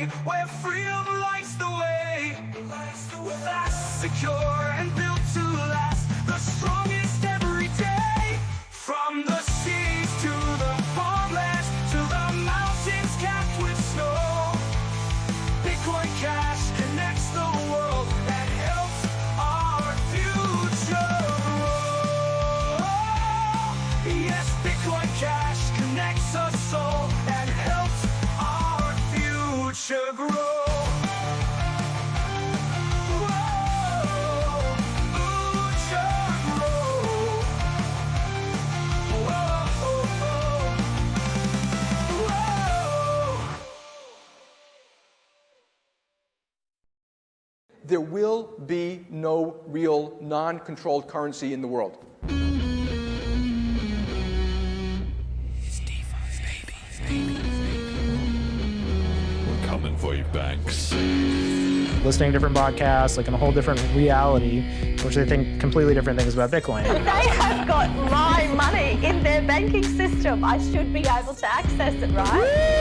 day, where freedom lights the way. Fast, secure, and built to last, the strongest every day. From the seas to the farmlands, to the mountains capped with snow, Bitcoin Cash connects the world and helps our future grow. Yes, Bitcoin Cash connects us all and helps our future grow. There will be no real non-controlled currency in the world. We're coming for you, banks. Listening to different podcasts, like in a whole different reality, which they think completely different things about Bitcoin. They have got my money in their banking system. I should be able to access it, right?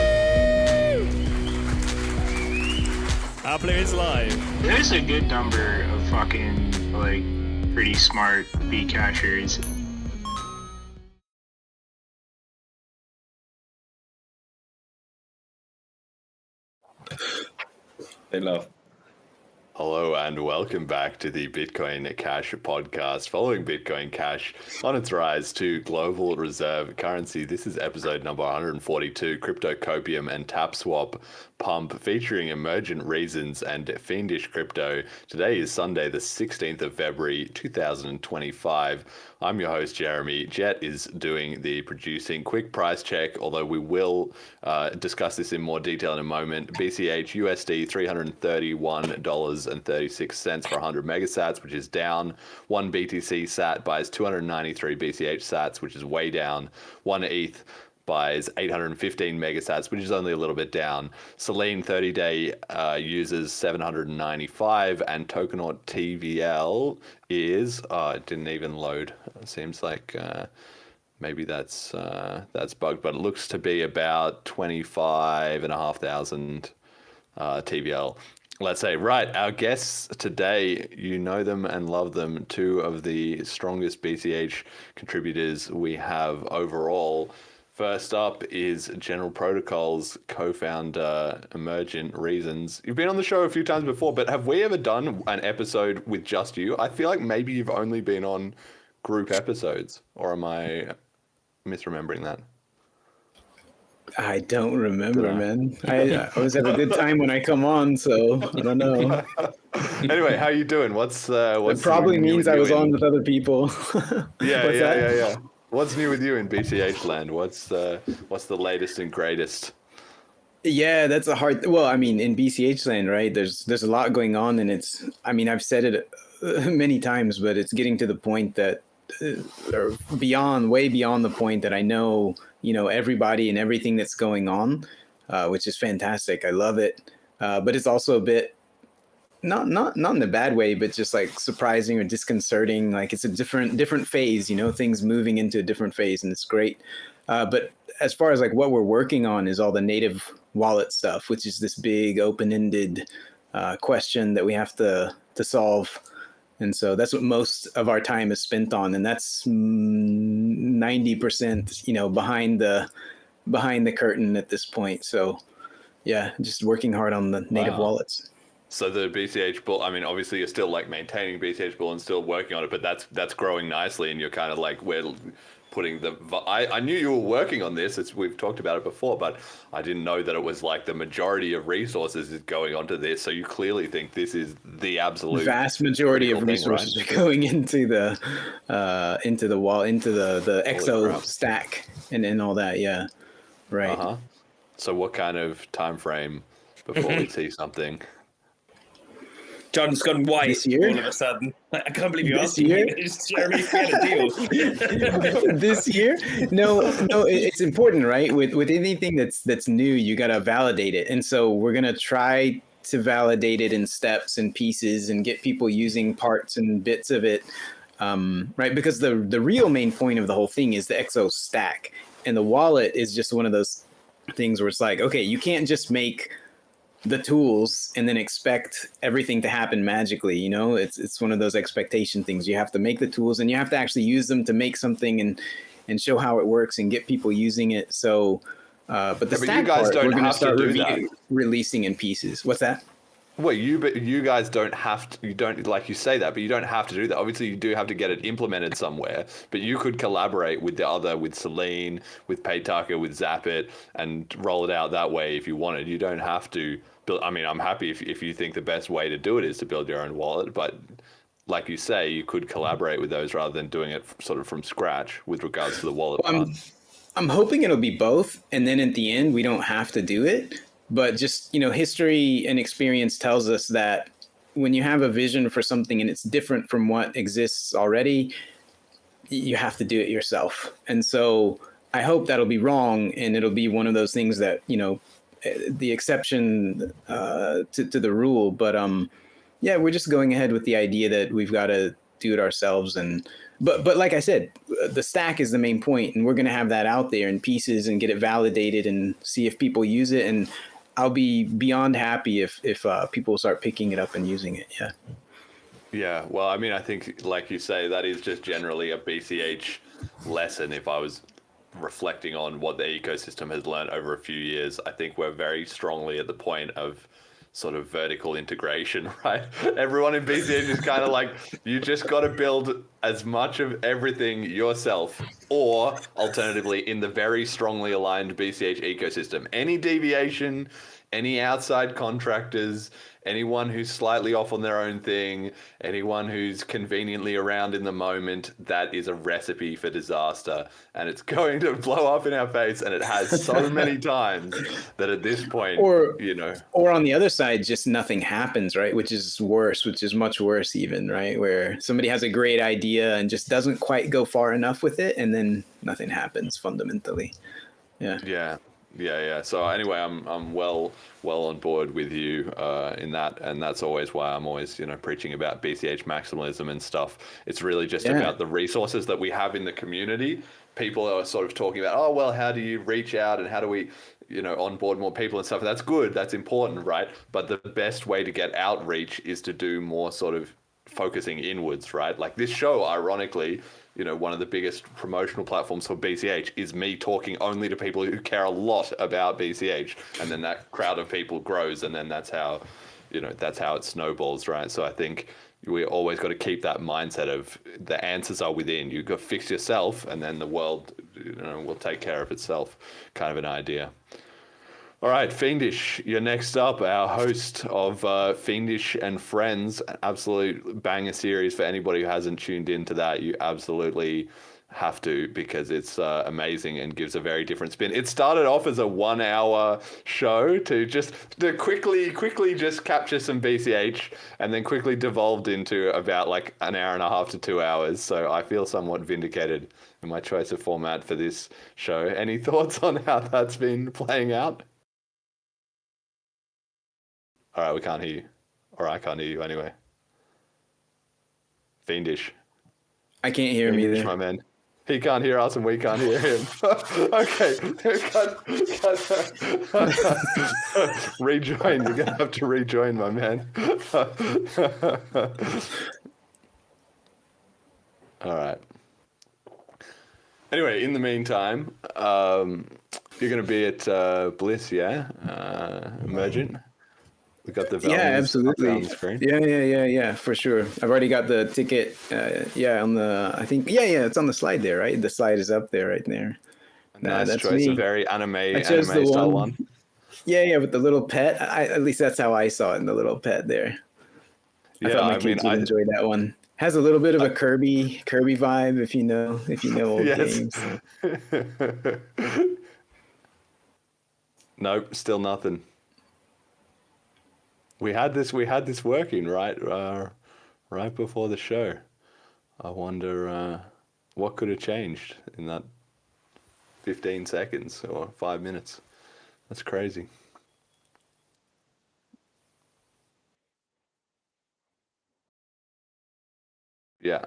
Our Player is live. There's a good number of fucking, like, pretty smart Bcashers. They love. Hello and welcome back to the Bitcoin Cash podcast. Following Bitcoin Cash on its rise to global reserve currency, this is episode number 142, Crypto Copium and TapSwap Pump, featuring Emergent Reasons and Fiendish Crypto. Today is Sunday, the 16th of February, 2025. I'm your host, Jeremy. Jet is doing the producing. Quick price check, although we will discuss this in more detail in a moment. BCH USD $331.36 for 100 megasats, which is down. 1 BTC SAT buys 293 BCH SATs, which is way down. 1 ETH buys 815 megasats, which is only a little bit down. Selene 30-day users 795, and Tokenaut TVL is it didn't even load. It seems like maybe that's bugged, but it looks to be about 25,500 TVL. Let's say, right, our guests today, you know them and love them, two of the strongest BCH contributors we have overall. First up is General Protocol's co-founder, Emergent Reasons. You've been on the show a few times before, but have we ever done an episode with just you? I feel like maybe you've only been on group episodes, or am I misremembering that? I don't remember, man. I always have a good time when I come on, so I don't know. Anyway, how you doing? What's it probably means I was on with other people. Yeah. What's new with you in BCH land? What's the latest and greatest? Yeah, that's a hard. Well, I mean, in BCH land, right? There's a lot going on, and it's. I mean, I've said it many times, but it's getting to the point that, or way beyond the point that I know, everybody and everything that's going on, which is fantastic. I love it, but it's also a bit. Not in a bad way, but just like surprising or disconcerting. Like it's a different phase, things moving into a different phase, and it's great. But as far as like what we're working on is all the native wallet stuff, which is this big open-ended question that we have to solve. And so that's what most of our time is spent on, and that's 90%, behind the curtain at this point. So yeah, just working hard on the native wallets. So the BCH bull, I mean, obviously you're still like maintaining BCH bull and still working on it, but that's growing nicely, and you're kind of like, we're putting I knew you were working on this. We've talked about it before, but I didn't know that it was like the majority of resources is going onto this. So you clearly think this is the absolute vast majority of resources are going into the wall, into the XO stack and all that. Yeah. Right. Uh-huh. So what kind of time frame before we see something? John's gone white this year? All of a sudden. I can't believe you this asked year? me. Jeremy, we had a deal. This year? No, it's important, right? With anything that's new, you got to validate it. And so we're going to try to validate it in steps and pieces and get people using parts and bits of it, right? Because the real main point of the whole thing is the XO stack. And the wallet is just one of those things where it's like, okay, you can't just make the tools and then expect everything to happen magically. You know, it's one of those expectation things. You have to make the tools and you have to actually use them to make something and show how it works and get people using it. So, but the Yeah, but you stack guys part, don't we're going to have to start do that. releasing in pieces. What's that? Well, you guys don't have to, you don't, like you say that, but you don't have to do that. Obviously, you do have to get it implemented somewhere, but you could collaborate with with Selene, with Paytaka, with Zapit, and roll it out that way if you wanted. You don't have to build, I mean, I'm happy if you think the best way to do it is to build your own wallet, but like you say, you could collaborate with those rather than doing it sort of from scratch with regards to the wallet part. I'm hoping it'll be both, and then at the end we don't have to do it. But just, you know, history and experience tells us that when you have a vision for something and it's different from what exists already, you have to do it yourself. And so I hope that'll be wrong, and it'll be one of those things that, you know, the exception to the rule. But yeah, we're just going ahead with the idea that we've got to do it ourselves. And but like I said, the stack is the main point, and we're going to have that out there in pieces and get it validated and see if people use it. And I'll be beyond happy if people start picking it up and using it. Yeah. Yeah, well, I mean, I think, like you say, that is just generally a BCH lesson. If I was reflecting on what the ecosystem has learned over a few years, I think we're very strongly at the point of sort of vertical integration, right? Everyone in BCH is kind of like, you just got to build as much of everything yourself, or alternatively, in the very strongly aligned BCH ecosystem. Any deviation, any outside contractors, anyone who's slightly off on their own thing, anyone who's conveniently around in the moment, that is a recipe for disaster. And it's going to blow up in our face, and it has so many times that at this point, you know. Or on the other side, just nothing happens, right? Which is worse, which is much worse even, right? Where somebody has a great idea and just doesn't quite go far enough with it, and then nothing happens fundamentally. Yeah. Yeah. So anyway, I'm well on board with you in that, and that's always why I'm always, you know, preaching about BCH maximalism and stuff. It's really just about the resources that we have in the community. People are sort of talking about, oh well, how do you reach out and how do we, you know, onboard more people and stuff. That's good, that's important, right? But the best way to get outreach is to do more sort of focusing inwards, right? Like this show, ironically, you know, one of the biggest promotional platforms for BCH is me talking only to people who care a lot about BCH, and then that crowd of people grows, and then that's how, you know, that's how it snowballs, right? So I think we always got to keep that mindset of the answers are within. You got to fix yourself, and then the world, you know, will take care of itself, kind of an idea. All right, Fiendish, you're next up, our host of Fiendish and Friends, an absolute banger series. For anybody who hasn't tuned into that, you absolutely have to, because it's amazing and gives a very different spin. It started off as a 1 hour show to quickly just capture some BCH, and then quickly devolved into about like an hour and a half to 2 hours. So I feel somewhat vindicated in my choice of format for this show. Any thoughts on how that's been playing out? All right, we can't hear you. Or I can't hear you anyway. Fiendish. I can't hear him either. My man. He can't hear us and we can't hear him. Okay. Rejoin. You're going to have to rejoin, my man. All right. Anyway, in the meantime, you're going to be at Bliss, yeah? Emergent. We got the absolutely on the screen. Yeah, for sure. I've already got the ticket. On the, I think, it's on the slide there, right? The slide is up there, right there. Nice that's choice. me. A very anime the style one. Yeah, with the little pet. At least that's how I saw it, in the little pet there. I thought my kids would enjoy that one. Has a little bit of a Kirby vibe, if you know old games. Nope, still nothing. We had this working right before the show. I wonder what could have changed in that 15 seconds or 5 minutes. That's crazy. Yeah.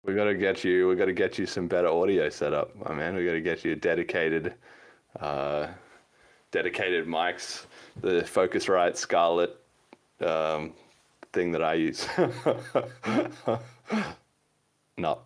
We got to get you some better audio set up, my man. We got to get you dedicated mics, the Focusrite Scarlett thing that I use. No.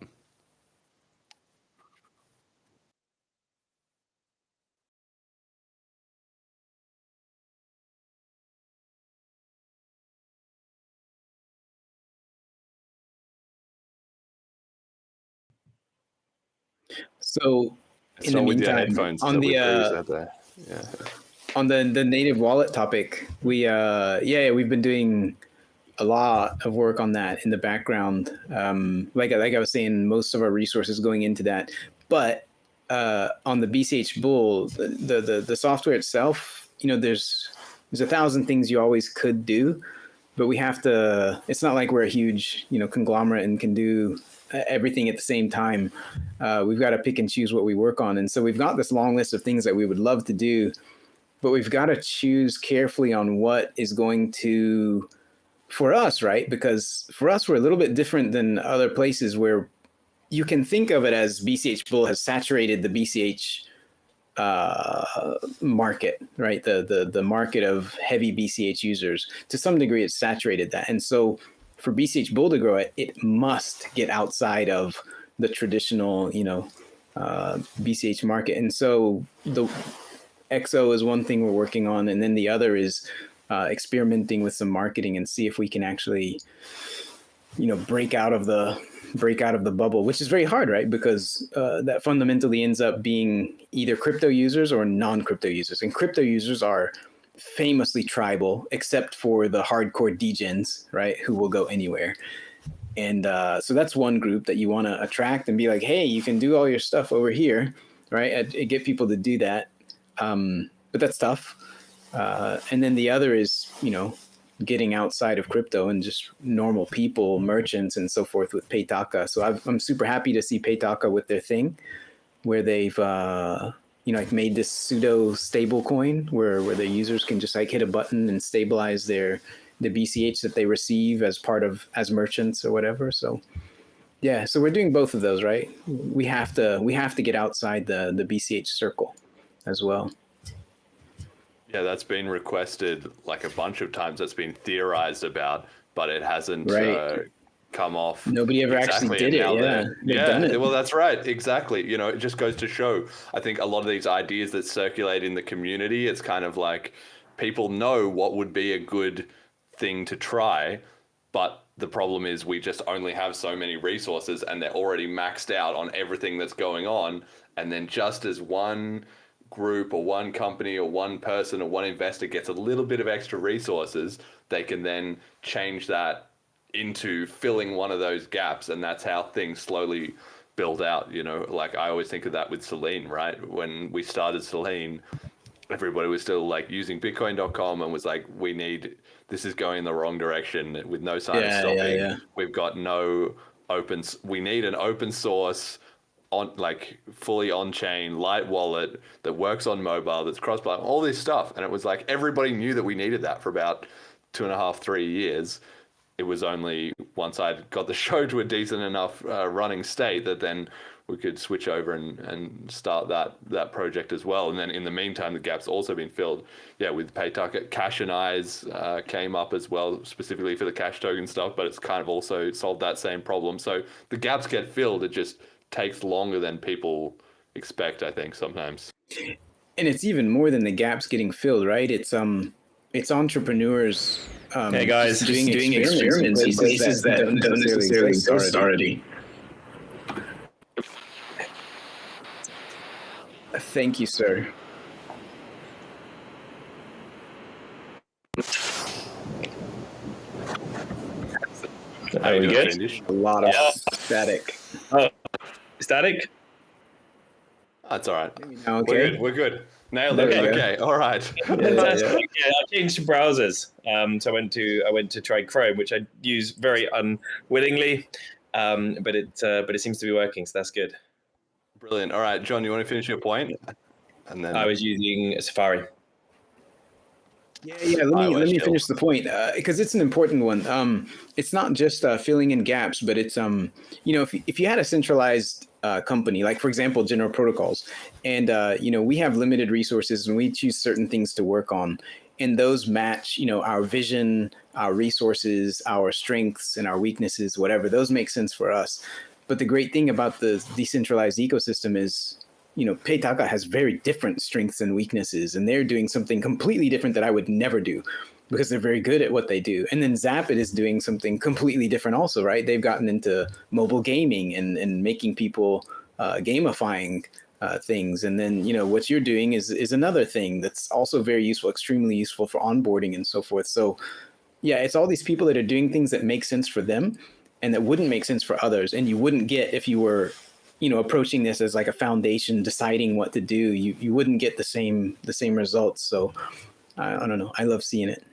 So in the Someone with your meantime, headphones on that the we previously had there. Yeah. on the native wallet topic, we've been doing a lot of work on that in the background. Like I was saying, most of our resources going into that. But on the BCH Bull, the software itself, there's 1,000 things you always could do, but we have to. It's not like we're a huge conglomerate and can do everything at the same time. We've got to pick and choose what we work on, and so we've got this long list of things that we would love to do, but we've got to choose carefully on what is going to, for us, right? Because for us, we're a little bit different than other places where you can think of it as BCH Bull has saturated the BCH market, right? The market of heavy BCH users. To some degree, it's saturated that. And so for BCH Bull to grow it must get outside of the traditional, BCH market. And so the XO is one thing we're working on. And then the other is experimenting with some marketing and see if we can actually, break out of the bubble, which is very hard, right? Because that fundamentally ends up being either crypto users or non-crypto users. And crypto users are famously tribal, except for the hardcore degens, right? Who will go anywhere. And so that's one group that you want to attract and be like, hey, you can do all your stuff over here, right? And get people to do that. But that's tough. And then the other is, getting outside of crypto and just normal people, merchants, and so forth with Paytaka. So I'm super happy to see Paytaka with their thing, where they've made this pseudo stable coin where the users can just hit a button and stabilize the BCH that they receive as merchants or whatever. So yeah, so we're doing both of those, right? We have to get outside the BCH circle as well. Yeah, that's been requested like a bunch of times. That's been theorized about, but it hasn't come off. Nobody ever actually did it. Yeah, they've done it. Well, that's right. Exactly. It just goes to show. I think a lot of these ideas that circulate in the community, it's kind of like people know what would be a good thing to try, but the problem is we just only have so many resources, and they're already maxed out on everything that's going on. And then just as one group or one company or one person or one investor gets a little bit of extra resources, they can then change that into filling one of those gaps, and that's how things slowly build out. Like I always think of that with Selene, right? When we started Selene, everybody was still like using Bitcoin.com and was like, this is going in the wrong direction with no sign of stopping. Yeah. We've got no we need an open source fully on-chain light wallet that works on mobile, that's cross-platform, all this stuff. And it was like everybody knew that we needed that for about 2.5, 3 years. It was only once I got the show to a decent enough running state that then we could switch over and start that project as well. And then in the meantime, the gap's also been filled. Yeah, with Paytaka, Cash and Eyes came up as well, specifically for the cash token stuff, but it's kind of also solved that same problem. So the gaps get filled. It just takes longer than people expect, I think, sometimes. And it's even more than the gaps getting filled, right? It's entrepreneurs hey guys, doing experiments in places that don't necessarily exist already. Thank you, sir. Are we good? A lot of static. Oh, static? That's all right. Okay. We're good. Nailed it. Okay. All right. Fantastic. Yeah, I changed to browsers. So I went to try Chrome, which I use very unwillingly, but it seems to be working, so that's good. Brilliant. All right, John, you want to finish your point? And then I was using Safari. Yeah. Let me finish the point because it's an important one. It's not just filling in gaps, but it's if you had a centralized company, like for example, General Protocols, and we have limited resources and we choose certain things to work on, and those match our vision, our resources, our strengths, and our weaknesses, whatever. Those make sense for us. But the great thing about the decentralized ecosystem is, Paytaka has very different strengths and weaknesses, and they're doing something completely different that I would never do because they're very good at what they do. And then Zapit is doing something completely different also, right? They've gotten into mobile gaming and making people gamifying things. And then, what you're doing is another thing that's also very useful, extremely useful for onboarding and so forth. So yeah, it's all these people that are doing things that make sense for them and that wouldn't make sense for others. And you wouldn't get if you were approaching this as like a foundation, deciding what to do, you wouldn't get the same results. So I don't know. I love seeing it.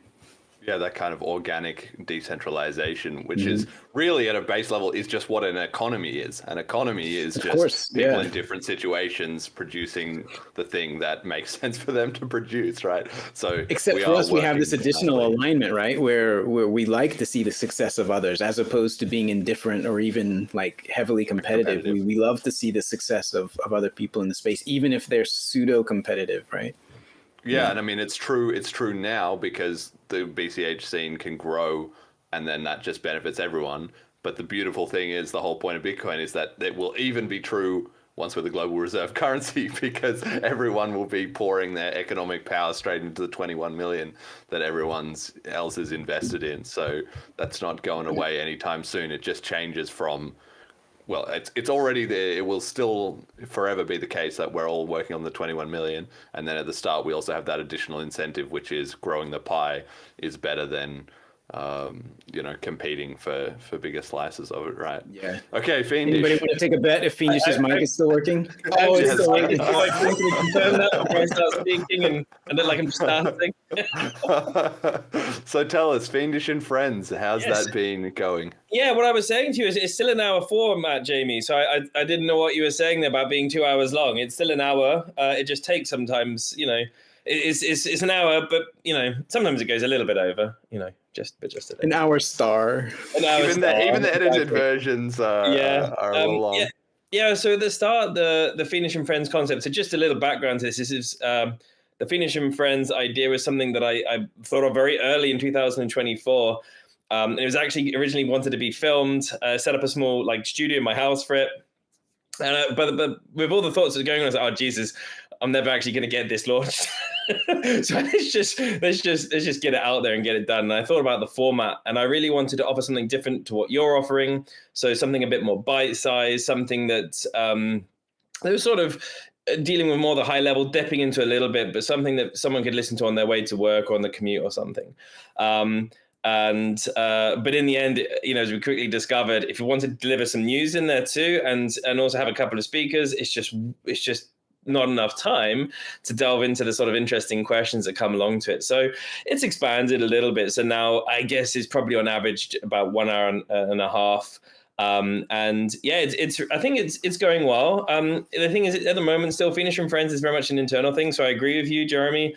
Yeah, that kind of organic decentralization, which is really at a base level is just what an economy is. An economy is just people in different situations producing the thing that makes sense for them to produce, right? So except for us, we have this additional alignment, right? Where we like to see the success of others as opposed to being indifferent or even like heavily competitive. We love to see the success of other people in the space, even if they're pseudo competitive, right? Yeah, and I mean, it's true now because the BCH scene can grow and then that just benefits everyone. But the beautiful thing is the whole point of Bitcoin is that it will even be true once we're the global reserve currency because everyone will be pouring their economic power straight into the 21 million that everyone else is invested in. So that's not going away anytime soon. It just changes from... Well, it's already there. It will still forever be the case that we're all working on the 21 million. And then at the start, we also have that additional incentive, which is growing the pie is better than, competing for bigger slices of it, right? Yeah. Okay, Fiendish. Anybody want to take a bet if Fiendish's mic is still working? Oh, it's still working. Confirm that before I start speaking and look like I'm just dancing. So tell us, Fiendish and Friends, how's that been going? Yeah, what I was saying to you is it's still an hour format, Jamie. So I didn't know what you were saying there about being 2 hours long. It's still an hour. It just takes sometimes, it's an hour, but sometimes it goes a little bit over, just today. An hour star. Even the edited versions are a little long. Yeah. So at the start, the Fiendish and Friends concept. So just a little background to this. This is the Fiendish and Friends idea was something that I thought of very early in 2024. And it was actually originally wanted to be filmed. Set up a small studio in my house for it. But with all the thoughts that were going on, I was like, oh Jesus, I'm never actually going to get this launched. So let's just get it out there and get it done. And I thought about the format, and I really wanted to offer something different to what you're offering. So something a bit more bite-sized, something that they were sort of dealing with more the high level, dipping into a little bit, but something that someone could listen to on their way to work or on the commute or something. But in the end, as we quickly discovered, if you wanted to deliver some news in there too, and also have a couple of speakers, it's just not enough time to delve into the sort of interesting questions that come along to it. So it's expanded a little bit. So now I guess it's probably on average about 1 hour and a half. I think it's going well. The thing is, at the moment, still Fiendish and Friends is very much an internal thing. So I agree with you, Jeremy.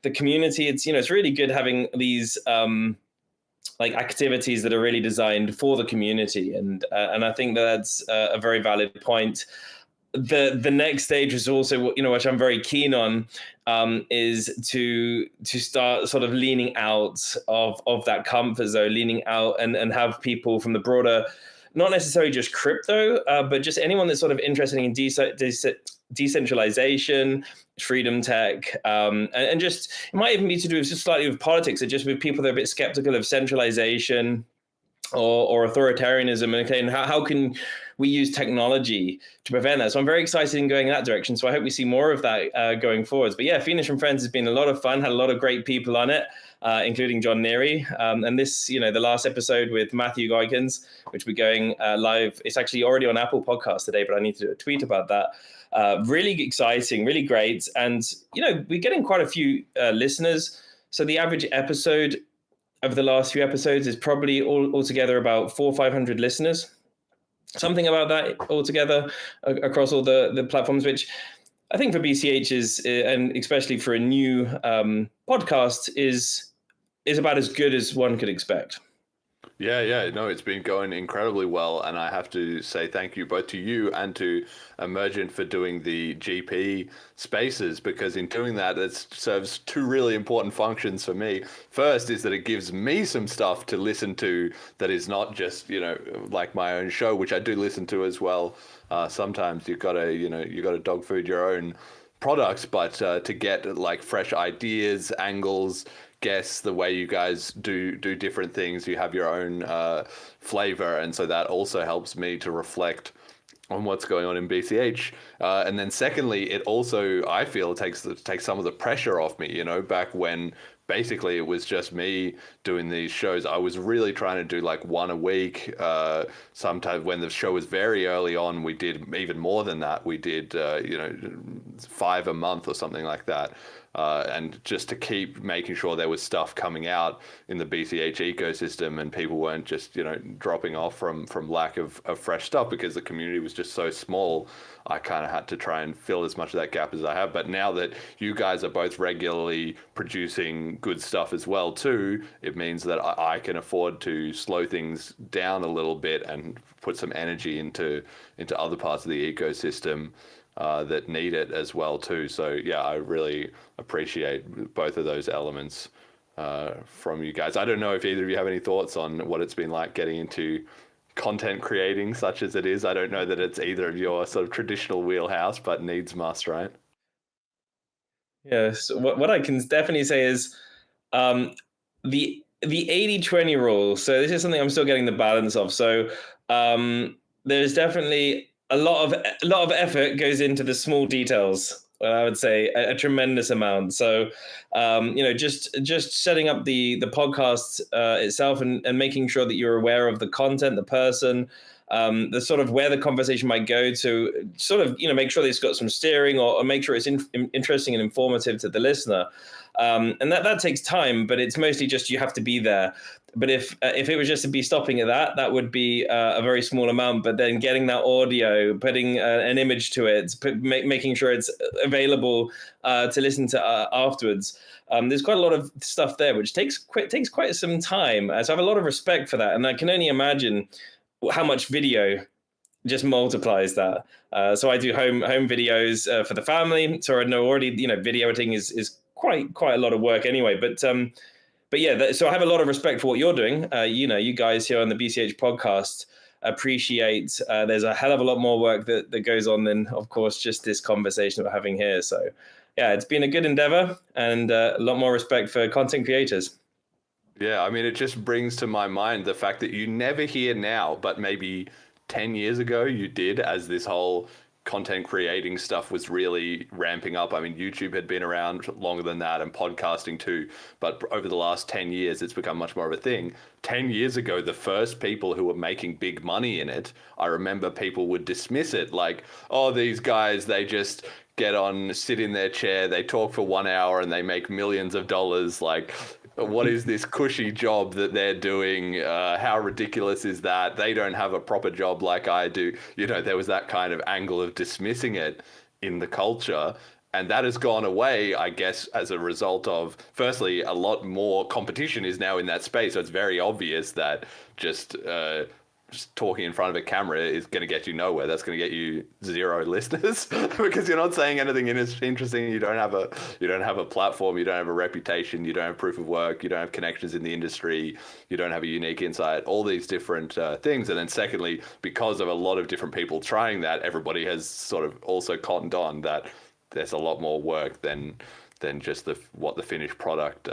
The community, it's really good having these activities that are really designed for the community, and I think that's a very valid point. The next stage is also, which I'm very keen on, is to start sort of leaning out of that comfort zone, leaning out and have people from the broader, not necessarily just crypto, but just anyone that's sort of interested in decentralization, freedom tech, and just, it might even be to do with just slightly with politics, or just with people that are a bit skeptical of centralization or authoritarianism, and how can we use technology to prevent that? So I'm very excited in going in that direction. So I hope we see more of that going forwards. But yeah, Fiendish and Friends has been a lot of fun, had a lot of great people on it, including John Neary. And this, the last episode with Matthew Goikens, which we're going live. It's actually already on Apple Podcasts today, but I need to do a tweet about that. Really exciting, really great. And, we're getting quite a few listeners. So the average episode over the last few episodes is probably altogether about 400 or 500 listeners. Something about that altogether across all the platforms, which I think for BCH and especially for a new podcast, is about as good as one could expect. Yeah, no, it's been going incredibly well, and I have to say thank you both to you and to Emergent for doing the GP spaces, because in doing that, it serves two really important functions for me. First is that it gives me some stuff to listen to that is not just, like my own show, which I do listen to as well. Sometimes you gotta dog food your own products, but to get like fresh ideas, angles, guess the way you guys do different things, you have your own flavor, and so that also helps me to reflect on what's going on in BCH. And then secondly, it also, I feel, takes some of the pressure off me. Back when basically it was just me doing these shows, I was really trying to do like one a week. Sometimes when the show was very early on, we did even more than that. We did 5 a month or something like that. And just to keep making sure there was stuff coming out in the BCH ecosystem and people weren't just, dropping off from lack of fresh stuff, because the community was just so small. I kind of had to try and fill as much of that gap as I have. But now that you guys are both regularly producing good stuff as well too, it means that I can afford to slow things down a little bit and put some energy into other parts of the ecosystem that need it as well too. So yeah, I really appreciate both of those elements from you guys. I don't know if either of you have any thoughts on what it's been like getting into content creating such as it is. I don't know that it's either of your sort of traditional wheelhouse, but needs must, right? Yes. What I can definitely say is the 80-20 rule. So this is something I'm still getting the balance of. So there's definitely a lot of effort goes into the small details. I would say a tremendous amount. So, just setting up the podcast itself and making sure that you're aware of the content, the person, the sort of where the conversation might go to, sort of, make sure that it's got some steering or make sure it's interesting and informative to the listener. And that takes time, but it's mostly just you have to be there. But if it was just to be stopping at that would be a very small amount. But then getting that audio, putting an image to it, making sure it's available to listen to afterwards. There's quite a lot of stuff there, which takes quite some time. So I have a lot of respect for that, and I can only imagine how much video just multiplies that. So I do home videos for the family. So I know already, video editing is quite a lot of work anyway. But yeah, so I have a lot of respect for what you're doing. You guys here on the BCH podcast appreciate there's a hell of a lot more work that goes on than, of course, just this conversation we're having here. So yeah, it's been a good endeavor and a lot more respect for content creators. Yeah, I mean, it just brings to my mind the fact that you never hear now, but maybe 10 years ago you did, as this whole content creating stuff was really ramping up. I mean, YouTube had been around longer than that, and podcasting too, but over the last 10 years it's become much more of a thing. 10 years ago, the first people who were making big money in it, I remember people would dismiss it like, oh, these guys, they just get on, sit in their chair, they talk for 1 hour and they make millions of dollars. Like, what is this cushy job that they're doing? How ridiculous is that? They don't have a proper job like I do. There was that kind of angle of dismissing it in the culture. And that has gone away, I guess, as a result of, firstly, a lot more competition is now in that space. So it's very obvious that just talking in front of a camera is going to get you nowhere. That's going to get you 0 listeners because you're not saying anything interesting. You don't have a platform. You don't have a reputation. You don't have proof of work. You don't have connections in the industry. You don't have a unique insight. All these different things. And then secondly, because of a lot of different people trying that, everybody has sort of also cottoned on that there's a lot more work than just what the finished product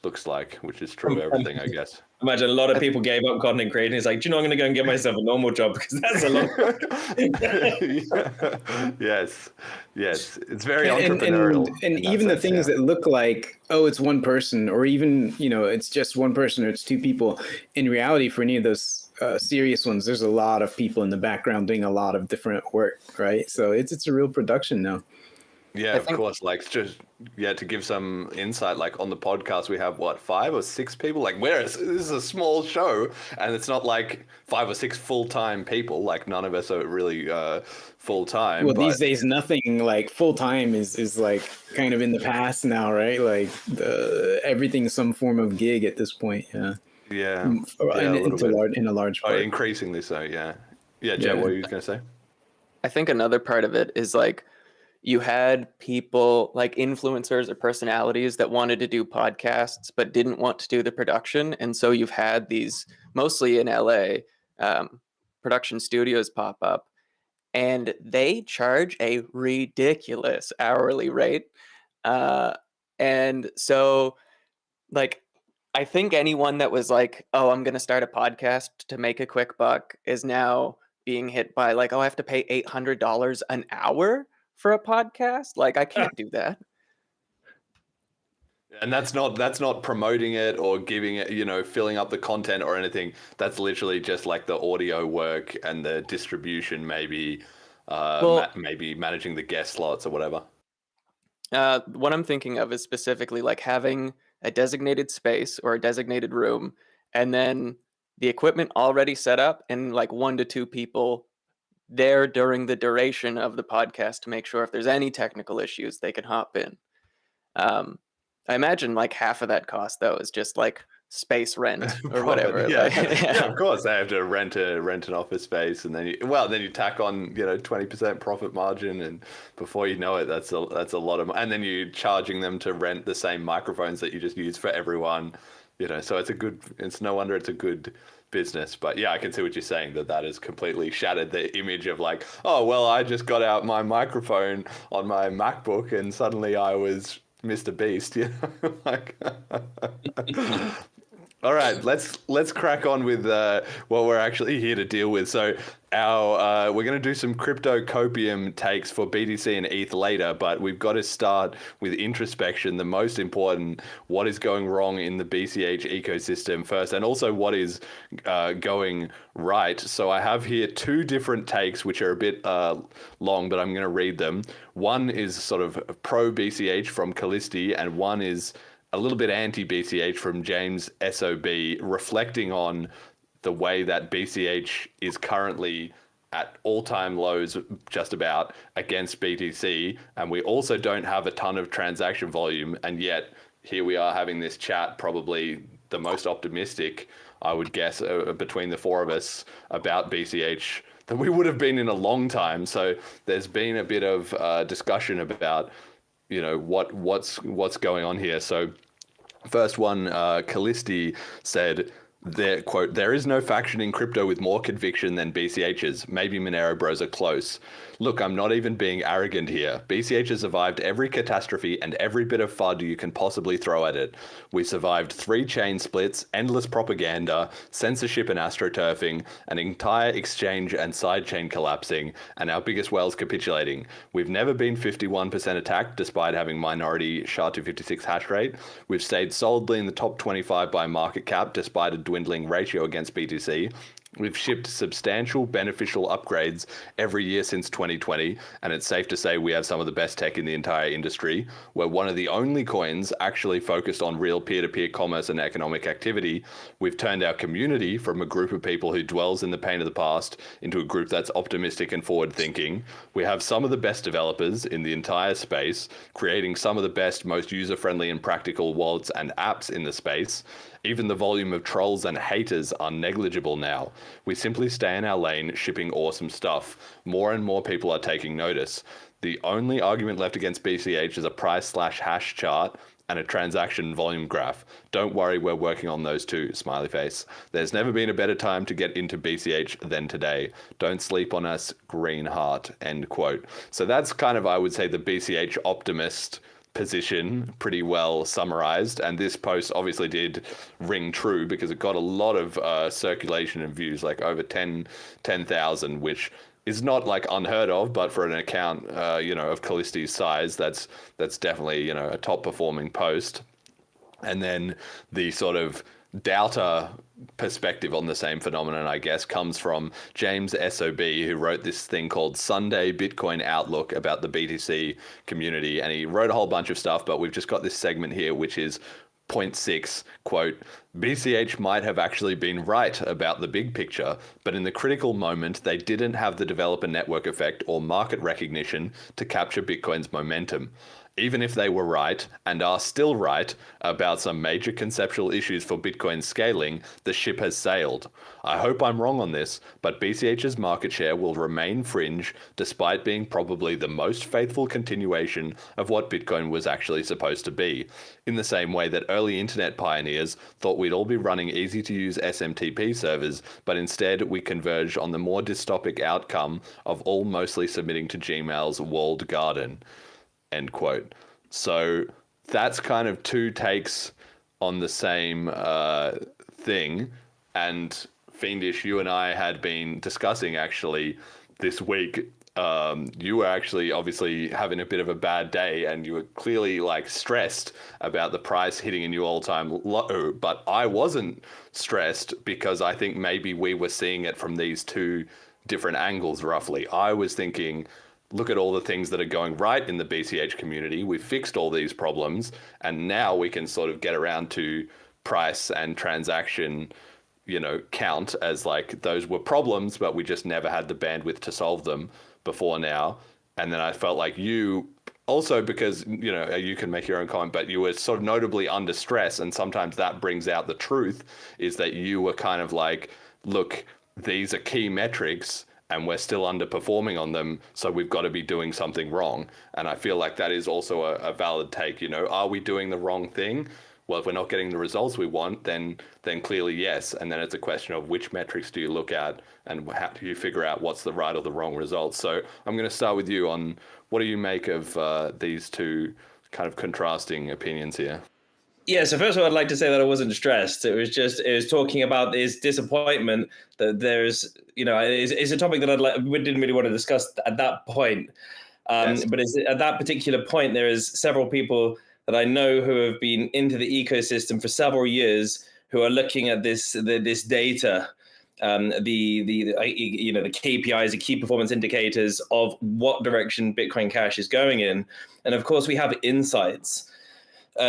looks like, which is true of everything, I guess. Imagine a lot of people gave up content creating. It's like, do you know, I'm going to go and get myself a normal job because that's a lot. Yes. It's very entrepreneurial. And even the things that look like, oh, it's one person, or even, it's just one person or it's 2 people. In reality, for any of those serious ones, there's a lot of people in the background doing a lot of different work, right? So it's a real production now. Yeah, of course. Like, just to give some insight, like on the podcast, we have what, 5 or 6 people. Like, this is a small show, and it's not like 5 or 6 full-time people. Like, none of us are really full-time. Well, these days, nothing like full time is like kind of in the past now, right? Like everything's some form of gig at this point. Yeah. Yeah. In a large part. Oh, increasingly so. Yeah. Yeah, Jet, what were you going to say? I think another part of it is like you had people like influencers or personalities that wanted to do podcasts but didn't want to do the production. And so you've had these, mostly in LA, production studios pop up, and they charge a ridiculous hourly rate. And so, like, I think anyone that was like, oh, I'm going to start a podcast to make a quick buck is now being hit by like, oh, I have to pay $800 an hour for a podcast. Like, I can't do that. And that's not promoting it or giving it, filling up the content or anything. That's literally just like the audio work and the distribution, maybe maybe managing the guest slots or whatever. What I'm thinking of is specifically like having a designated space or a designated room, and then the equipment already set up and like 1 to 2 people there during the duration of the podcast to make sure if there's any technical issues, they can hop in. I imagine like half of that cost though is just like space rent or whatever. Yeah. Like, Yeah, of course they have to rent an office space, and then you tack on 20% profit margin, and before you know it, that's a lot of, and then you're charging them to rent the same microphones that you just use for everyone. So it's no wonder it's a good business. But yeah, I can see what you're saying, that has completely shattered the image of like, oh well, I just got out my microphone on my MacBook and suddenly I was Mr. Beast, like. All right, let's crack on with what we're actually here to deal with. So we're going to do some crypto copium takes for BTC and ETH later, but we've got to start with introspection, the most important, what is going wrong in the BCH ecosystem first, and also what is going right. So I have here 2 different takes, which are a bit long, but I'm going to read them. One is sort of pro BCH from Callisti, and one is a little bit anti-BCH from James SOB, reflecting on the way that BCH is currently at all-time lows just about against BTC, and we also don't have a ton of transaction volume, and yet here we are having this chat, probably the most optimistic, I would guess, between the 4 of us about BCH that we would have been in a long time. So there's been a bit of discussion about what's going on here. So first one, Callisti said, quote, there is no faction in crypto with more conviction than BCH's. Maybe Monero bros are close. Look, I'm not even being arrogant here. BCH has survived every catastrophe and every bit of FUD you can possibly throw at it. We survived 3 chain splits, endless propaganda, censorship and astroturfing, an entire exchange and sidechain collapsing, and our biggest whales capitulating. We've never been 51% attacked despite having minority SHA-256 hash rate. We've stayed solidly in the top 25 by market cap despite a dwindling ratio against BTC. We've shipped substantial beneficial upgrades every year since 2020, and it's safe to say we have some of the best tech in the entire industry. We're one of the only coins actually focused on real peer-to-peer commerce and economic activity. We've turned our community from a group of people who dwells in the pain of the past into a group that's optimistic and forward-thinking. We have some of the best developers in the entire space, creating some of the best, most user-friendly and practical wallets and apps in the space. Even the volume of trolls and haters are negligible now. We simply stay in our lane, shipping awesome stuff. More and more people are taking notice. The only argument left against BCH is a price/hash chart and a transaction volume graph. Don't worry, we're working on those too, smiley face. There's never been a better time to get into BCH than today. Don't sleep on us, green heart, end quote. So that's kind of, I would say, the BCH optimist position pretty well summarized, and this post obviously did ring true because it got a lot of circulation and views, like over 10,000, which is not like unheard of, but for an account of Callisti's size, that's definitely a top performing post. And then the sort of doubter perspective on the same phenomenon, I guess, comes from James SOB, who wrote this thing called Sunday Bitcoin Outlook about the BTC community. And he wrote a whole bunch of stuff, but we've just got this segment here, which is point 6, quote, BCH might have actually been right about the big picture, but in the critical moment, they didn't have the developer network effect or market recognition to capture Bitcoin's momentum. Even if they were right, and are still right, about some major conceptual issues for Bitcoin scaling, the ship has sailed. I hope I'm wrong on this, but BCH's market share will remain fringe, despite being probably the most faithful continuation of what Bitcoin was actually supposed to be. In the same way that early internet pioneers thought we'd all be running easy-to-use SMTP servers, but instead we converged on the more dystopic outcome of all mostly submitting to Gmail's walled garden. End quote. So that's kind of two takes on the same thing. And Fiendish, you and I had been discussing actually this week. You were actually obviously having a bit of a bad day, and you were clearly like stressed about the price hitting a new all-time low. But I wasn't stressed because I think maybe we were seeing it from these two different angles roughly. I was thinking, look at all the things that are going right in the BCH community. We've fixed all these problems, and now we can sort of get around to price and transaction, count as like those were problems, but we just never had the bandwidth to solve them before now. And then I felt like you also, because, you can make your own comment, but you were sort of notably under stress. And sometimes that brings out the truth, is that you were kind of like, look, these are key metrics, and we're still underperforming on them, so we've got to be doing something wrong. And I feel like that is also a valid take. Are we doing the wrong thing? Well, if we're not getting the results we want, then clearly yes. And then it's a question of which metrics do you look at, and how do you figure out what's the right or the wrong results. So I'm going to start with you on what do you make of these two kind of contrasting opinions here? Yeah, so first of all, I'd like to say that I wasn't stressed. It was talking about this disappointment that there's, it's a topic that we didn't really want to discuss at that point. Yes. But at that particular point, there is several people that I know who have been into the ecosystem for several years who are looking at this data, the KPIs, the key performance indicators of what direction Bitcoin Cash is going in. And of course, we have insights.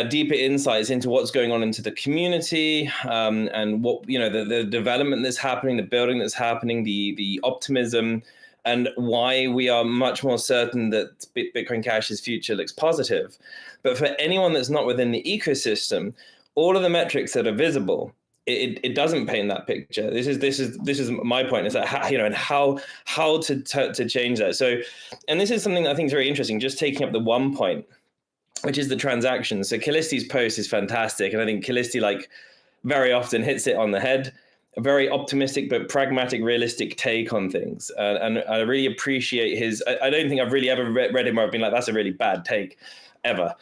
Deeper insights into what's going on into the community, and what the development that's happening, the building that's happening, the optimism, and why we are much more certain that Bitcoin Cash's future looks positive. But for anyone that's not within the ecosystem, all of the metrics that are visible, it doesn't paint that picture. This is my point, is that how to change that. So, and this is something that I think is very interesting. Just taking up the one point, which is the transactions. So Callisti's post is fantastic. And I think Callisti very often hits it on the head, a very optimistic but pragmatic, realistic take on things. And I really appreciate his, I don't think I've really ever read him where I've been like, that's a really bad take ever.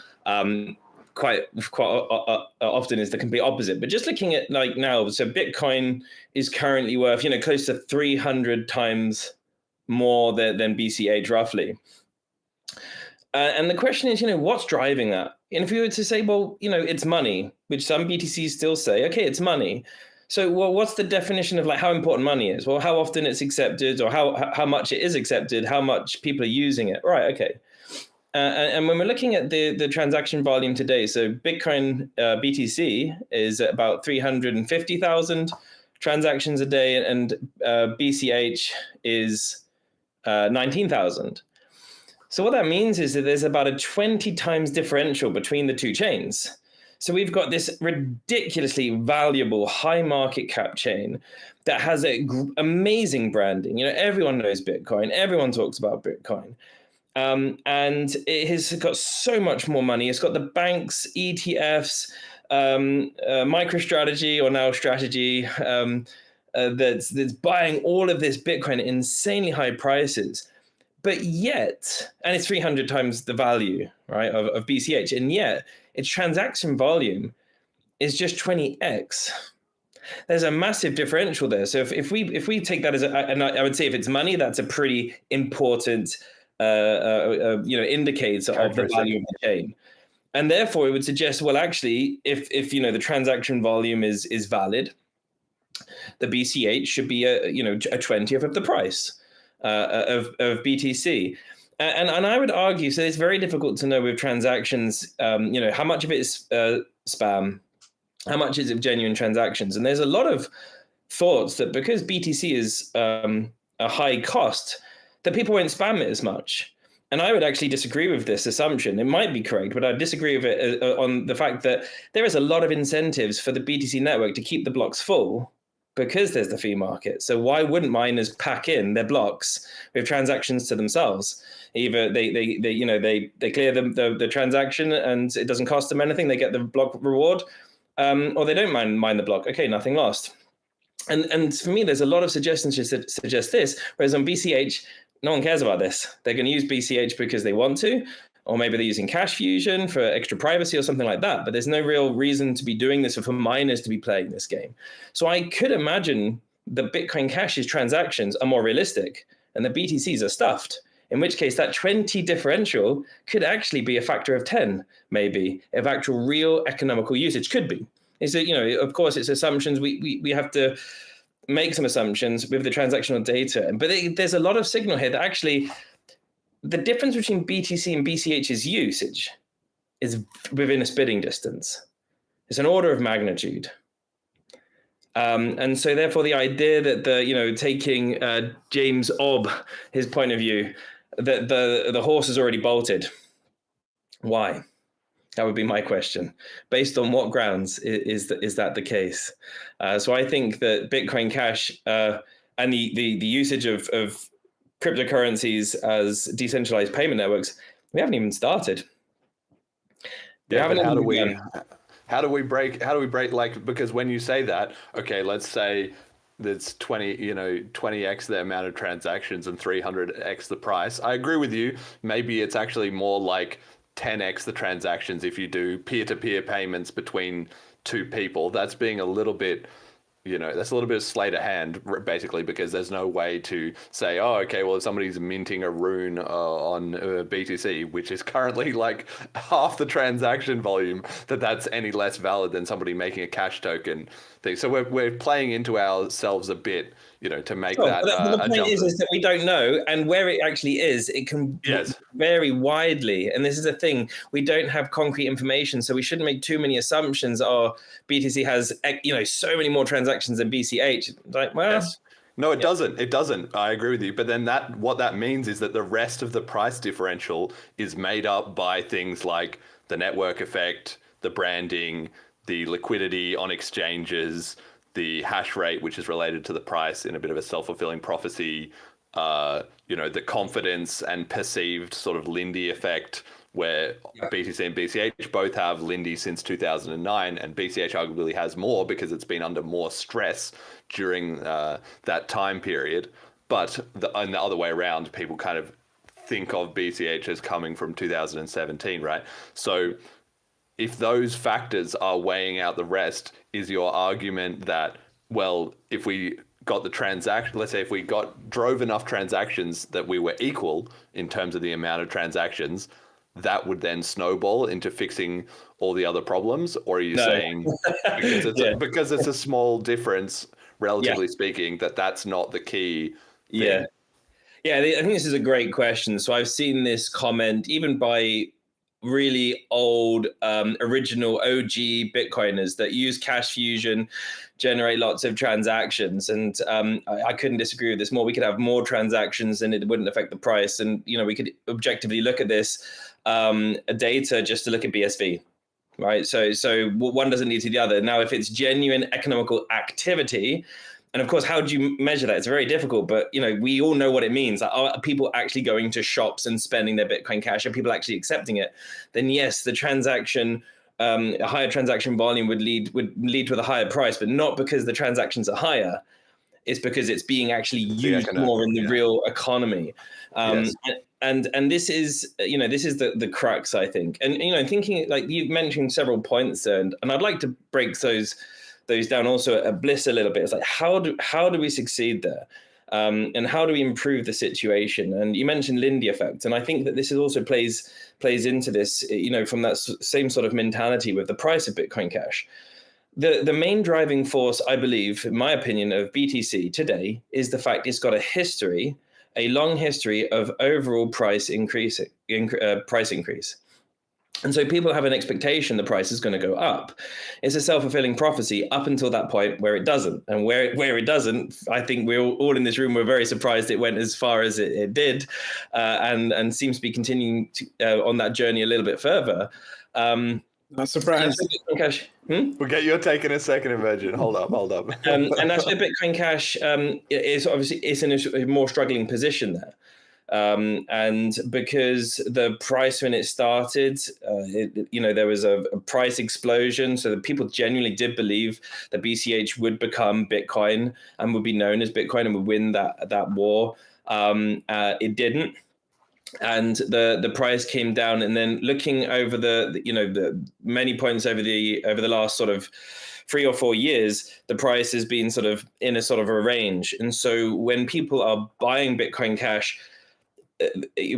Quite often is the complete opposite. But just looking at now, so Bitcoin is currently worth, close to 300 times more than BCH roughly. And the question is, what's driving that? And if you were to say, well, it's money, which some BTCs still say, okay, it's money. So, well, what's the definition of how important money is? Well, how often it's accepted, or how much it is accepted, how much people are using it. Right, okay. And when we're looking at the transaction volume today, so Bitcoin BTC is at about 350,000 transactions a day, and BCH is 19,000. So what that means is that there's about a 20 times differential between the two chains. So we've got this ridiculously valuable high market cap chain that has amazing branding. Everyone knows Bitcoin. Everyone talks about Bitcoin. And it has got so much more money. It's got the banks, ETFs, MicroStrategy, or now Strategy, that's buying all of this Bitcoin at insanely high prices. But yet, and it's 300 times the value, right, of BCH, and yet its transaction volume is just 20x. There's a massive differential there. So if we take that as and I would say if it's money, that's a pretty important indicator of the value of the chain. And therefore, it would suggest, well, actually, if the transaction volume is valid, the BCH should be a 20th of the price of BTC. And I would argue, so it's very difficult to know with transactions, how much of it is spam, how much is it genuine transactions. And there's a lot of thoughts that because BTC is a high cost, that people won't spam it as much. And I would actually disagree with this assumption. It might be correct, but I disagree with it on the fact that there is a lot of incentives for the BTC network to keep the blocks full because there's the fee market. So why wouldn't miners pack in their blocks with transactions to themselves? Either they clear the transaction and it doesn't cost them anything, they get the block reward, or they don't mine the block. Okay, nothing lost. And for me, there's a lot of suggestions that suggest this, whereas on BCH, no one cares about this. They're going to use BCH because they want to, or maybe they're using Cash Fusion for extra privacy or something like that. But there's no real reason to be doing this or for miners to be playing this game. So I could imagine the Bitcoin Cash's transactions are more realistic and the BTCs are stuffed, in which case that 20 differential could actually be a factor of 10, maybe, of actual real economical usage. Could be. Is that, of course, it's assumptions. We have to make some assumptions with the transactional data. But there's a lot of signal here that actually the difference between BTC and BCH's usage is within a spitting distance. It's an order of magnitude. And so therefore the idea that taking James Obb, his point of view, that the horse is already bolted. Why? That would be my question. Based on what grounds is that the case? So I think that Bitcoin Cash and the usage of cryptocurrencies as decentralized payment networks, we haven't even started. How do we break like, because when you say that, okay, let's say there's 20x the amount of transactions and 300x the price. I agree with you. Maybe it's actually more like 10x the transactions if you do peer-to-peer payments between two people. That's being a little bit, that's a little bit of sleight of hand, basically, because there's no way to say, oh, okay, well, if somebody's minting a rune on BTC, which is currently like half the transaction volume, that's any less valid than somebody making a cash token thing. So we're playing into ourselves a bit, to make that. But the point is that we don't know, and where it actually is, it can vary widely. And this is a thing, we don't have concrete information, so we shouldn't make too many assumptions. Or BTC has, so many more transactions than BCH. Like, well, yes. No, it doesn't. It doesn't. I agree with you. But then what that means is that the rest of the price differential is made up by things like the network effect, the branding, the liquidity on exchanges, the hash rate, which is related to the price in a bit of a self-fulfilling prophecy, the confidence and perceived sort of Lindy effect, where BTC and BCH both have Lindy since 2009, and BCH arguably has more because it's been under more stress during that time period. But on the other way around, people kind of think of BCH as coming from 2017, right? So if those factors are weighing out the rest, is your argument that, well, if we got the transaction, let's say if we drove enough transactions that we were equal in terms of the amount of transactions, that would then snowball into fixing all the other problems? Or are you saying because it's a small difference, relatively speaking, that's not the key thing? Yeah, I think this is a great question. So I've seen this comment even by really old, original OG Bitcoiners that use Cash Fusion, generate lots of transactions. And I couldn't disagree with this more. We could have more transactions and it wouldn't affect the price. And, we could objectively look at this data just to look at BSV, right? So one doesn't lead to the other. Now, if it's genuine economical activity, and of course, how do you measure that? It's very difficult, but we all know what it means. Like, are people actually going to shops and spending their Bitcoin Cash? Are people actually accepting it? Then yes, the transaction, a higher transaction volume would lead to a higher price, but not because the transactions are higher. It's because it's being actually used more in the real economy. And this is the crux, I think. And thinking, like you mentioned several points there, and I'd like to break those down also at Bliss a little bit. It's like, how do we succeed there? And how do we improve the situation? And you mentioned Lindy effect, and I think that this is also plays into this, from that same sort of mentality with the price of Bitcoin Cash. The main driving force, I believe, in my opinion, of BTC today is the fact it's got a long history of overall price increase. And so people have an expectation the price is going to go up. It's a self-fulfilling prophecy up until that point where it doesn't. And where it doesn't, I think we're all in this room were very surprised it went as far as it did, and seems to be continuing on that journey a little bit further. Not surprised. We'll get your take in a second, Emergent. Hold up. And that's where Bitcoin Cash is obviously in a more struggling position there. And because the price when it started, there was a price explosion, so that people genuinely did believe that BCH would become Bitcoin and would be known as Bitcoin and would win that war. It didn't. And the price came down, and then looking over the many points over the last sort of 3 or 4 years, the price has been sort of in a sort of a range. And so when people are buying Bitcoin Cash,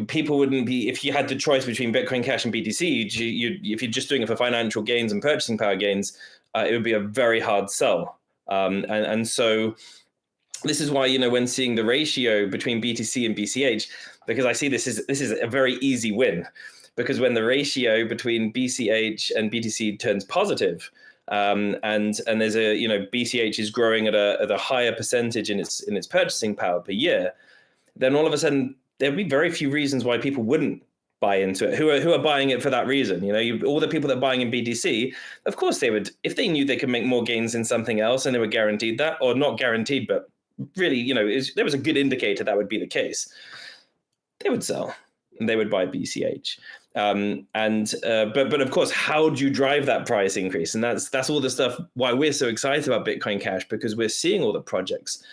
people wouldn't be, if you had the choice between Bitcoin Cash and BTC, if you're just doing it for financial gains and purchasing power gains, it would be a very hard sell. And so this is why, when seeing the ratio between BTC and BCH, because I see this is a very easy win, because when the ratio between BCH and BTC turns positive, and there's BCH is growing at a higher percentage in its purchasing power per year, then all of a sudden there'd be very few reasons why people wouldn't buy into it, who are buying it for that reason. All the people that are buying in BTC, of course they would, if they knew they could make more gains in something else and they were guaranteed that, or not guaranteed, but really, there was a good indicator that would be the case, they would sell and they would buy BCH. But of course, how do you drive that price increase? And that's all the stuff why we're so excited about Bitcoin Cash, because we're seeing all the projects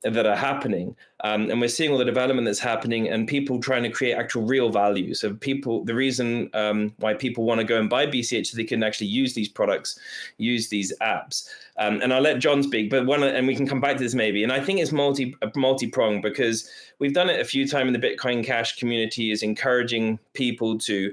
that are happening, and we're seeing all the development that's happening, and people trying to create actual real value. So the reason why people want to go and buy BCH so they can actually use these products, use these apps. And I'll let John speak, but and we can come back to this maybe. And I think it's multi-pronged, because we've done it a few times in the Bitcoin Cash community, is encouraging people to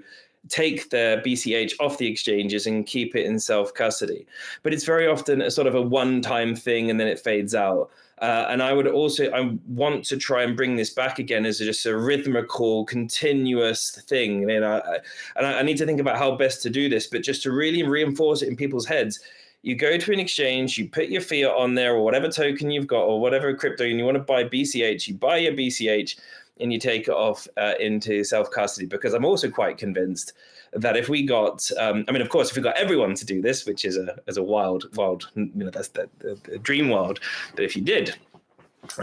take their BCH off the exchanges and keep it in self-custody. But it's very often a sort of a one-time thing, and then it fades out. And I want to try and bring this back again as just a rhythmical, continuous thing. And I need to think about how best to do this, but just to really reinforce it in people's heads. You go to an exchange, you put your fiat on there, or whatever token you've got, or whatever crypto, and you want to buy BCH, you buy your BCH, and you take it off into self-custody. Because I'm also quite convinced that if we got, of course, if we got everyone to do this, which is a wild, that's the dream world. But if you did,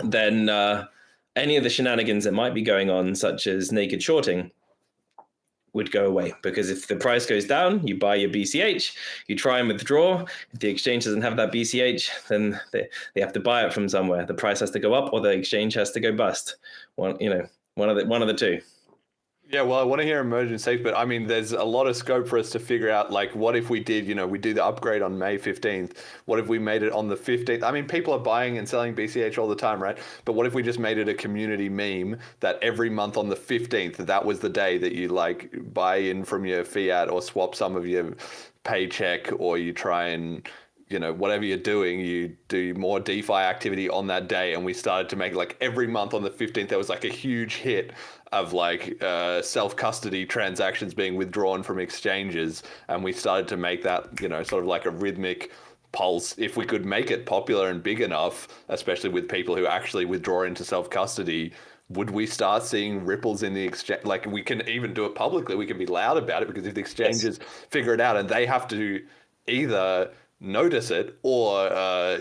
then any of the shenanigans that might be going on, such as naked shorting, would go away. Because if the price goes down, you buy your BCH, you try and withdraw. If the exchange doesn't have that BCH, then they have to buy it from somewhere. The price has to go up, or the exchange has to go bust. One of the two. Yeah, well, I want to hear Emergent take, but there's a lot of scope for us to figure out, like, what if we did, we do the upgrade on May 15th? What if we made it on the 15th? People are buying and selling BCH all the time, right? But what if we just made it a community meme that every month on the 15th, that was the day that you, buy in from your fiat or swap some of your paycheck, or you try and, whatever you're doing, you do more DeFi activity on that day. And we started to make, every month on the 15th, there was, a huge hit of self-custody transactions being withdrawn from exchanges. And we started to make that, sort of like a rhythmic pulse. If we could make it popular and big enough, especially with people who actually withdraw into self-custody, would we start seeing ripples in the exchange? We can even do it publicly. We can be loud about it, because if the exchanges figure it out, and they have to either notice it, or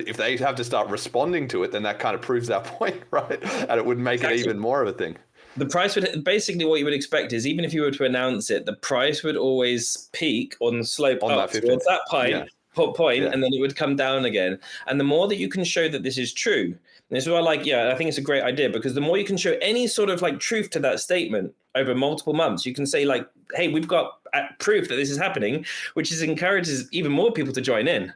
if they have to start responding to it, then that kind of proves that point, right? And it would make it even more of a thing. The price would, basically what you would expect is, even if you were to announce it, the price would always peak on slope on up towards that point, and then it would come down again. And the more that you can show that this is true, and this is why I think it's a great idea, because the more you can show any sort of truth to that statement over multiple months, you can say hey, we've got proof that this is happening, which encourages even more people to join in.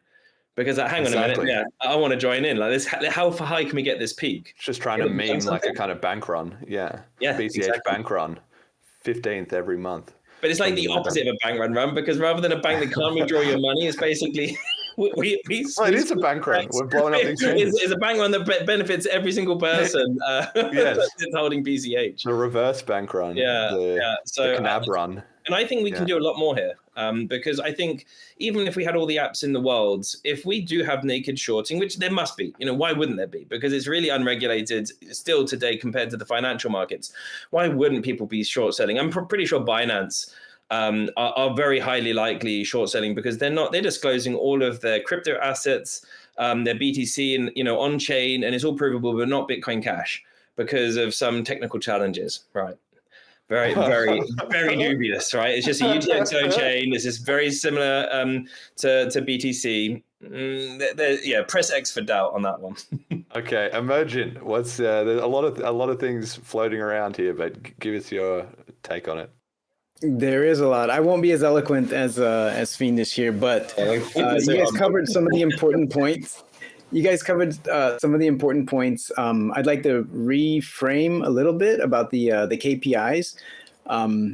Because hang on a minute, yeah, I want to join in. Like this, how high can we get this peak? Just trying to meme like a kind of bank run. Yeah. BCH exactly. bank run, 15th every month. But it's like the opposite of a bank run, because rather than a bank that can't withdraw your money, it's basically it is a bank run. We're blowing up the exchanges. It's a bank run that benefits every single person that's holding BCH. The reverse bank run. So the Knab run. And I think we can do a lot more here, because I think even if we had all the apps in the world, if we do have naked shorting, which there must be, why wouldn't there be? Because it's really unregulated still today compared to the financial markets. Why wouldn't people be short selling? I'm pretty sure Binance are very highly likely short selling, because they're disclosing all of their crypto assets, their BTC and on chain, and it's all provable, but not Bitcoin Cash because of some technical challenges, right? Very, very, very dubious, right? It's just a UTXO chain. This is very similar to BTC. Press X for doubt on that one. Okay, Emergent. What's there's a lot of things floating around here, but give us your take on it. There is a lot. I won't be as eloquent as Fiendish here, but you guys covered some of the important points. I'd like to reframe a little bit about the KPIs.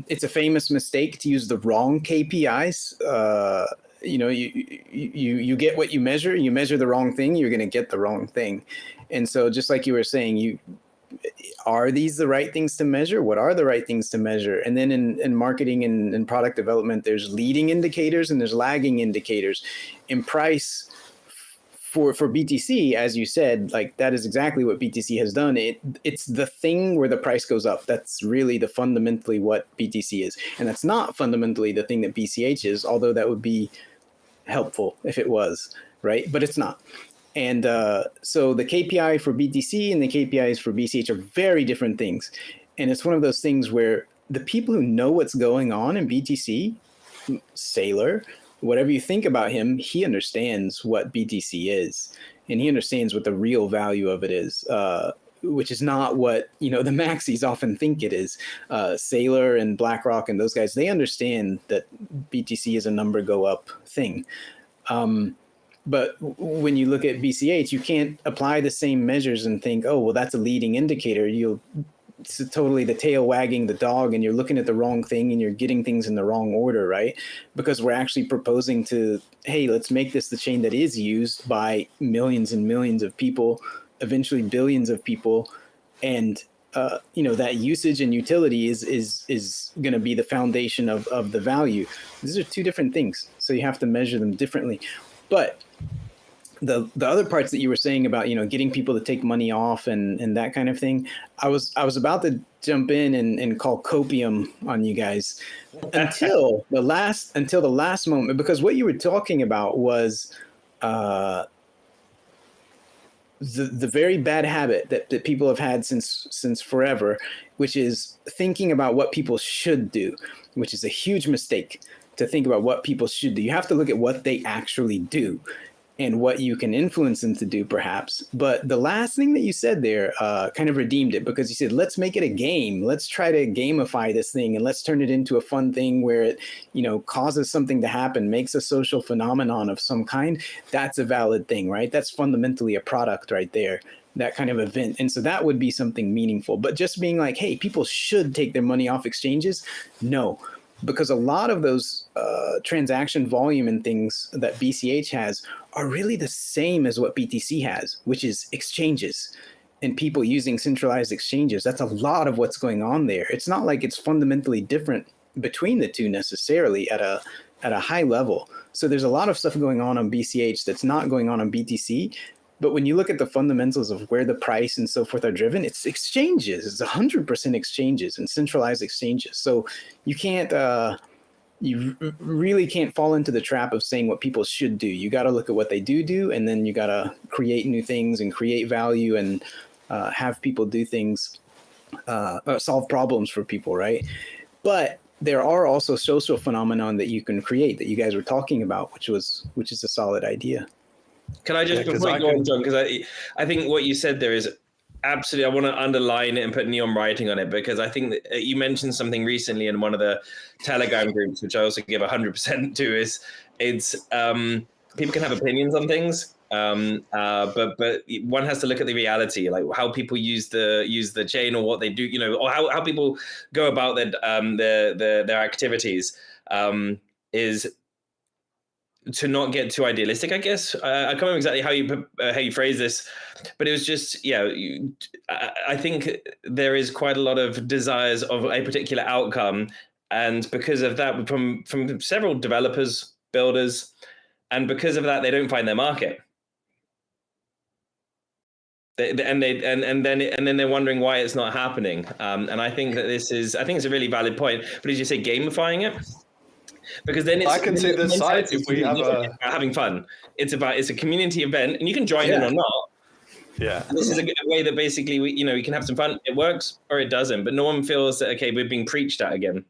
It's a famous mistake to use the wrong KPIs. You get what you measure. You measure the wrong thing, you're going to get the wrong thing. And so, just like you were saying, are these the right things to measure? What are the right things to measure? And then in marketing and product development, there's leading indicators and there's lagging indicators. In price, for BTC, as you said, like that is exactly what BTC has done. It's the thing where the price goes up. That's really fundamentally what BTC is. And that's not fundamentally the thing that BCH is, although that would be helpful if it was, right? But it's not. And so the KPI for BTC and the KPIs for BCH are very different things. And it's one of those things where the people who know what's going on in BTC, Saylor, whatever you think about him, he understands what BTC is, and he understands what the real value of it is, which is not what the maxis often think it is. Saylor and BlackRock and those guys, they understand that BTC is a number go up thing. But when you look at BCH, you can't apply the same measures and think, oh, well, that's a leading indicator. It's totally the tail wagging the dog, and you're looking at the wrong thing and you're getting things in the wrong order, right? Because we're actually proposing to, hey, let's make this the chain that is used by millions and millions of people, eventually billions of people. And, that usage and utility is going to be the foundation of the value. These are two different things. So you have to measure them differently. But the other parts that you were saying about, getting people to take money off and that kind of thing, I was about to jump in and call Copium on you guys until the last moment, because what you were talking about was the very bad habit that people have had since forever, which is thinking about what people should do, which is a huge mistake to think about what people should do. You have to look at what they actually do and what you can influence them to do, perhaps. But the last thing that you said there kind of redeemed it, because you said, let's make it a game. Let's try to gamify this thing and let's turn it into a fun thing where it, causes something to happen, makes a social phenomenon of some kind. That's a valid thing, right? That's fundamentally a product right there, that kind of event. And so that would be something meaningful. But just being like, hey, people should take their money off exchanges. No, because a lot of those transaction volume and things that BCH has are really the same as what BTC has, which is exchanges and people using centralized exchanges. That's a lot of what's going on there. It's not like it's fundamentally different between the two necessarily at a high level. So there's a lot of stuff going on BCH that's not going on BTC. But when you look at the fundamentals of where the price and so forth are driven, it's exchanges. It's 100% exchanges and centralized exchanges. So you can't, you really can't fall into the trap of saying what people should do. You got to look at what they do, and then you got to create new things and create value and have people do things, solve problems for people, right? But there are also social phenomenon that you can create that you guys were talking about, which is a solid idea. Can I just before you go on, John? Because I think what you said there is absolutely. I want to underline it and put neon writing on it, because I think that you mentioned something recently in one of the Telegram groups, which I also give 100% to. Is it's people can have opinions on things, but one has to look at the reality, like how people use the chain or what they do, or how people go about their activities. Is to not get too idealistic, I guess. I can't remember exactly how you phrase this, but it was just, I think there is quite a lot of desires of a particular outcome, and because of that, from several developers, builders, and because of that, they don't find their market. And then they're wondering why it's not happening. And I think that it's a really valid point. But as you say, gamifying it. Because then I can see the site if we have having fun. It's a community event, and you can join in or not. Yeah, this is a good way that basically we can have some fun. It works or it doesn't, but no one feels that we're being preached at again.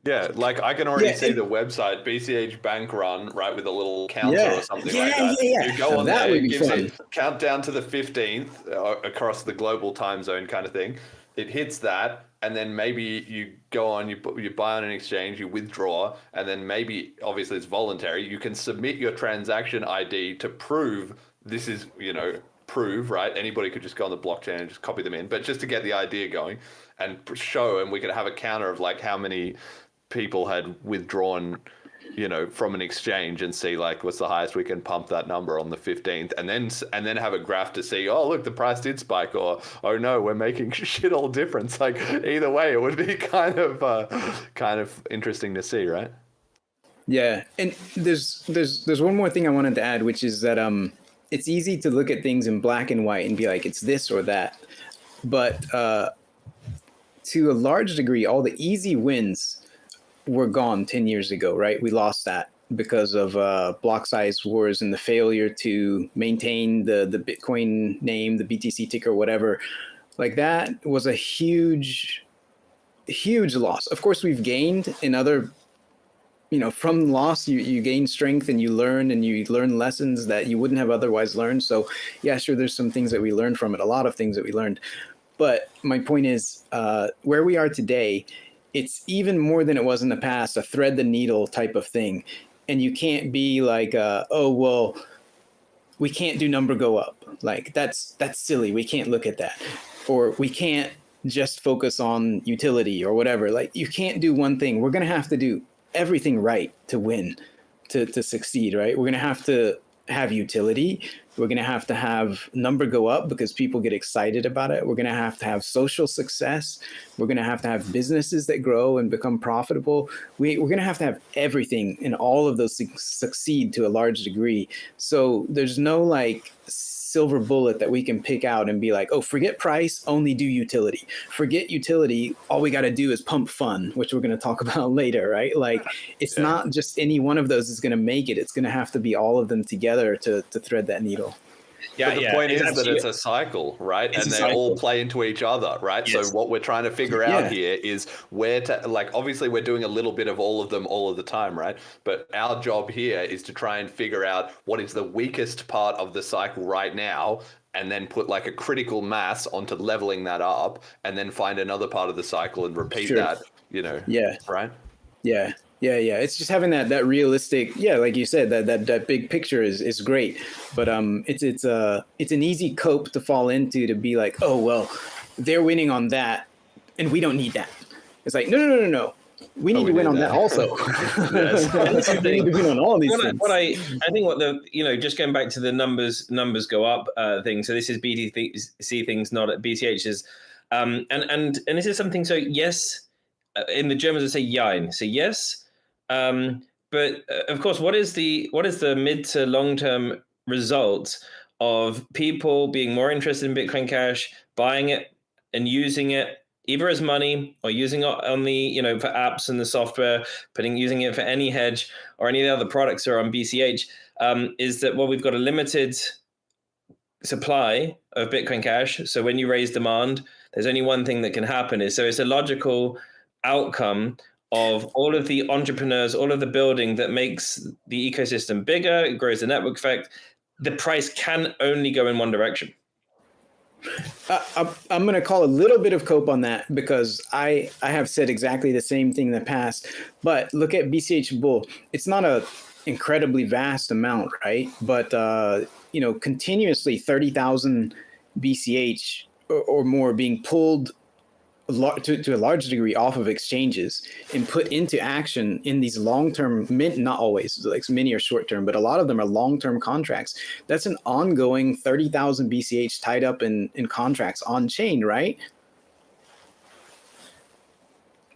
Yeah, like I can already see the website BCH Bank Run, right, with a little counter or something like that. You go on there, it gives a countdown to the 15th across the global time zone kind of thing. It hits that, and then maybe you go on, you buy on an exchange, you withdraw, and then maybe, obviously it's voluntary, you can submit your transaction ID to prove this is, prove, right? Anybody could just go on the blockchain and just copy them in, but just to get the idea going and show, and we could have a counter of like how many people had withdrawn, from an exchange, and see like what's the highest we can pump that number on the 15th, and then have a graph to see, oh look, the price did spike, or oh no, we're making shit all difference. Like either way, it would be kind of interesting to see, right? Yeah, and there's one more thing I wanted to add, which is that it's easy to look at things in black and white and be like, it's this or that, but to a large degree, all the easy wins were gone 10 years ago, right? We lost that because of block size wars and the failure to maintain the Bitcoin name, the BTC ticker, whatever. Like that was a huge loss. Of course, we've gained in other, from loss, you gain strength and you learn lessons that you wouldn't have otherwise learned. So yeah, sure, there's some things that we learned from it, a lot of things that we learned. But my point is, where we are today, it's even more than it was in the past, a thread the needle type of thing. And you can't be like, oh, well, we can't do number go up. Like that's silly. We can't look at that. Or we can't just focus on utility or whatever. Like you can't do one thing. We're going to have to do everything right to win, to succeed, right? We're going to have utility. We're going to have number go up because people get excited about it. We're going to have social success. We're going to have businesses that grow and become profitable. We're going to have everything, and all of those things succeed to a large degree. So there's no like silver bullet that we can pick out and be like, oh, forget price, only do utility. Forget utility, all we got to do is pump fun, which we're going to talk about later, right? Like it's not just any one of those is going to make it. It's going to have to be all of them together to thread that needle. Yeah, but the point is that it's a cycle, right? And they all play into each other, right? Yes. So what we're trying to figure out here is where to, like, obviously we're doing a little bit of all of them all of the time, right? But our job here is to try and figure out what is the weakest part of the cycle right now, and then put like a critical mass onto leveling that up, and then find another part of the cycle and repeat that, right? Yeah. Yeah. It's just having that realistic, like you said, that big picture is great, but it's an easy cope to fall into, to be like, oh well, they're winning on that, and we don't need that. It's like no. We need to win on that also. We need to win on all these things. I think just going back to the numbers go up thing. So this is BTC things, not at BCH's, and this is something. So yes, in the Germans would say Jein. So yes. But of course, what is the mid to long term result of people being more interested in Bitcoin Cash, buying it and using it either as money or using it on the for apps and the software, using it for any hedge or any of the other products that are on BCH? Is that we've got a limited supply of Bitcoin Cash. So when you raise demand, there's only one thing that can happen. It's a logical outcome of all of the entrepreneurs, all of the building that makes the ecosystem bigger, it grows the network effect. The price can only go in one direction. I'm going to call a little bit of cope on that, because I have said exactly the same thing in the past. But look at BCH Bull. It's not a incredibly vast amount, right? But continuously 30,000 BCH or more being pulled to a large degree off of exchanges and put into action in these long-term, not always, like many are short-term, but a lot of them are long-term contracts. That's an ongoing 30,000 BCH tied up in contracts on chain, right?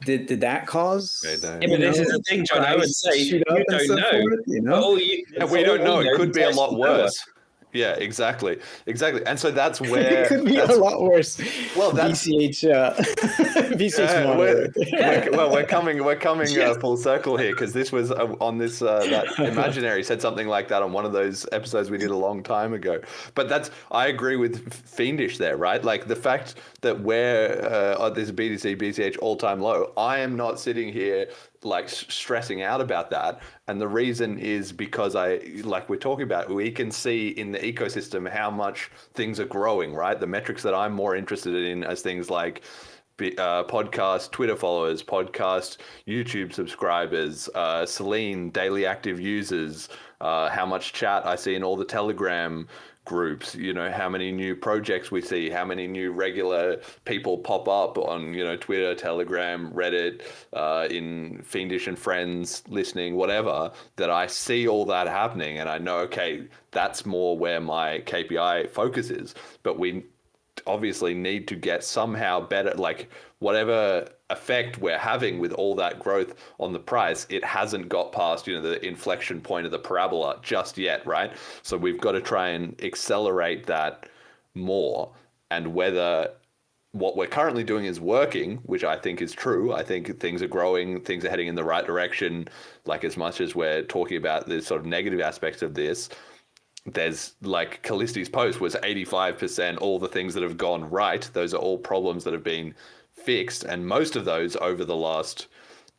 Did that cause? Yeah, but this is the thing, John. I would say you don't know. We don't know. It could be a lot worse. Yeah, exactly. And so that's where it could be a lot worse. Well, that's BCH. we're coming full circle here, because this was on this that Imaginary said something like that on one of those episodes we did a long time ago. But I agree with Fiendish there, right? Like the fact that we're at this BTC BCH all time low, I am not sitting here like stressing out about that. And the reason is because like we're talking about, we can see in the ecosystem how much things are growing, right? The metrics that I'm more interested in as things like podcast Twitter followers, podcast YouTube subscribers, Selene daily active users, how much chat I see in all the Telegram groups, how many new projects we see, how many new regular people pop up on, Twitter, Telegram, Reddit, in Fiendish and Friends, listening, whatever, that I see all that happening. And I know, okay, that's more where my KPI focus is. But we obviously need to get somehow better, like whatever effect we're having with all that growth on the price, it hasn't got past, the inflection point of the parabola just yet, right? So we've got to try and accelerate that more. And whether what we're currently doing is working, which I think is true. I think things are growing, things are heading in the right direction. Like, as much as we're talking about the sort of negative aspects of this, there's like Callisti's post was 85% all the things that have gone right. Those are all problems that have been fixed, and most of those over the last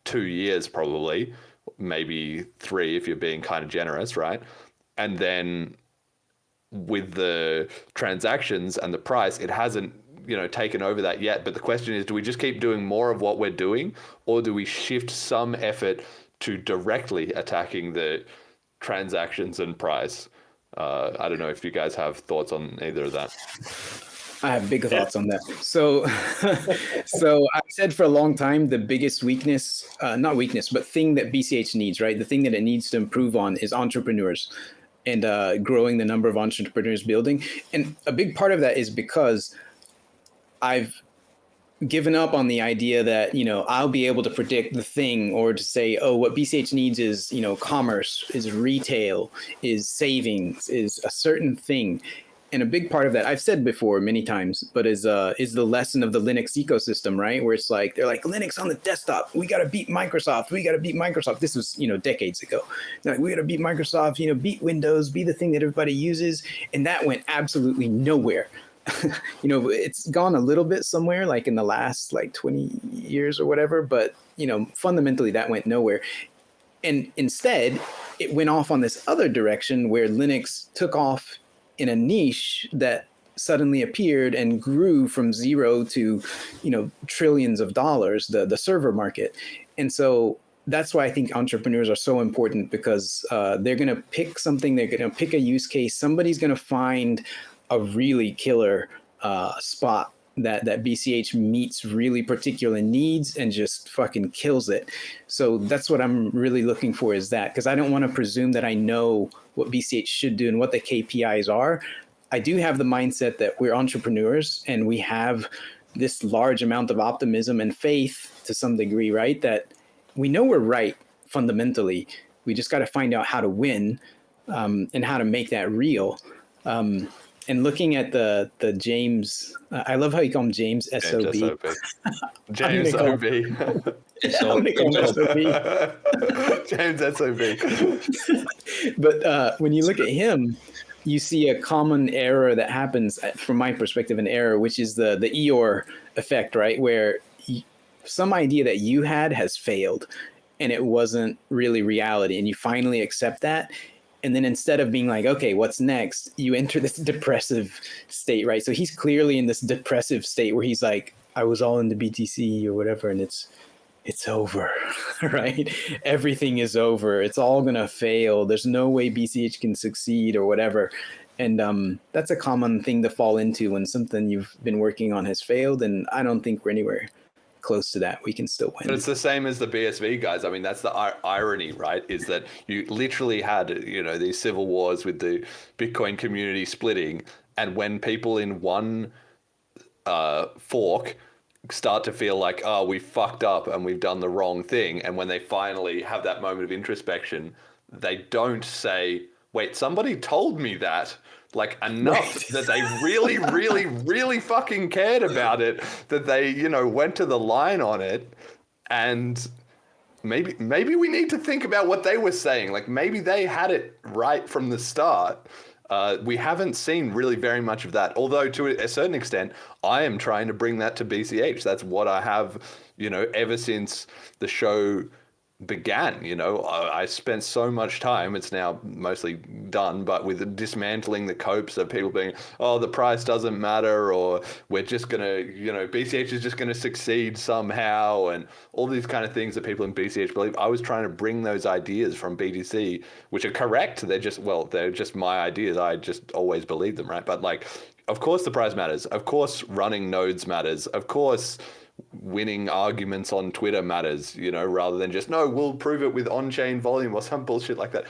2 years, probably, maybe 3 if you're being kind of generous, right? And then with the transactions and the price, it hasn't taken over that yet. But the question is, do we just keep doing more of what we're doing, or do we shift some effort to directly attacking the transactions and price? I don't know if you guys have thoughts on either of that. I have big thoughts on that. So I've said for a long time, the biggest weakness, not weakness, but thing that BCH needs, right? The thing that it needs to improve on is entrepreneurs and growing the number of entrepreneurs building. And a big part of that is because I've given up on the idea that, I'll be able to predict the thing, or to say, oh, what BCH needs is, commerce, is retail, is savings, is a certain thing. And a big part of that, I've said before many times, but is the lesson of the Linux ecosystem, right? Where it's like, they're like, Linux on the desktop, we got to beat Microsoft. This was, decades ago. They're like, we got to beat Microsoft, beat Windows, be the thing that everybody uses. And that went absolutely nowhere. It's gone a little bit somewhere, like in the last 20 years or whatever, but, fundamentally that went nowhere. And instead, it went off on this other direction where Linux took off in a niche that suddenly appeared and grew from zero to, trillions of dollars, the server market. And so that's why I think entrepreneurs are so important, because they're going to pick something, they're going to pick a use case, somebody's going to find a really killer spot that BCH meets really particular needs and just fucking kills it. So that's what I'm really looking for, is that, because I don't want to presume that I know what BCH should do and what the KPIs are. I do have the mindset that we're entrepreneurs and we have this large amount of optimism and faith to some degree, right? That we know we're right fundamentally. We just got to find out how to win and how to make that real. And looking at the James, I love how you call him James SOB. James OB. James SOB. But when you look at him, you see a common error that happens, from my perspective, an error, which is the Eeyore effect, right? Where some idea that you had has failed and it wasn't really reality. And you finally accept that. And then instead of being like, okay, what's next? You enter this depressive state, right? So he's clearly in this depressive state where he's like, I was all in the BTC or whatever. And it's over, right? Everything is over. It's all going to fail. There's no way BCH can succeed or whatever. And that's a common thing to fall into when something you've been working on has failed. And I don't think we're anywhere close to that. We can still win. But it's the same as the BSV guys. I mean, that's the irony, right? Is that you literally had, these civil wars with the Bitcoin community splitting. And when people in one fork start to feel like, oh, we fucked up and we've done the wrong thing, and when they finally have that moment of introspection, they don't say, wait, somebody told me that, like, enough that they really, really, really fucking cared about it, that they, went to the line on it. And maybe we need to think about what they were saying. Like, maybe they had it right from the start. We haven't seen really very much of that, although to a certain extent, I am trying to bring that to BCH. That's what I have, ever since the show began. I spent so much time, it's now mostly done, but with dismantling the copes of people being, oh, the price doesn't matter, or we're just going to, BCH is just going to succeed somehow, and all these kind of things that people in BCH believe. I was trying to bring those ideas from BTC, which are correct. They're just my ideas. I just always believe them, right? But like, of course the price matters. Of course running nodes matters. Of course winning arguments on Twitter matters, rather than just, no, we'll prove it with on-chain volume or some bullshit like that.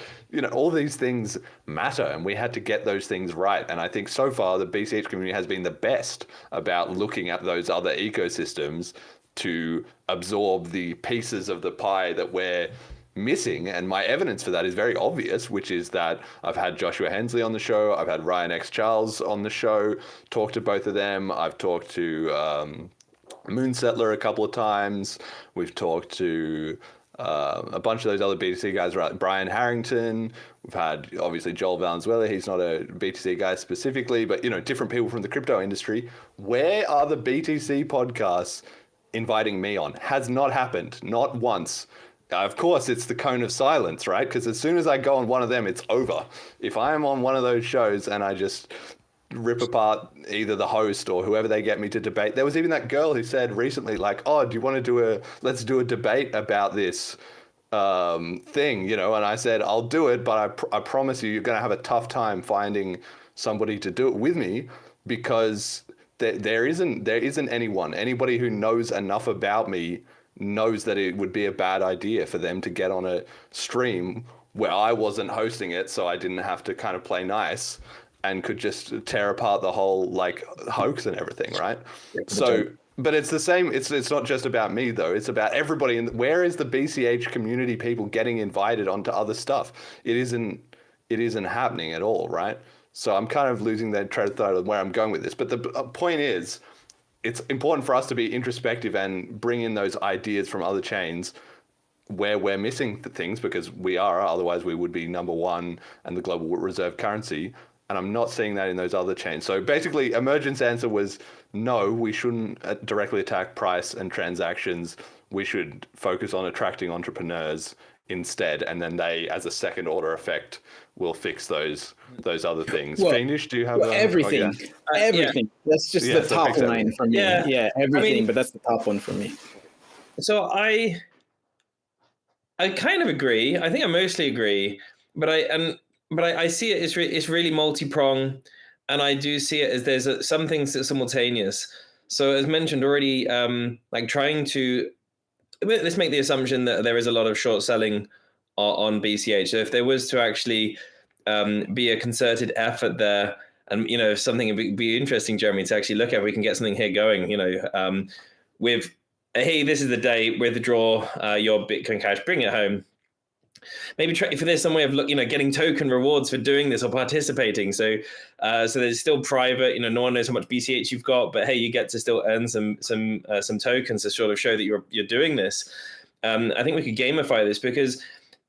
All these things matter, and we had to get those things right. And I think so far the BCH community has been the best about looking at those other ecosystems to absorb the pieces of the pie that we're missing. And my evidence for that is very obvious, which is that I've had Joshua Hensley on the show, I've had Ryan X. Charles on the show, talked to both of them. I've talked to Moonsettler a couple of times. We've talked to a bunch of those other BTC guys, right? Brian Harrington. We've had obviously Joel Valenzuela. He's not a BTC guy specifically, but different people from the crypto industry. Where are the BTC podcasts inviting me on? Has not happened, not once. Of course, it's the cone of silence, right? Because as soon as I go on one of them, it's over. If I am on one of those shows and I just rip apart either the host or whoever they get me to debate. There was even that girl who said recently, like, oh, do you want to let's do a debate about this thing, and I said, I'll do it, but I promise you're going to have a tough time finding somebody to do it with me, because there isn't anybody who knows enough about me knows that it would be a bad idea for them to get on a stream where I wasn't hosting it, so I didn't have to kind of play nice and could just tear apart the whole like hoax and everything, right? So, but it's the same. It's not just about me though. It's about everybody. And where is the BCH community people getting invited onto other stuff? It isn't happening at all, right? So I'm kind of losing that train of thought of where I'm going with this. But the point is, it's important for us to be introspective and bring in those ideas from other chains where we're missing things, because we are. Otherwise, we would be number one and the global reserve currency. And I'm not seeing that in those other chains. So basically, Emergent's answer was no, we shouldn't directly attack price and transactions. We should focus on attracting entrepreneurs instead. And then they, as a second order effect, will fix those other things. Well, Fiendish, do you have everything? Everything. Yeah. That's just the top line for me. Yeah, everything, but that's the top one for me. So I kind of agree. I think I mostly agree, but I see it as it's really multi-prong, and I do see it as there's some things that are simultaneous. So as mentioned already, like trying to, let's make the assumption that there is a lot of short selling on BCH. So if there was to actually be a concerted effort there, and if something would be interesting, Jeremy, to actually look at, we can get something here going, with, hey, this is the day, withdraw your Bitcoin Cash, bring it home. Maybe try if there's some way of getting token rewards for doing this or participating. So there's still private. No one knows how much BCH you've got, but hey, you get to still earn some tokens to sort of show that you're doing this. I think we could gamify this, because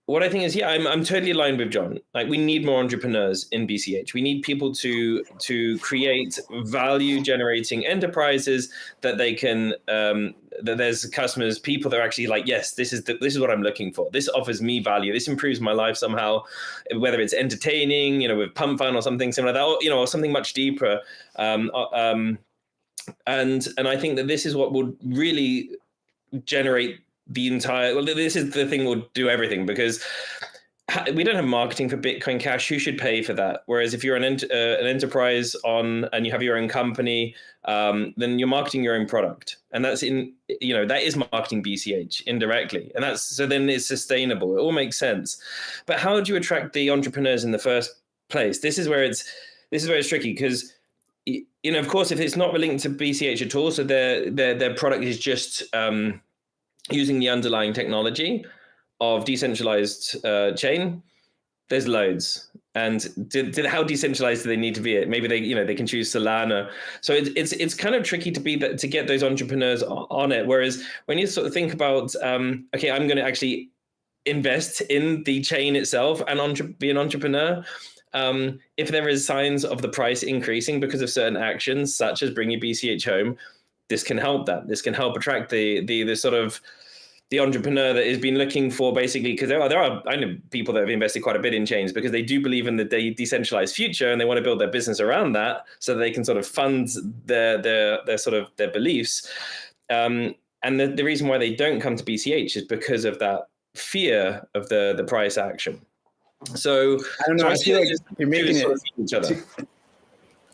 what I think is, I'm totally aligned with John. Like, we need more entrepreneurs in BCH. We need people to create value generating enterprises that they can, that there's customers, people that are actually like, yes, this is what I'm looking for. This offers me value. This improves my life somehow, whether it's entertaining, with Pump Fund or something similar to that, or something much deeper. And I think that this is what would really generate the entire. Well, this is the thing will do everything, because we don't have marketing for Bitcoin Cash. Who should pay for that? Whereas if you're an enterprise and you have your own company, then you're marketing your own product, and that's that is marketing BCH indirectly, and so then it's sustainable. It all makes sense. But how do you attract the entrepreneurs in the first place? This is where it's tricky, because of course, if it's not linked to BCH at all, so their product is just using the underlying technology of decentralized chain, there's loads. And how decentralized do they need to be? Maybe they can choose Solana. So it's kind of tricky to get those entrepreneurs on it. Whereas when you sort of think about, okay, I'm going to actually invest in the chain itself and be an entrepreneur. If there is signs of the price increasing because of certain actions, such as bring your BCH home, this can help that. This can help attract the sort of the entrepreneur that has been looking for, basically, because there are I know people that have invested quite a bit in chains because they do believe in the decentralized future and they want to build their business around that so that they can sort of fund their sort of their beliefs. And the reason why they don't come to BCH is because of that fear of the price action. So I don't know. I feel like you're making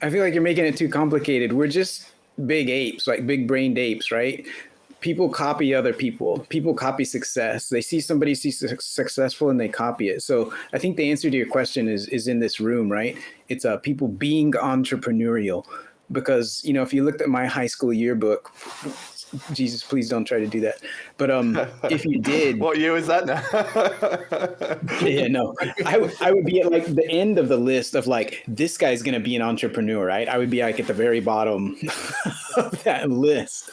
I feel like you're making it too complicated. We're just big apes, like big brained apes, right? People copy other people. People copy success. They see somebody successful and they copy it. So I think the answer to your question is in this room, right? It's people being entrepreneurial. Because, if you looked at my high school yearbook, Jesus, please don't try to do that. But if you did, what year was that now? Yeah, no, I would be at like the end of the list of like, this guy's going to be an entrepreneur, right? I would be like at the very bottom of that list.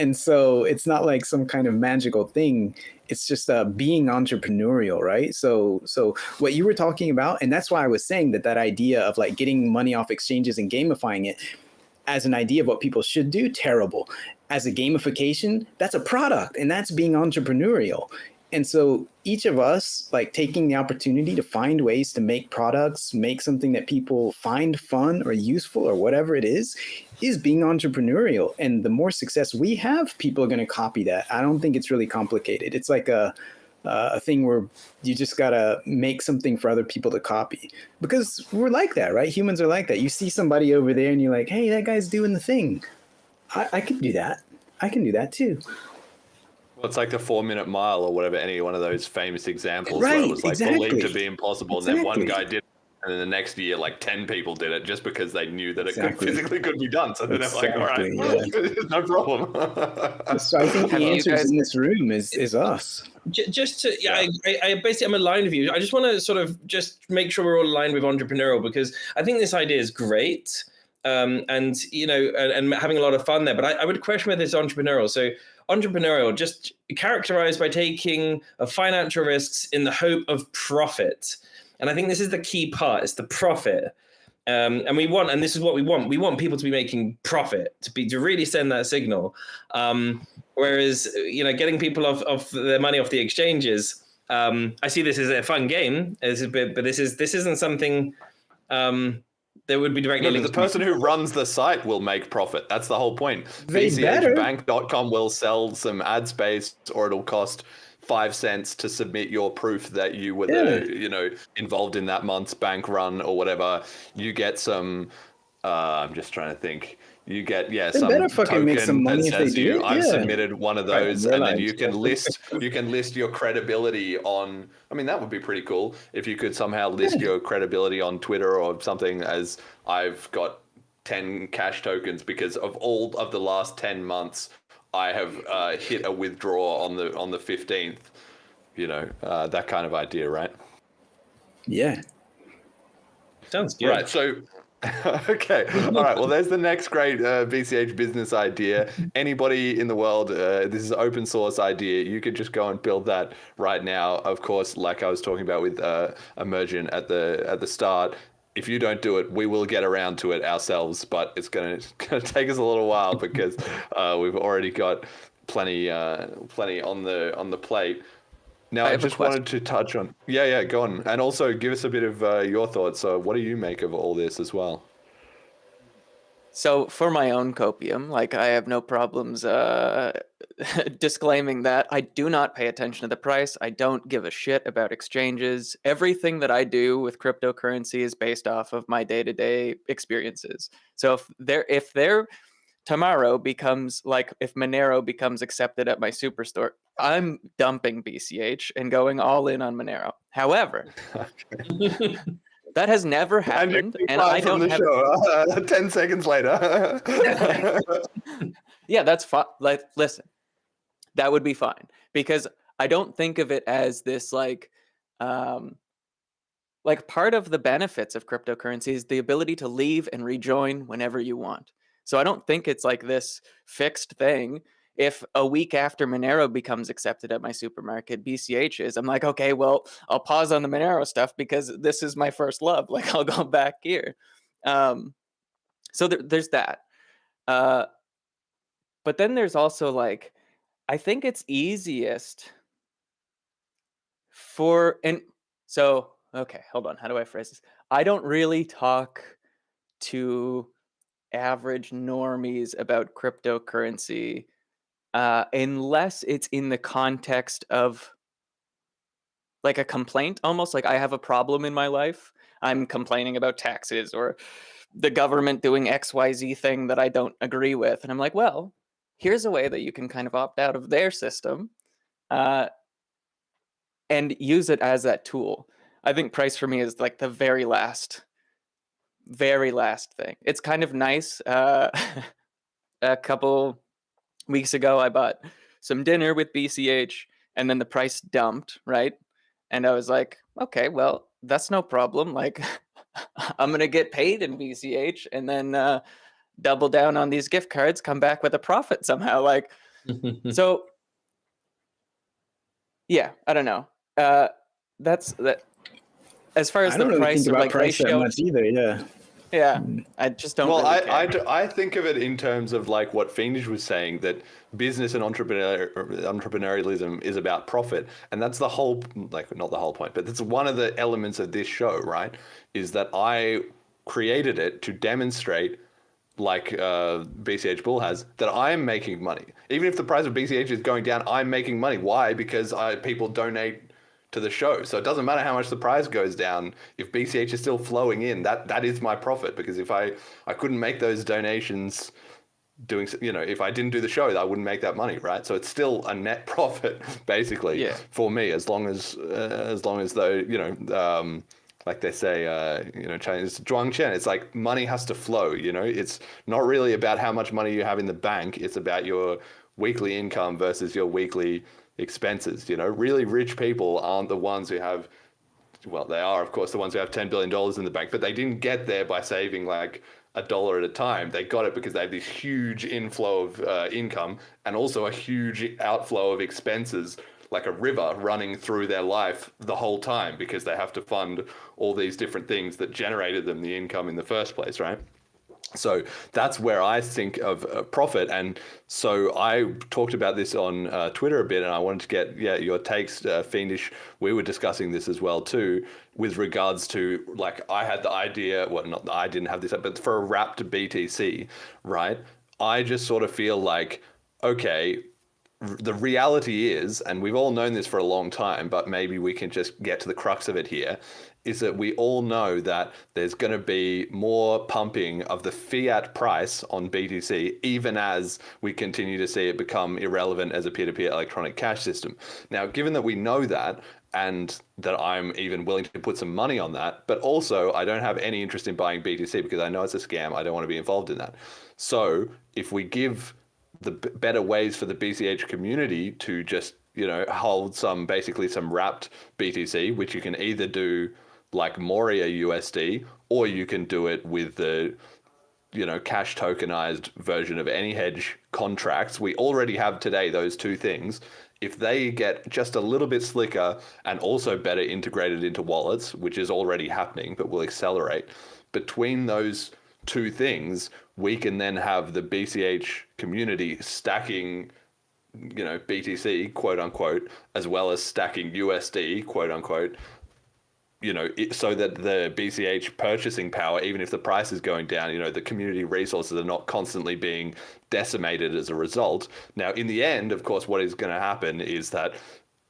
And so it's not like some kind of magical thing. It's just being entrepreneurial, right? So what you were talking about, and that's why I was saying that idea of like getting money off exchanges and gamifying it as an idea of what people should do, terrible. As a gamification, that's a product, and that's being entrepreneurial. And so each of us, like taking the opportunity to find ways to make products, make something that people find fun or useful or whatever it is being entrepreneurial. And the more success we have, people are going to copy that. I don't think it's really complicated. It's like a thing where you just got to make something for other people to copy, because we're like that, right? Humans are like that. You see somebody over there and you're like, hey, that guy's doing the thing. I could do that. I can do that too. Well, it's like the 4-minute mile or whatever, any one of those famous examples right, where it was like exactly. believed to be impossible. Exactly. And then one guy did it, and then the next year, like 10 people did it just because they knew that it exactly. could be done. So then they're like, all right, no problem. So I think the answer in this room is us. Just to, I basically I'm aligned with you. I just want to sort of just make sure we're all aligned with entrepreneurial, because I think this idea is great. And having a lot of fun there, but I would question whether it's entrepreneurial. So entrepreneurial, just characterized by taking financial risks in the hope of profit. And I think this is the key part. It's the profit. And this is what we want. We want people to be making profit, to really send that signal. Whereas, getting people off their money off the exchanges, I see this as a fun game, but this isn't something that would be directly linked. The person who runs the site will make profit. That's the whole point. They better. BCHbank.com will sell some ad space, or it'll cost 5 cents to submit your proof that you were involved in that month's bank run or whatever. You get some I'm just trying to think. You get some better fucking token make some money that if says they do. I've submitted one of those, Right, and then you can list your credibility on. I mean, that would be pretty cool if you could somehow list your credibility on Twitter or something as I've got 10 cash tokens because of all of the last 10 months I have hit a withdrawal on the 15th. That kind of idea, right? Yeah. Sounds good. Right. So. Okay. All right. Well, there's the next great BCH business idea. Anybody in the world, this is an open source idea. You could just go and build that right now. Of course, like I was talking about with Emergent at the start. If you don't do it, we will get around to it ourselves, but it's gonna take us a little while because we've already got plenty on the plate. Now, I just wanted to touch on... Yeah, go on. And also give us a bit of your thoughts. So what do you make of all this as well? So for my own Copium, I have no problems disclaiming that I do not pay attention to the price. I don't give a shit about exchanges. Everything that I do with cryptocurrency is based off of my day-to-day experiences. So if there tomorrow becomes like, if Monero becomes accepted at my superstore, I'm dumping BCH and going all in on Monero. However, that has never happened, and I don't have. Show. 10 seconds later. Yeah, that's fine. Like, listen, that would be fine, because I don't think of it as this like part of the benefits of cryptocurrency is the ability to leave and rejoin whenever you want. So I don't think it's like this fixed thing. If a week after Monero becomes accepted at my supermarket, BCH is, I'm like, okay, well, I'll pause on the Monero stuff because this is my first love. Like, I'll go back here. So there's that. But then there's also like, I think it's easiest okay, hold on. How do I phrase this? I don't really talk to average normies about cryptocurrency unless it's in the context of like a complaint, almost like I have a problem in my life. I'm complaining about taxes or the government doing XYZ thing that I don't agree with. And I'm like, well, here's a way that you can kind of opt out of their system and use it as that tool. I think price for me is like the very last thing. It's kind of nice. A couple weeks ago, I bought some dinner with BCH and then the price dumped, right? And I was like, okay, well, that's no problem. Like, I'm going to get paid in BCH and then double down on these gift cards, come back with a profit somehow. Like, so yeah, I don't know. That's that. As far as the really price think of about like price that ratio, much either. Yeah. yeah, I just don't. Well, really care. I think of it in terms of like what Fiendish was saying, that business and entrepreneurialism is about profit. And that's the whole, like, not the whole point, but that's one of the elements of this show, right? Is that I created it to demonstrate, like BCH Bull has, that I am making money. Even if the price of BCH is going down, I'm making money. Why? Because people donate to the show. So it doesn't matter how much the price goes down. If BCH is still flowing in, that is my profit. Because if I couldn't make those donations doing, if I didn't do the show, I wouldn't make that money, right? So it's still a net profit basically for me, as long as though, like they say, Chinese Zhuang Chen, it's like money has to flow, it's not really about how much money you have in the bank. It's about your weekly income versus your weekly expenses. Really rich people aren't the ones who have, well, they are, of course, the ones who have $10 billion in the bank, but they didn't get there by saving like $1 at a time. They got it because they have this huge inflow of income and also a huge outflow of expenses, like a river running through their life the whole time, because they have to fund all these different things that generated them the income in the first place, right? So that's where I think of profit. And so I talked about this on Twitter a bit, and I wanted to get your takes, Fiendish. We were discussing this as well too, with regards to, like, I had the idea, well, not I didn't have this, but for a wrapped BTC, right? I just sort of feel like, okay, the reality is, and we've all known this for a long time, but maybe we can just get to the crux of it here, is that we all know that there's going to be more pumping of the fiat price on BTC, even as we continue to see it become irrelevant as a peer-to-peer electronic cash system. Now, given that we know that, and that I'm even willing to put some money on that, but also I don't have any interest in buying BTC because I know it's a scam. I don't want to be involved in that. So if we give the better ways for the BCH community to just, hold some wrapped BTC, which you can either do like Moria USD, or you can do it with the, cash tokenized version of any hedge contracts. We already have today those two things. If they get just a little bit slicker and also better integrated into wallets, which is already happening, but will accelerate, between those two things, we can then have the BCH community stacking, BTC, quote unquote, as well as stacking USD, quote unquote, so that the BCH purchasing power, even if the price is going down, the community resources are not constantly being decimated as a result. Now, in the end, of course, what is going to happen is that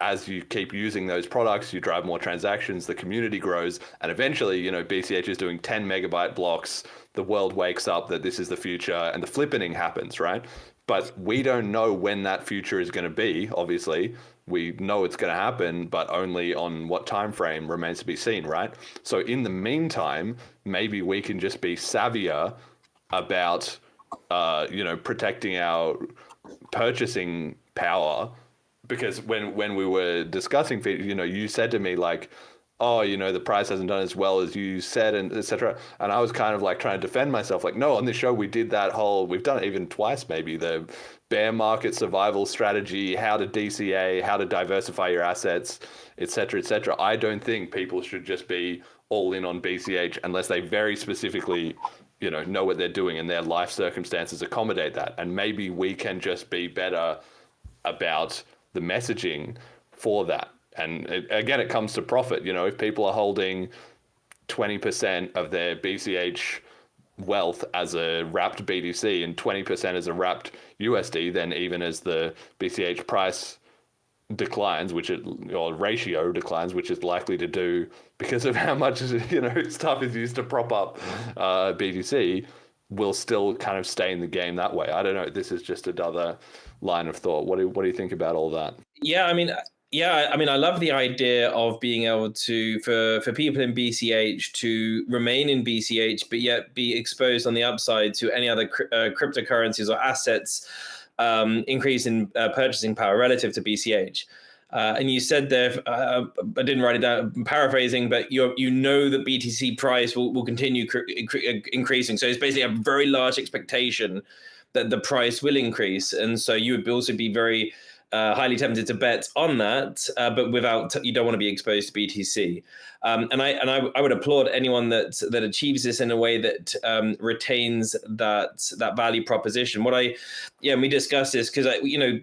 as you keep using those products, you drive more transactions, the community grows, and eventually, BCH is doing 10 megabyte blocks. The world wakes up that this is the future, and the flippening happens, right? But we don't know when that future is going to be, obviously. We know it's going to happen, but only on what time frame remains to be seen, right? So in the meantime, maybe we can just be savvier about, protecting our purchasing power. Because when we were discussing, you said to me like, oh, the price hasn't done as well as you said, and etc. And I was kind of like trying to defend myself, like, no, on this show we did we've done it even twice, maybe, the bear market survival strategy, how to DCA, how to diversify your assets, etc., etc. I don't think people should just be all in on BCH unless they very specifically, know what they're doing and their life circumstances accommodate that. And maybe we can just be better about the messaging for that. And again, it comes to profit. If people are holding 20% of their BCH wealth as a wrapped BTC and 20% as a wrapped USD, then even as the BCH price declines, or ratio declines, which is likely to do because of how much stuff is used to prop up BTC, will still kind of stay in the game that way. I don't know. This is just another line of thought. What do you think about all that? Yeah, I mean, I love the idea of being able to, for people in BCH to remain in BCH, but yet be exposed on the upside to any other cryptocurrencies or assets increase in purchasing power relative to BCH. And you said there, I didn't write it down, I'm paraphrasing, but that BTC price will continue increasing. So it's basically a very large expectation that the price will increase. And so you would also be very highly tempted to bet on that, but you don't want to be exposed to BTC. And I would applaud anyone that achieves this in a way that retains that value proposition. We discussed this because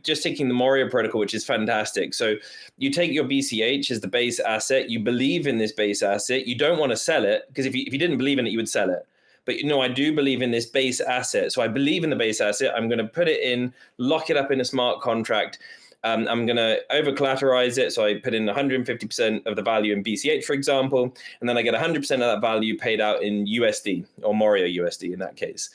just taking the Morio protocol, which is fantastic. So you take your BCH as the base asset, you believe in this base asset, you don't want to sell it, because if you didn't believe in it, you would sell it. But I do believe in this base asset. So I believe in the base asset. I'm going to put it in, lock it up in a smart contract. I'm going to over collateralize it. So I put in 150% of the value in BCH, for example, and then I get 100% of that value paid out in USD, or Morio USD in that case.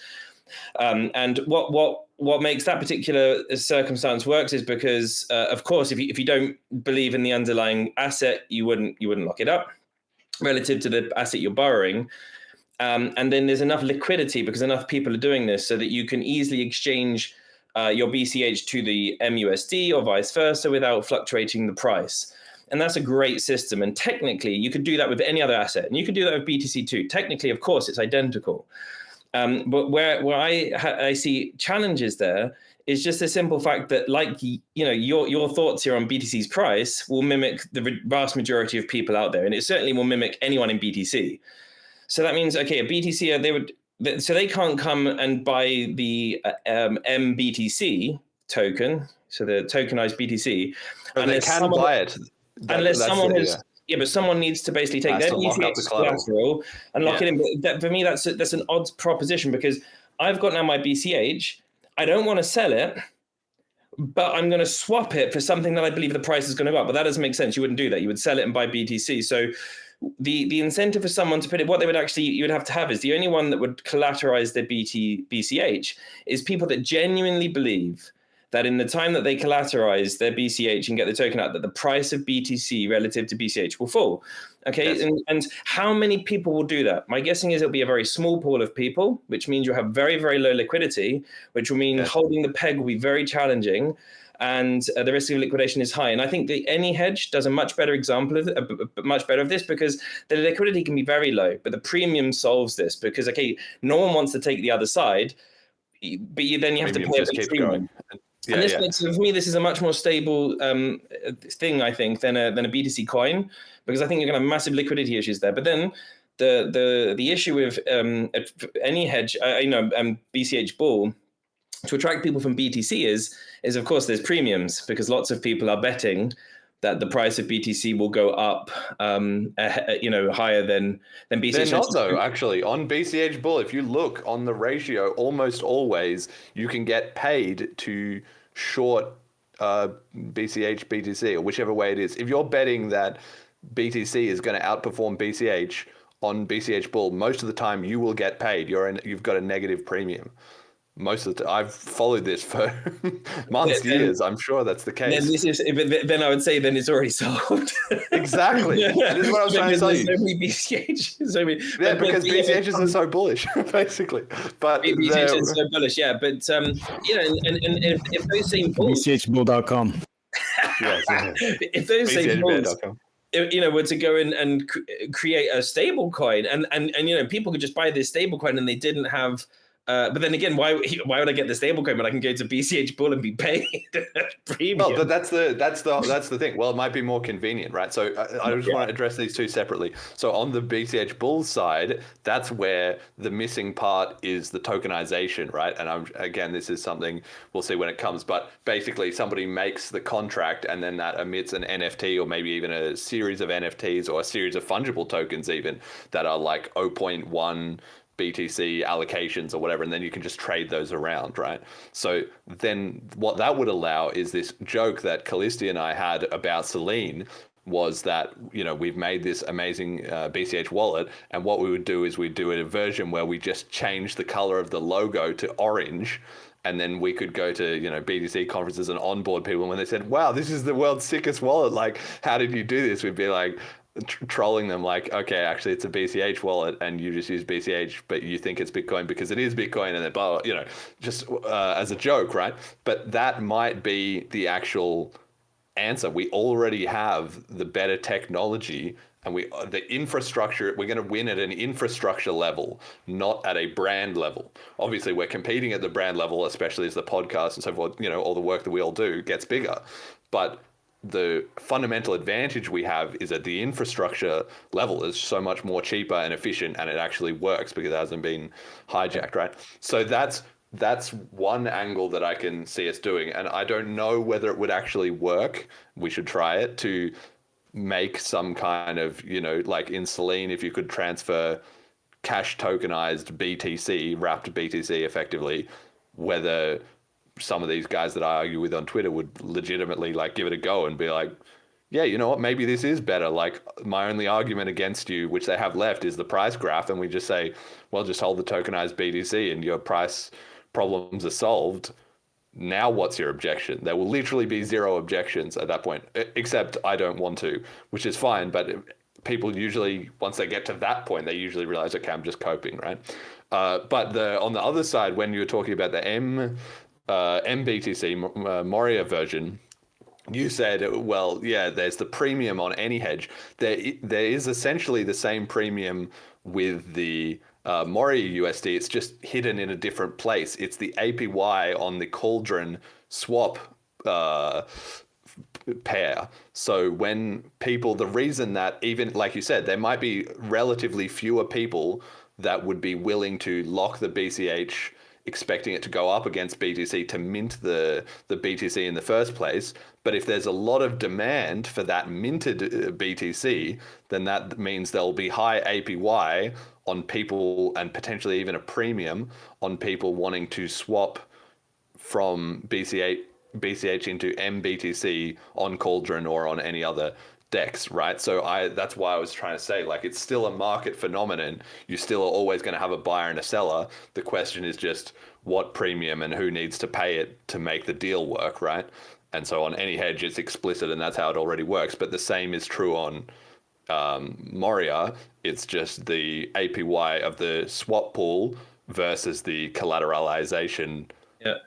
And what makes that particular circumstance works is because, of course, if you don't believe in the underlying asset, you wouldn't lock it up relative to the asset you're borrowing. And then there's enough liquidity because enough people are doing this so that you can easily exchange your BCH to the MUSD or vice versa without fluctuating the price. And that's a great system. And technically, you could do that with any other asset. And you could do that with BTC too. Technically, of course, it's identical. But where I see challenges there is just the simple fact that, your thoughts here on BTC's price will mimic the vast majority of people out there. And it certainly will mimic anyone in BTC. So that means, okay, a BTC, they can't come and buy the MBTC token, so the tokenized BTC. But they can buy it. But someone needs to basically take their BCH collateral and lock it in. But for me, that's an odd proposition, because I've got now my BCH. I don't want to sell it, but I'm going to swap it for something that I believe the price is going to go up. But that doesn't make sense. You wouldn't do that. You would sell it and buy BTC. So the incentive for someone to put it, what you would have to have is the only one that would collateralize their BCH is people that genuinely believe that in the time that they collateralize their BCH and get the token out, that the price of BTC relative to BCH will fall. Okay. Yes. And how many people will do that? My guessing is it'll be a very small pool of people, which means you'll have very, very low liquidity, which will mean holding the peg will be very challenging. And the risk of liquidation is high. And I think the Any Hedge does a much better example of this, because the liquidity can be very low, but the premium solves this because, okay, no one wants to take the other side, but then you have to pay a premium. For me, this is a much more stable thing, I think, than a BTC coin, because I think you're going to have massive liquidity issues there. But then the issue with Any Hedge, BCH Bull, to attract people from BTC is of course there's premiums, because lots of people are betting that the price of BTC will go up, higher than BCH. They're not though, actually. On BCH Bull, if you look on the ratio, almost always you can get paid to short BCH, BTC, or whichever way it is. If you're betting that BTC is going to outperform BCH on BCH Bull, most of the time you will get paid. You've got a negative premium. Most of the time, I've followed this for months, years. I'm sure that's the case. Then I would say then it's already sold. Exactly. That is what I was trying to tell you. So many BCH. Because BCHs are so bullish, basically. But BCH is so bullish, yeah. But and if those same bulls, BCHbull.com. Yes. If those same bulls, were to go in and create a stable coin, and people could just buy this stable coin, and they didn't have. But then again, why would I get the stablecoin when I can go to BCH Bull and be paid premium? Well, but that's the thing. Well, it might be more convenient, right? So I just want to address these two separately. So on the BCH Bull side, that's where the missing part is the tokenization, right? And again, this is something we'll see when it comes. But basically, somebody makes the contract, and then that emits an NFT, or maybe even a series of NFTs, or a series of fungible tokens, even that are like 0.1 BTC allocations or whatever, and then you can just trade those around, right? So then what that would allow is this joke that Callisti and I had about Selene, was that, we've made this amazing BCH wallet, and what we would do is we'd do a version where we just change the color of the logo to orange, and then we could go to, BTC conferences and onboard people. And when they said, wow, this is the world's sickest wallet, like, how did you do this? We'd be like, trolling them like, okay, actually it's a BCH wallet and you just use BCH, but you think it's Bitcoin because it is Bitcoin, and then blah, just as a joke, right? But that might be the actual answer. We already have the better technology, and the infrastructure, we're going to win at an infrastructure level, not at a brand level. Obviously, we're competing at the brand level, especially as the podcast and so forth, all the work that we all do gets bigger. But the fundamental advantage we have is at the infrastructure level is so much more cheaper and efficient, and it actually works because it hasn't been hijacked, right? So that's one angle that I can see us doing, and I don't know whether it would actually work. We should try it to make some kind of, like in Selene, if you could transfer cash tokenized BTC, wrapped BTC effectively, whether some of these guys that I argue with on Twitter would legitimately like give it a go and be like, yeah, you know what, maybe this is better. Like, my only argument against you, which they have left, is the price graph. And we just say, well, just hold the tokenized BTC and your price problems are solved. Now what's your objection? There will literally be zero objections at that point, except I don't want to, which is fine. But people usually, once they get to that point, they usually realize, okay, I'm just coping, right? But on the other side, when you were talking about the MBTC Moria version, you said, well, yeah, there's the premium on any hedge. There is essentially the same premium with the Moria USD. It's just hidden in a different place. It's the APY on the Cauldron swap pair. So when people, the reason that, even like you said, there might be relatively fewer people that would be willing to lock the BCH, expecting it to go up against BTC to mint the BTC in the first place. But if there's a lot of demand for that minted BTC, then that means there'll be high APY on people, and potentially even a premium on people wanting to swap from BCH into MBTC on Cauldron or on any other DEX, right? So that's why I was trying to say, like, it's still a market phenomenon. You still are always going to have a buyer and a seller. The question is just what premium and who needs to pay it to make the deal work, right? And so on any hedge, it's explicit, and that's how it already works. But the same is true on Moria. It's just the APY of the swap pool versus the collateralization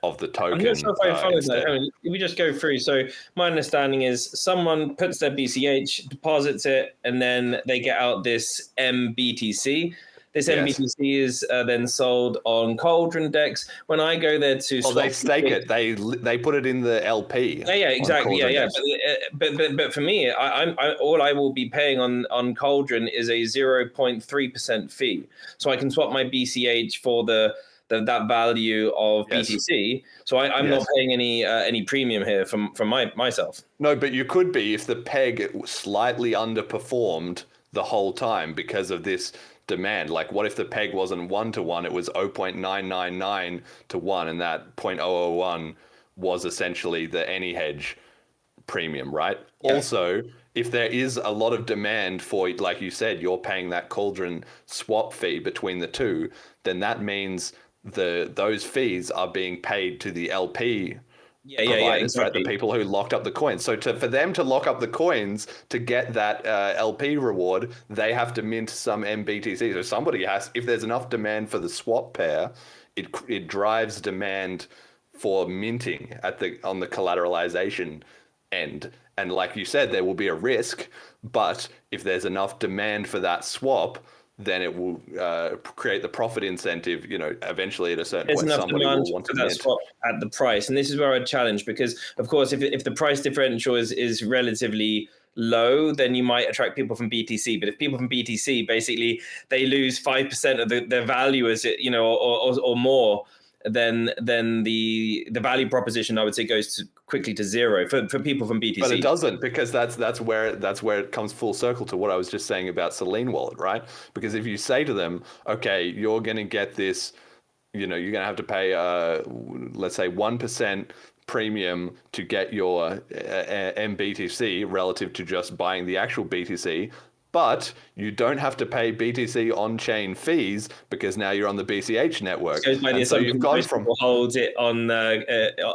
of the token. I'm not sure if I followed that. If we just go through. So my understanding is someone puts their BCH, deposits it, and then they get out this MBTC. This MBTC is then sold on Cauldron DEX. When I go there to swap, they stake it. They put it in the LP. Yeah, exactly. Yeah. But for me, all I will be paying on Cauldron is a 0.3% fee. So I can swap my BCH for the that value of Yes. BTC. So I'm not paying any premium here from myself. No, but you could be if the peg slightly underperformed the whole time because of this demand. Like, what if the peg wasn't 1 to 1, it was 0.999 to 1, and that 0.001 was essentially the any hedge premium, right? Yeah. Also, if there is a lot of demand for, like you said, you're paying that cauldron swap fee between the two, then that means those fees are being paid to the LP providers, exactly. right? The people who locked up the coins. So for them to lock up the coins to get that LP reward, they have to mint some MBTC. So somebody has, if there's enough demand for the swap pair, it drives demand for minting on the collateralization end. And like you said, there will be a risk, but if there's enough demand for that swap, then it will create the profit incentive, eventually at a certain point, somebody will want to mint. Swap at the price. And this is where I challenge, because of course, if the price differential is relatively low, then you might attract people from BTC. But if people from BTC, basically they lose 5% of their value as it, or more, then the value proposition, I would say, goes quickly to zero for people from BTC. But it doesn't, because that's where it comes full circle to what I was just saying about Selene Wallet, right? Because if you say to them, okay, you're going to get this, you're going to have to pay, let's say 1% premium to get your MBTC relative to just buying the actual BTC. But you don't have to pay BTC on-chain fees because now you're on the BCH network. So you've gone from holds it on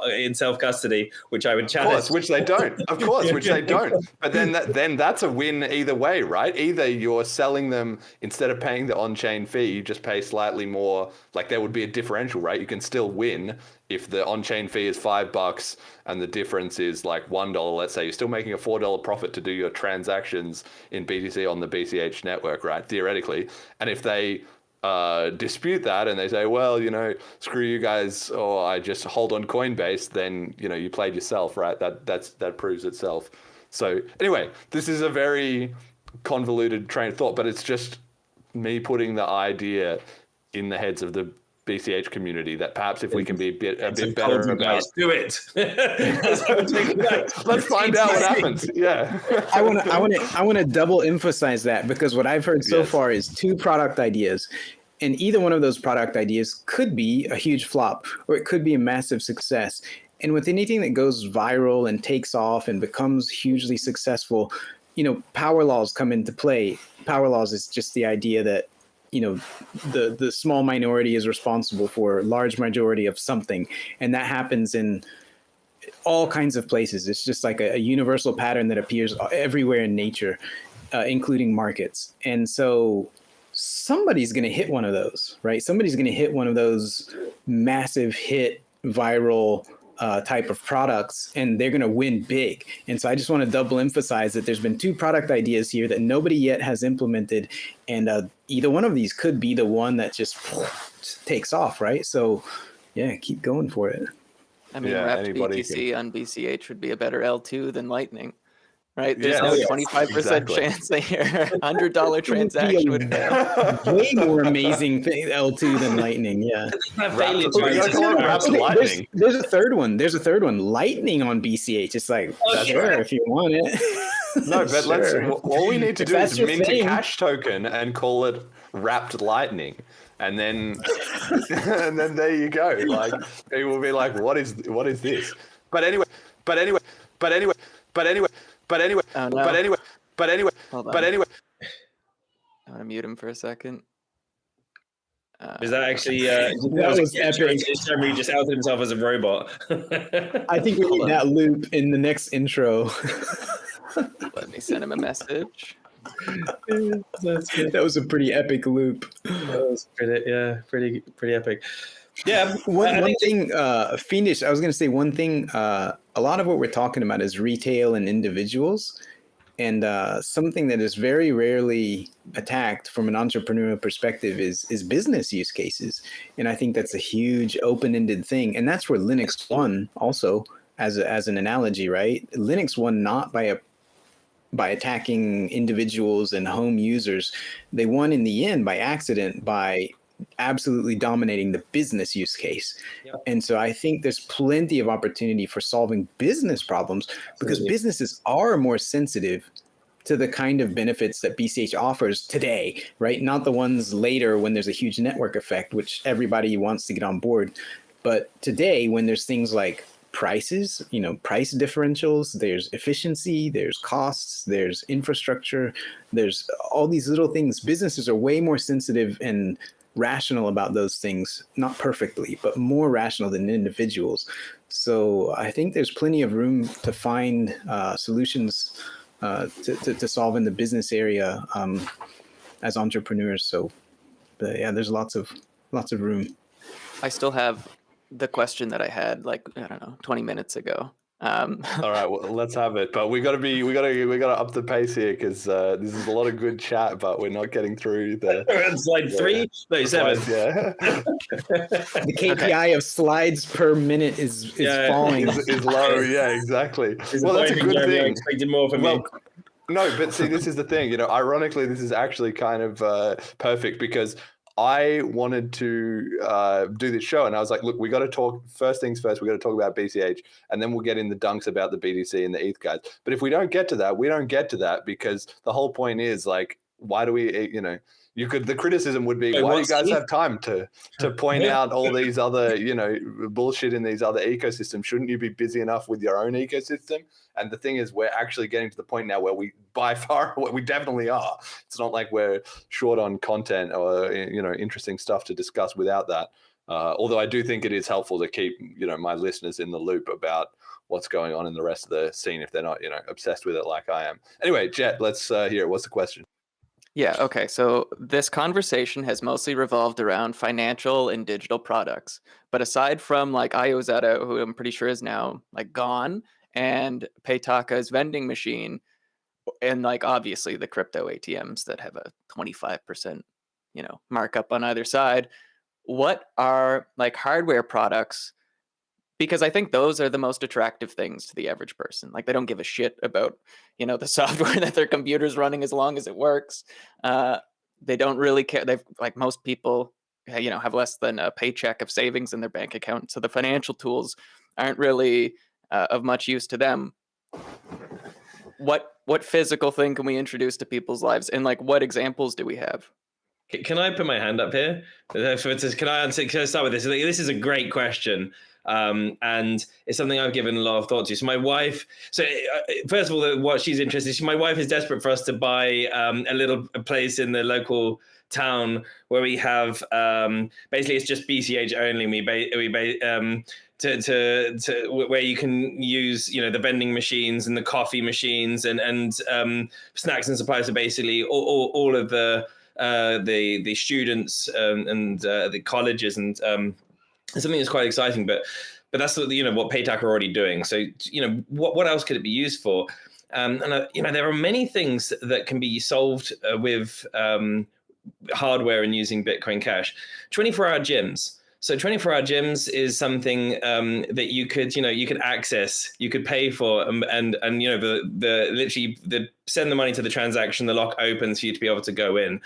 in self-custody, which I would challenge. Of course, which they don't. Of course, which they don't. But then that's a win either way, right? Either you're selling them, instead of paying the on-chain fee, you just pay slightly more. Like, there would be a differential, right? You can still win if the on-chain fee is $5 and the difference is like $1. Let's say you're still making a $4 profit to do your transactions in BTC on the BCH network, right? Theoretically. And if they dispute that and they say, well, screw you guys, or I just hold on Coinbase, then you played yourself, right? That proves itself. So anyway, this is a very convoluted train of thought, but it's just me putting the idea in the heads of the BCH community that perhaps if we can be a bit better about, guys, do it. Let's find out what happens. Yeah. I want to double emphasize that, because what I've heard so far is 2 product ideas, and either one of those product ideas could be a huge flop or it could be a massive success. And with anything that goes viral and takes off and becomes hugely successful, power laws come into play. Power laws is just the idea that the small minority is responsible for a large majority of something. And that happens in all kinds of places. It's just like a universal pattern that appears everywhere in nature, including markets. And so somebody's going to hit one of those, right? Somebody's going to hit one of those massive hit viral type of products, and they're going to win big. And so I just want to double emphasize that there's been 2 product ideas here that nobody yet has implemented, and either one of these could be the one that just takes off, right? So yeah, keep going for it. I mean, wrapped BTC on BCH would be a better L2 than Lightning, right? There's no 25% chance that your $100 transaction would fail. Way more amazing L2 than Lightning, yeah. There's a third one. Lightning on BCH. It's like, sure, if you want it. No, but all we need to do is mint a cash token and call it wrapped Lightning. And then there you go. Like, people will be like, what is this? But anyway. Hold on. I want to mute him for a second. Is that actually that was epic? He just outed himself as a robot. I think we need that loop in the next intro. Let me send him a message. That was a pretty epic loop. That was pretty epic. Yeah. One thing, Fiendish, I was going to say one thing. A lot of what we're talking about is retail and individuals. And something that is very rarely attacked from an entrepreneurial perspective is business use cases. And I think that's a huge open-ended thing. And that's where Linux won also as an analogy, right? Linux won not by attacking individuals and home users. They won in the end by accident, by absolutely dominating the business use case. Yep. And so I think there's plenty of opportunity for solving business problems because Absolutely. businesses are more sensitive to the kind of benefits that BCH offers today, right? Not the ones later when there's a huge network effect, which everybody wants to get on board. But today, when there's things like prices, price differentials, there's efficiency, there's costs, there's infrastructure, there's all these little things. Businesses are way more sensitive and rational about those things, not perfectly, but more rational than individuals. So I think there's plenty of room to find solutions to solve in the business area as entrepreneurs. So, but yeah, there's lots of room. I still have the question that I had 20 minutes ago. All right, well, let's have it. But we gotta up the pace here because this is a lot of good chat, but we're not getting through the slide 3, no 7. slides, yeah. The KPI of slides per minute is falling. is low. Yeah, exactly. Well, that's a good thing. I expected more from you. No, but see, this is the thing. Ironically, this is actually kind of perfect because I wanted to do this show, and I was like, look, we got to talk. First things first, we got to talk about BCH, and then we'll get in the dunks about the BTC and the ETH guys. But if we don't get to that, we don't get to that because the whole point is why do we, the criticism would be, why do you guys have time to point out all these other, bullshit in these other ecosystems? Shouldn't you be busy enough with your own ecosystem? And the thing is, we're actually getting to the point now where we definitely are. It's not like we're short on content or, interesting stuff to discuss without that. Although I do think it is helpful to keep, my listeners in the loop about what's going on in the rest of the scene if they're not, obsessed with it like I am. Anyway, Jet, let's hear it. What's the question? Yeah, okay. So this conversation has mostly revolved around financial and digital products. But aside from IOZetta, who I'm pretty sure is now gone, and Paytaka's vending machine, and obviously the crypto ATMs that have a 25%, markup on either side, what are hardware products? Because I think those are the most attractive things to the average person. They don't give a shit about, the software that their computer's running as long as it works. They don't really care. They've most people, have less than a paycheck of savings in their bank account. So the financial tools aren't really of much use to them. What physical thing can we introduce to people's lives? And what examples do we have? Can I put my hand up here? Can I answer? Can I start with this? This is a great question. And it's something I've given a lot of thought to. So my wife, first of all, what she's interested in, my wife is desperate for us to buy a place in the local town where we have, basically it's just BCH only. Where you can use, the vending machines and the coffee machines and snacks and supplies. So basically all of the students and the colleges and something that's quite exciting, but that's what Paytaka are already doing. So what else could it be used for? There are many things that can be solved with hardware and using Bitcoin Cash. 24-hour gyms. So 24-hour gyms is something that you could access, you could pay for, and the send the money to the transaction, the lock opens for you to be able to go in.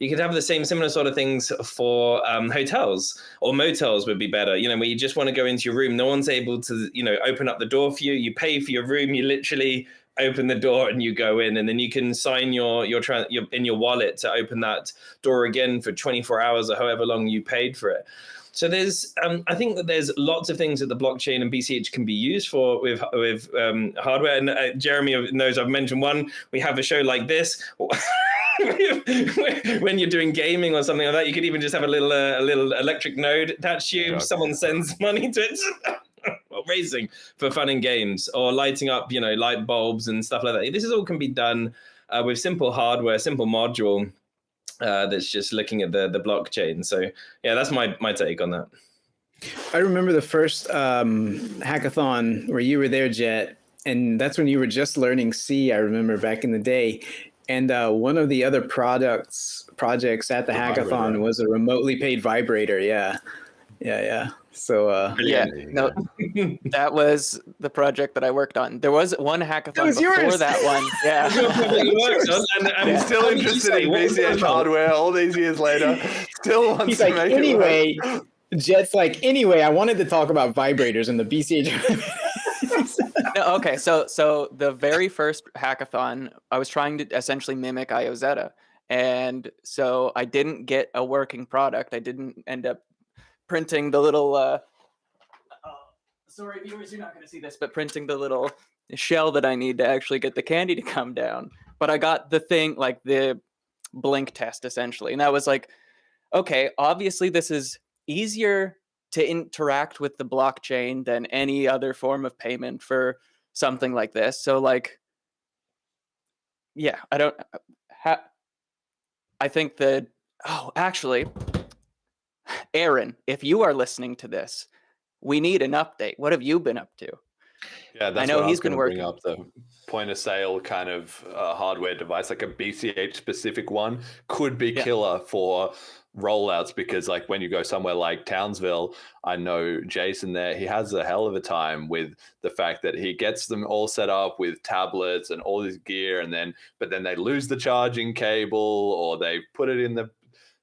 You could have the similar sort of things for hotels, or motels would be better, where you just want to go into your room. No one's able to, open up the door for you. You pay for your room. You literally open the door and you go in, and then you can sign your in your wallet to open that door again for 24 hours or however long you paid for it. So there's, I think that there's lots of things that the blockchain and BCH can be used for with hardware. And Jeremy knows I've mentioned one. We have a show like this. When you're doing gaming or something like that, you could even just have a little electric node attached to you. Someone sends money to it. Raising for fun and games, or lighting up, light bulbs and stuff like that. This is all can be done with simple hardware, simple module. That's just looking at the blockchain. So yeah, that's my take on that. I remember the first hackathon where you were there, Jet, and that's when you were just learning C. I remember back in the day, and one of the other projects at the hackathon was a remotely paid vibrator. Yeah. So Yeah, no, that was the project that I worked on. There was one hackathon was before yours. that one. Yeah. You worked on, and He's still how did you interested say? in What was the BCH result? hardware all these years later. Still wants he's to like, make anyway, it work. Jet's like, anyway, I wanted to talk about vibrators and the BCH. No, okay, so the very first hackathon, I was trying to essentially mimic IOZeta, and so I didn't get a working product. I didn't end up printing the little. Sorry, viewers, you're not going to see this, but printing the little shell that I need to actually get the candy to come down. But I got the thing, like the blink test, essentially, and that was like, okay, obviously this is easier to interact with the blockchain than any other form of payment for something like this. So like, yeah, I think that, oh, actually, Aaron, if you are listening to this, we need an update. What have you been up to? Yeah, that's I know what he's I was been going to working. bring up. The point of sale kind of hardware device, like a BCH specific one, could be killer for rollouts, because like when you go somewhere like Townsville, I know Jason there, he has a hell of a time with the fact that he gets them all set up with tablets and all this gear, but then they lose the charging cable, or they put it in the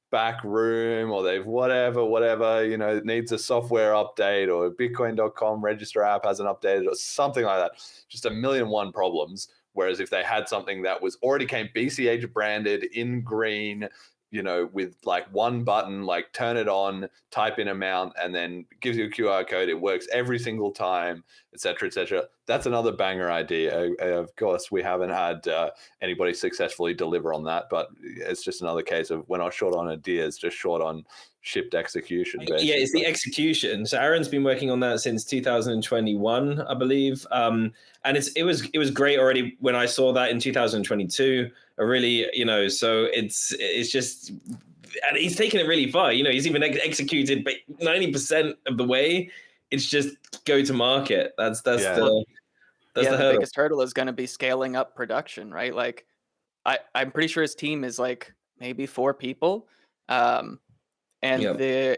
back room, or they've whatever, you know, it needs a software update, or bitcoin.com register app hasn't updated, or something like that. Just a million and one problems. Whereas if they had something that was already came BCH branded in green, you know, with like one button, like turn it on, type in amount, and then gives you a QR code. It works every single time, etc., etc. That's another banger idea. Of course, we haven't had anybody successfully deliver on that, but it's just another case of we're not short on ideas, just short on shipped execution. Basically. Yeah, it's the execution. So Aaron's been working on that since 2021, I believe. And it was great already when I saw that in 2022. I really, you know, so it's just, and he's taken it really far. You know, he's even executed 90% of the way. It's just go to market. That's the hurdle. The biggest hurdle is going to be scaling up production, right? Like, I'm pretty sure his team is like maybe 4 people. The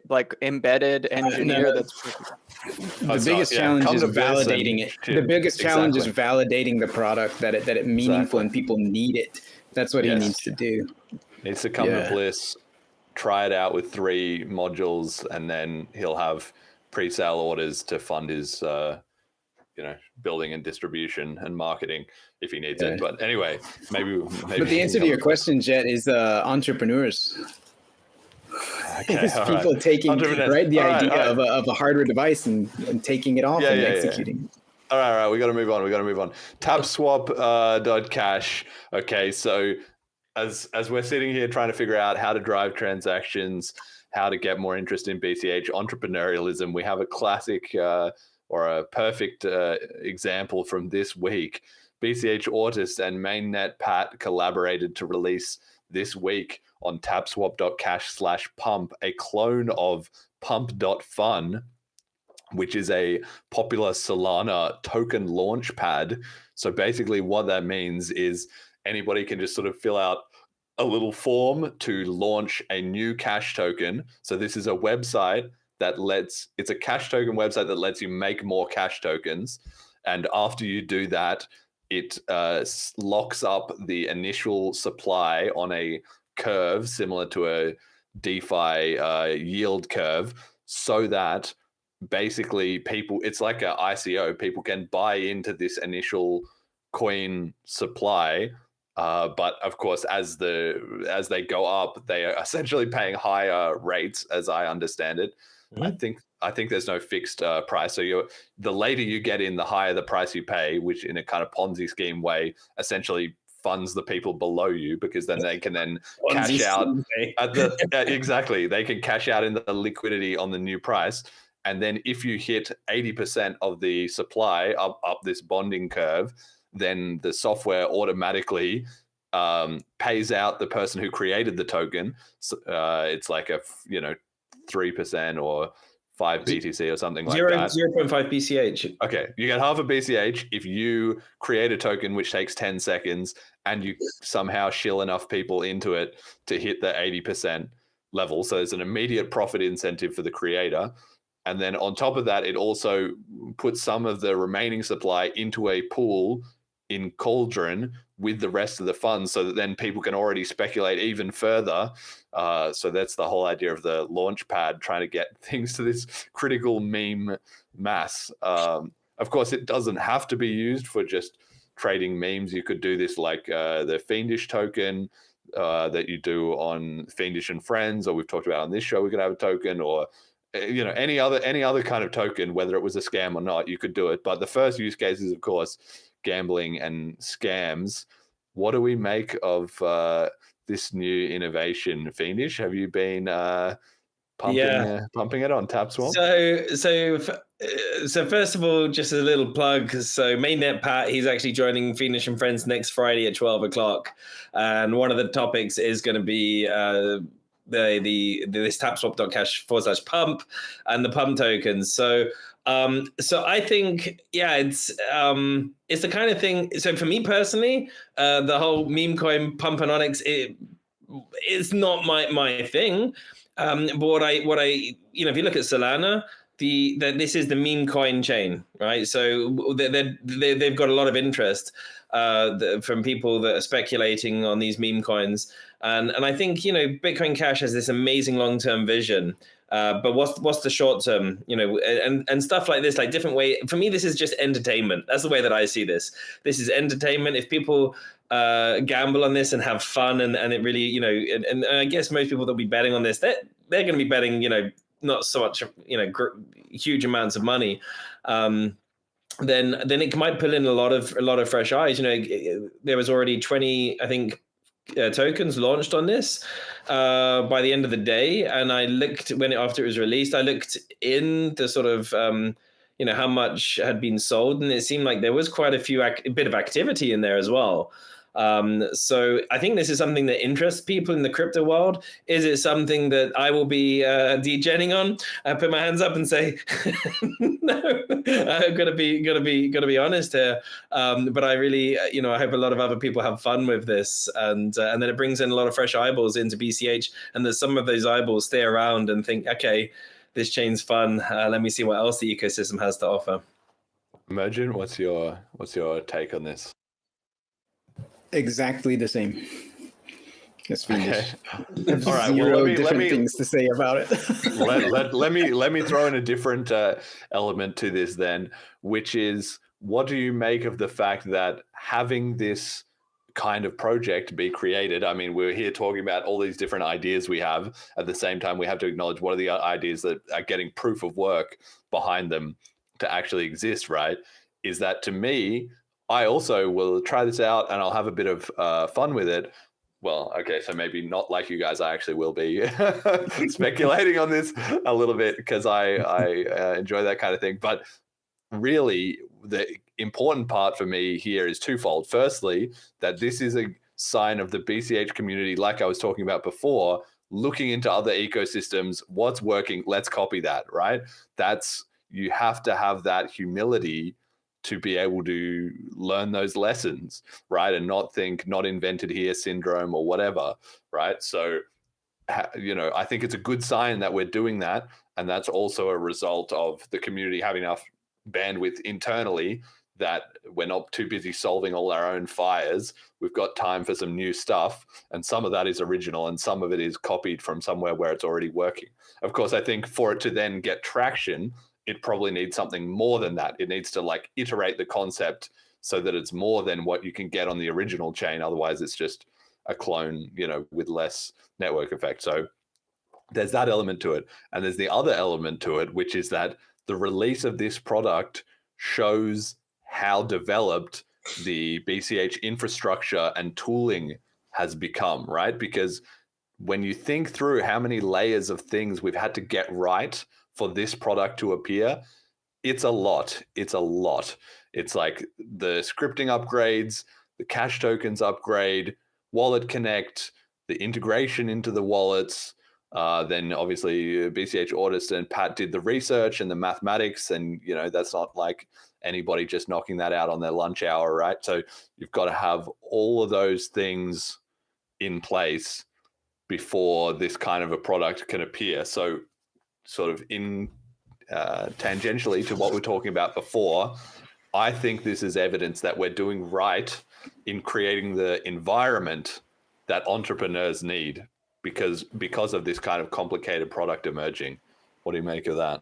like embedded engineer that's the biggest challenge is validating it. The biggest challenge is validating the product, that it meaningful and people need it. That's what he needs to do. Needs to come to Bliss, try it out with 3 modules, and then he'll have pre-sale orders to fund his building and distribution and marketing if he needs it. But anyway, maybe. But the answer to your question, Jet, is entrepreneurs. Okay, people taking the idea of a hardware device and taking it off and executing. All right, we got to move on. TapSwap.cash. Okay, so as we're sitting here trying to figure out how to drive transactions, how to get more interest in BCH entrepreneurialism, we have a classic or a perfect example from this week. BCH Autist and Mainnet Pat collaborated to release this week on tapswap.cash/pump a clone of pump.fun, which is a popular Solana token launch pad. So basically what that means is anybody can just sort of fill out a little form to launch a new cash token. So this is a website that it's a cash token website that lets you make more cash tokens. And after you do that, it locks up the initial supply on a curve similar to a DeFi yield curve, so that basically it's like an ICO. People can buy into this initial coin supply, but of course, as they go up, they are essentially paying higher rates, as I understand it. Mm-hmm. I think there's no fixed price. So the later you get in, the higher the price you pay, which in a kind of Ponzi scheme way essentially funds the people below you, because then they can then cash out at exactly. They can cash out in the liquidity on the new price. And then if you hit 80% of the supply up this bonding curve, then the software automatically pays out the person who created the token. So, it's like a 3% or 5 BTC or something like that. 0.5 BCH. Okay, you get half a BCH if you create a token which takes 10 seconds and you somehow shill enough people into it to hit the 80% level. So there's an immediate profit incentive for the creator. And then on top of that, it also puts some of the remaining supply into a pool in Cauldron with the rest of the funds, so that then people can already speculate even further. So that's the whole idea of the launch pad, trying to get things to this critical meme mass. Of course, it doesn't have to be used for just trading memes. You could do this like the Fiendish token that you do on Fiendish and Friends, or we've talked about on this show. We could have a token, or any other kind of token, whether it was a scam or not, you could do it. But the first use case is, of course, gambling and scams. What do we make of this new innovation, Fiendish? Have you been pumping it on TapSwap? So first of all, just a little plug. So mainnet Pat, he's actually joining Fiendish and Friends next Friday at 12 o'clock, and one of the topics is going to be this tapswap.cash/pump and the pump tokens. So I think, it's the kind of thing. So for me personally, the whole meme coin pump and Onyx, it's not my thing. But what I if you look at Solana, this is the meme coin chain, right? So they've got a lot of interest from people that are speculating on these meme coins, and I think Bitcoin Cash has this amazing long-term vision. But what's the short term, and stuff like this, like different way. For me, this is just entertainment. That's the way that I see this. This is entertainment. If people gamble on this and have fun, and it really, and I guess most people that'll be betting on this, they're going to be betting, not so much, huge amounts of money. Then it might pull in a lot of fresh eyes. There was already 20, I think, tokens launched on this by the end of the day, and I looked after it was released. I looked in the sort of how much had been sold, and it seemed like there was quite a bit of activity in there as well. So I think this is something that interests people in the crypto world. Is it something that I will be degenning on? I put my hands up and say, no, I'm gonna be honest here. But I really, I hope a lot of other people have fun with this, and then it brings in a lot of fresh eyeballs into BCH, and that some of those eyeballs stay around and think, okay, this chain's fun. Let me see what else the ecosystem has to offer. Emergent, what's your take on this? Exactly the same. It's Fiendish. Okay. All right. Well, let me things to say about it. let me throw in a different element to this then, which is, what do you make of the fact that having this kind of project be created? I mean, we're here talking about all these different ideas we have. At the same time, we have to acknowledge what are the ideas that are getting proof of work behind them to actually exist, right? Is that, to me, I also will try this out and I'll have a bit of fun with it. Well, okay, so maybe not like you guys. I actually will be speculating on this a little bit because I enjoy that kind of thing. But really, the important part for me here is twofold. Firstly, that this is a sign of the BCH community, like I was talking about before, looking into other ecosystems. What's working? Let's copy that, right? You have to have that humility to be able to learn those lessons, right? And not think not invented here syndrome or whatever, right? So, I think it's a good sign that we're doing that. And that's also a result of the community having enough bandwidth internally that we're not too busy solving all our own fires. We've got time for some new stuff. And some of that is original and some of it is copied from somewhere where it's already working. Of course, I think for it to then get traction, it probably needs something more than that. It needs to iterate the concept so that it's more than what you can get on the original chain. Otherwise, it's just a clone, with less network effect. So there's that element to it. And there's the other element to it, which is that the release of this product shows how developed the BCH infrastructure and tooling has become, right? Because when you think through how many layers of things we've had to get right for this product to appear, it's a lot. It's like the scripting upgrades, the cash tokens upgrade, wallet connect, the integration into the wallets. Then obviously BCH Audits and Pat did the research and the mathematics, and that's not like anybody just knocking that out on their lunch hour, right? So you've got to have all of those things in place before this kind of a product can appear. So sort of in tangentially to what we're talking about before, I think this is evidence that we're doing right in creating the environment that entrepreneurs need because of this kind of complicated product emerging. What do you make of that?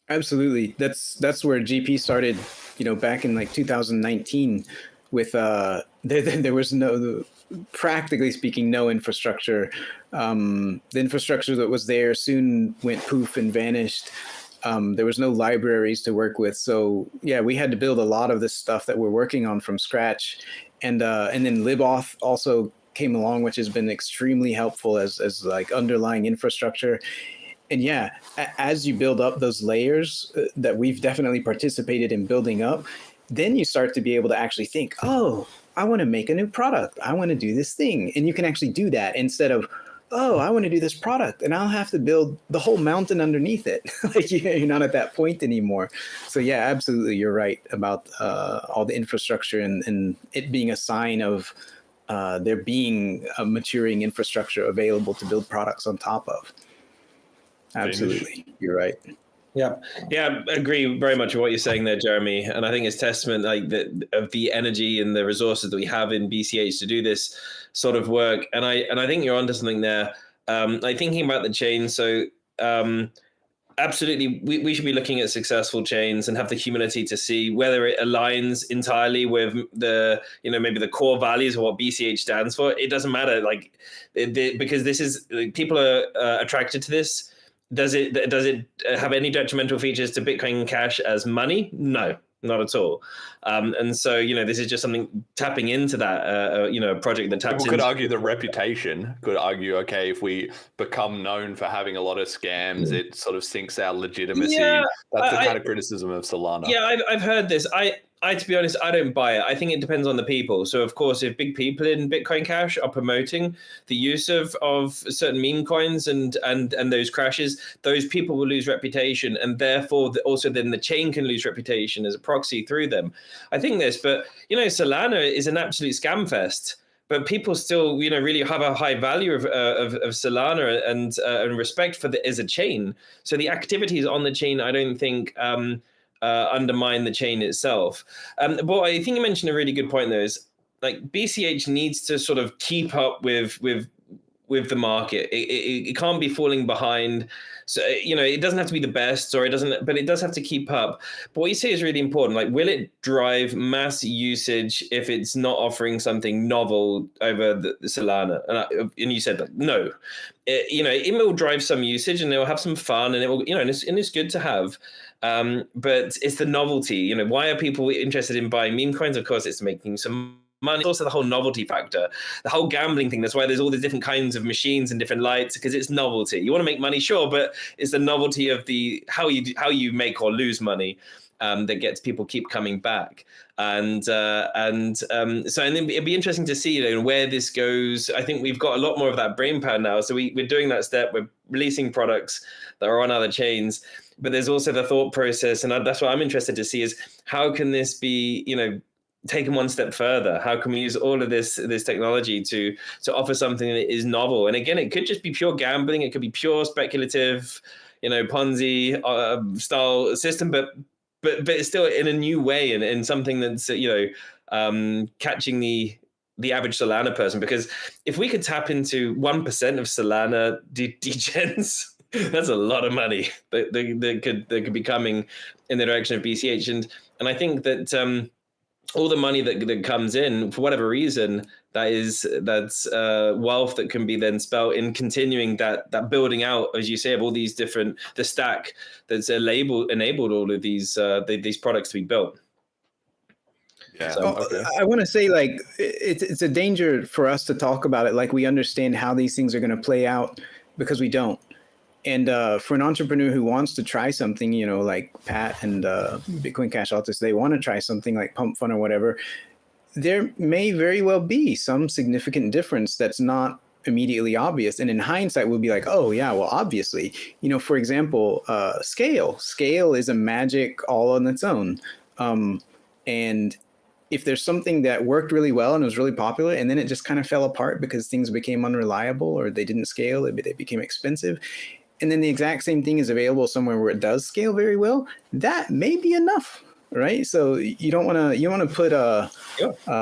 Absolutely. That's where GP started, back in like 2019 with there was practically speaking, no infrastructure. The infrastructure that was there soon went poof and vanished. There was no libraries to work with. So yeah, we had to build a lot of this stuff that we're working on from scratch. And then LibAuth also came along, which has been extremely helpful as like underlying infrastructure. And yeah, as you build up those layers that we've definitely participated in building up, then you start to be able to actually think, oh, I want to make a new product. I want to do this thing. And you can actually do that instead of, oh, I want to do this product and I'll have to build the whole mountain underneath it. Like you're not at that point anymore. So yeah, absolutely. You're right about all the infrastructure and it being a sign of there being a maturing infrastructure available to build products on top of. Absolutely. You're right. Yeah, I agree very much with what you're saying there, Jeremy. And I think it's testament of the energy and the resources that we have in BCH to do this sort of work. And I think you're onto something there. Like thinking about the chain. So absolutely, we should be looking at successful chains and have the humility to see whether it aligns entirely with the, maybe the core values of what BCH stands for. It doesn't matter, because this is people are attracted to this. Does it have any detrimental features to Bitcoin Cash as money? No, not at all. And so, this is just something tapping into that, a project that taps into. People could argue the reputation, could argue, okay, if we become known for having a lot of scams, it sort of sinks our legitimacy. Yeah, that's the kind of criticism of Solana. Yeah, I've heard this. To be honest, I don't buy it. I think it depends on the people. So, of course, if big people in Bitcoin Cash are promoting the use of certain meme coins and those crashes, those people will lose reputation, and therefore also then the chain can lose reputation as a proxy through them. I think this, but Solana is an absolute scam fest. But people still, really have a high value of Solana and respect for as a chain. So the activities on the chain, I don't think undermine the chain itself. But I think you mentioned a really good point there is like BCH needs to sort of keep up with the market. It can't be falling behind. So, it doesn't have to be the best but it does have to keep up. But what you say is really important. Like, will it drive mass usage if it's not offering something novel over the Solana? And you said that no, it will drive some usage and they'll have some fun and it will, and it's good to have. But it's the novelty, why are people interested in buying meme coins? Of course, it's making some money. It's also the whole novelty factor, the whole gambling thing. That's why there's all these different kinds of machines and different lights, because it's novelty. You want to make money, sure, but it's the novelty of how you make or lose money that gets people keep coming back. And then it'd be interesting to see where this goes. I think we've got a lot more of that brain power now. So we're doing that step. We're releasing products that are on other chains. But there's also the thought process, and that's what I'm interested to see is how can this be, taken one step further? How can we use all of this technology to offer something that is novel? And again, it could just be pure gambling. It could be pure speculative, Ponzi style system, but it's still in a new way and in something that's catching the average Solana person. Because if we could tap into 1% of Solana degens, that's a lot of money that could be coming in the direction of BCH. And I think that all the money that comes in, for whatever reason, that's wealth that can be then spent in continuing that building out, as you say, of all these different, the stack that's enabled all of these products to be built. Yeah. So, okay. I want to say, like, it's a danger for us to talk about it like we understand how these things are going to play out, because we don't. And for an entrepreneur who wants to try something, like Pat and Bitcoin Cash Altus, they want to try something like Pump Fun or whatever, there may very well be some significant difference that's not immediately obvious. And in hindsight, we'll be like, oh, yeah, well, obviously, for example, scale. Scale is a magic all on its own. And if there's something that worked really well and was really popular, and then it just kind of fell apart because things became unreliable or they didn't scale, they became expensive. and then the exact same thing is available somewhere where it does scale very well, that may be enough, right? So you don't want to put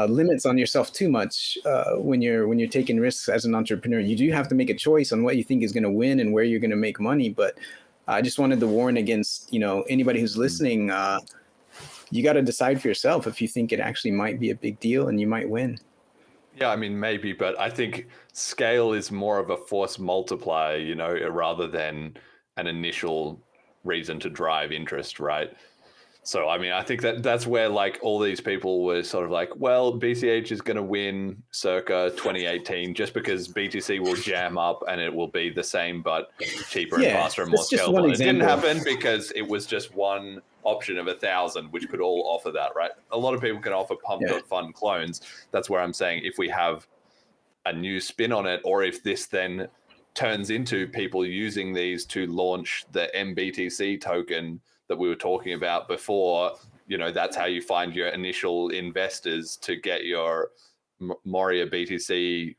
limits on yourself too much when you're taking risks as an entrepreneur. You do have to make a choice on what you think is going to win and where you're going to make money. But I just wanted to warn against, anybody who's listening. You got to decide for yourself if you think it actually might be a big deal and you might win. Yeah, I mean, maybe, but I think scale is more of a force multiplier, rather than an initial reason to drive interest, right? So, I mean, I think that's where like all these people were sort of like, well, BCH is going to win circa 2018 just because BTC will jam up and it will be the same but cheaper and faster and more scalable. It didn't happen because it was just one option of 1,000, which could all offer that, right? A lot of people can offer pump.fund clones. That's where I'm saying if we have a new spin on it, or if this then turns into people using these to launch the MBTC token that we were talking about before, that's how you find your initial investors to get your Moria BTC,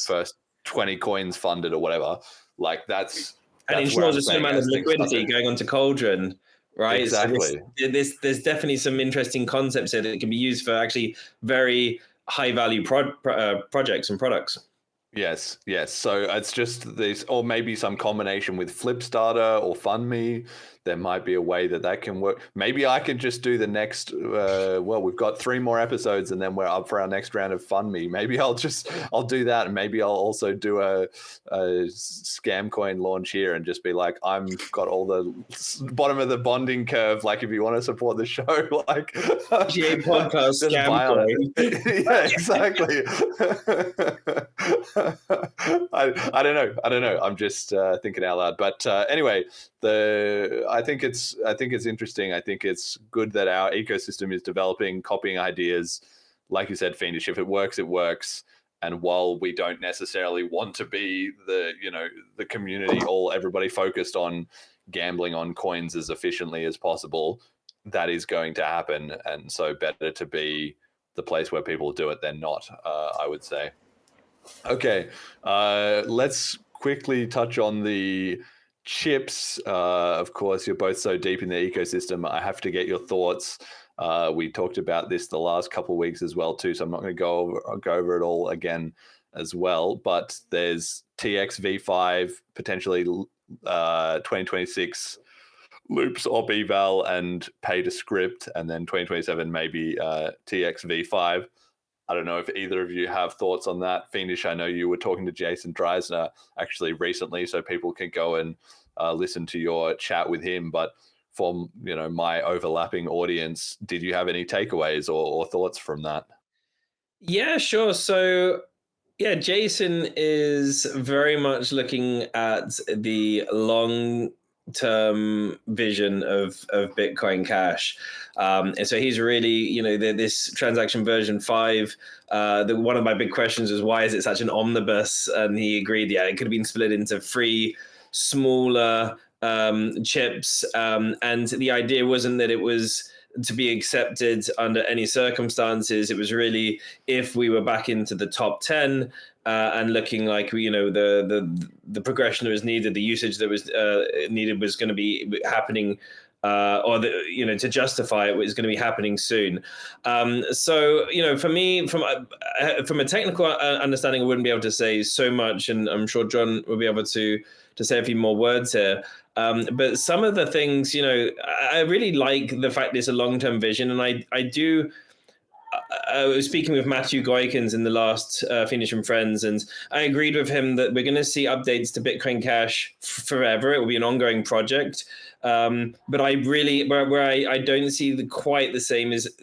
first 20 coins funded or whatever. Like that's and ensures a certain amount of liquidity going onto Cauldron, right? Exactly. So there's definitely some interesting concepts here that can be used for actually very high value projects and products. Yes. So it's just this, or maybe some combination with Flipstarter or FundMe. There might be a way that can work. Maybe I could just do the next. We've got 3 more episodes, and then we're up for our next round of FundMe. Maybe I'll do that, and maybe I'll also do a scam coin launch here, and just be like, I've got all the bottom of the bonding curve. Like, if you want to support the show, like GA podcast scam coin. Yeah, exactly. I don't know. I'm just thinking out loud. But anyway, I think it's interesting. I think it's good that our ecosystem is developing, copying ideas. Like you said, Fiendish, if it works, it works. And while we don't necessarily want to be the community, everybody focused on gambling on coins as efficiently as possible, that is going to happen. And so better to be the place where people do it than not, I would say. Okay, let's quickly touch on the chips. Of course, you're both so deep in the ecosystem. I have to get your thoughts. We talked about this the last couple of weeks as well too, so I'm not going to go over it all again as well. But there's TXV5 potentially 2026 loops op eval and pay to script, and then 2027 maybe TXV5. I don't know if either of you have thoughts on that. Fiendish, I know you were talking to Jason Dreisner actually recently, so people can go and listen to your chat with him. But for my overlapping audience, did you have any takeaways or thoughts from that? Yeah, sure. So yeah, Jason is very much looking at the long-term vision of Bitcoin Cash. And so he's really, this transaction version 5, one of my big questions was, why is it such an omnibus? And he agreed, it could have been split into 3 smaller chips. And the idea wasn't that it was to be accepted under any circumstances. It was really if we were back into the top 10 and looking like, the progression that was needed, the usage that was needed was going to be happening, to justify it was going to be happening soon. So, for me, from a technical understanding, I wouldn't be able to say so much, and I'm sure John will be able to say a few more words here. But some of the things, I really like the fact it's a long-term vision, and I was speaking with Matthew Goikens in the last Fiendish and Friends, and I agreed with him that we're going to see updates to Bitcoin Cash forever. It will be an ongoing project. But I really, where I don't see quite the same is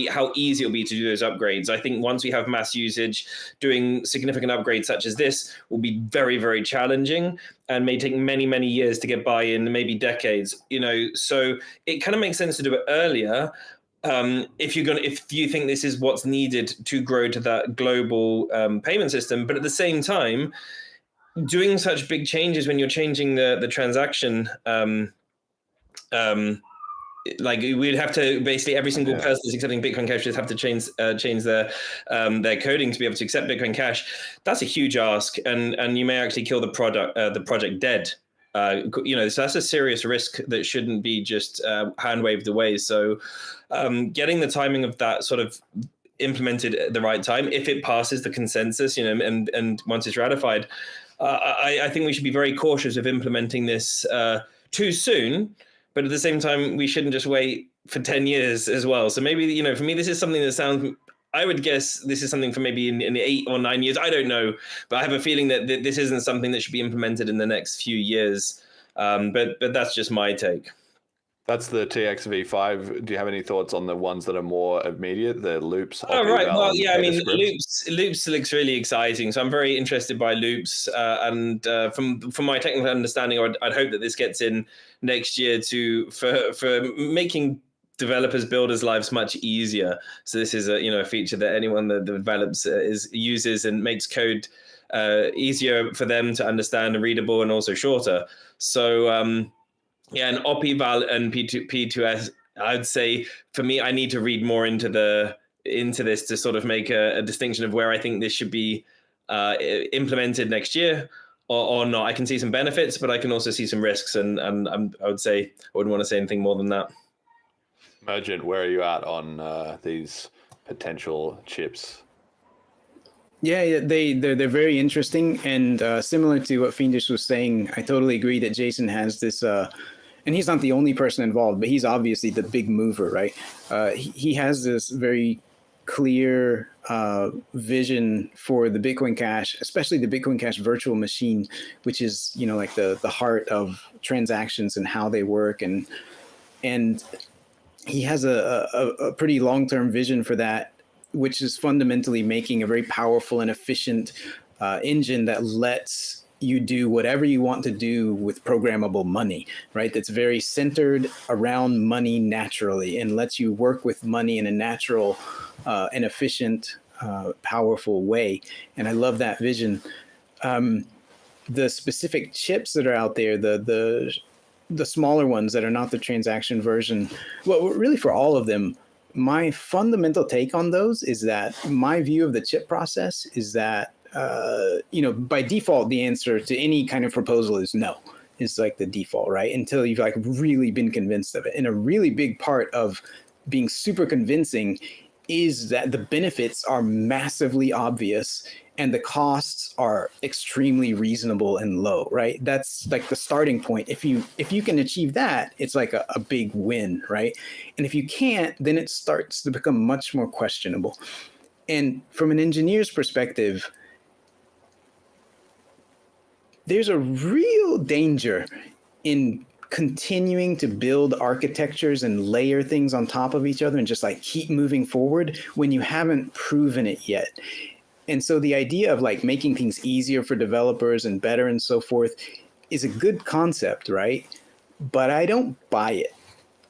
how easy it'll be to do those upgrades. I think once we have mass usage, doing significant upgrades such as this will be very, very challenging and may take many, many years to get buy-in, maybe decades. So it kind of makes sense to do it earlier. If you think this is what's needed to grow to that global payment system, but at the same time, doing such big changes when you're changing the transaction. Like we'd have to basically every single person that's accepting Bitcoin Cash would have to change their coding to be able to accept Bitcoin Cash. That's a huge ask, and you may actually kill the project dead. So that's a serious risk that shouldn't be just hand waved away. So getting the timing of that sort of implemented at the right time, if it passes the consensus, and once it's ratified, I think we should be very cautious of implementing this too soon. But at the same time, we shouldn't just wait for 10 years as well. So maybe, for me, this is something that sounds, I would guess this is something for maybe in 8 or 9 years. I don't know, but I have a feeling that this isn't something that should be implemented in the next few years. But that's just my take. That's the TXV5. Do you have any thoughts on the ones that are more immediate, the loops? Oh, right. Well, yeah, I mean, loops looks really exciting. So I'm very interested by loops. And from my technical understanding, I'd hope that this gets in next year for making developers, builders' lives much easier. So this is a feature that anyone that develops uses and makes code easier for them to understand and readable, and also shorter. So and OP val and P2S, I'd say for me, I need to read more into this to sort of make a distinction of where I think this should be implemented next year or not. I can see some benefits, but I can also see some risks, and I would say I wouldn't want to say anything more than that. Emergent, where are you at on these potential chips? Yeah, they're very interesting, and similar to what Fiendish was saying, I totally agree that Jason has this, and he's not the only person involved, but he's obviously the big mover, right? He has this very clear vision for the Bitcoin Cash, especially the Bitcoin Cash virtual machine, which is like the heart of transactions and how they work, and he has a pretty long-term vision for that, which is fundamentally making a very powerful and efficient engine that lets you do whatever you want to do with programmable money, right? That's very centered around money naturally and lets you work with money in a natural and efficient, powerful way. And I love that vision. The specific chips that are out there, the smaller ones that are not the transaction version, well, really for all of them, my fundamental take on those is that my view of the chip process is that, by default, the answer to any kind of proposal is no. Is like the default, right? Until you've really been convinced of it. And a really big part of being super convincing is that the benefits are massively obvious and the costs are extremely reasonable and low, right? That's like the starting point. If you can achieve that, it's like a big win, right? And if you can't, then it starts to become much more questionable. And from an engineer's perspective, there's a real danger in continuing to build architectures and layer things on top of each other and just keep moving forward when you haven't proven it yet. And so the idea of making things easier for developers and better and so forth is a good concept, right? But I don't buy it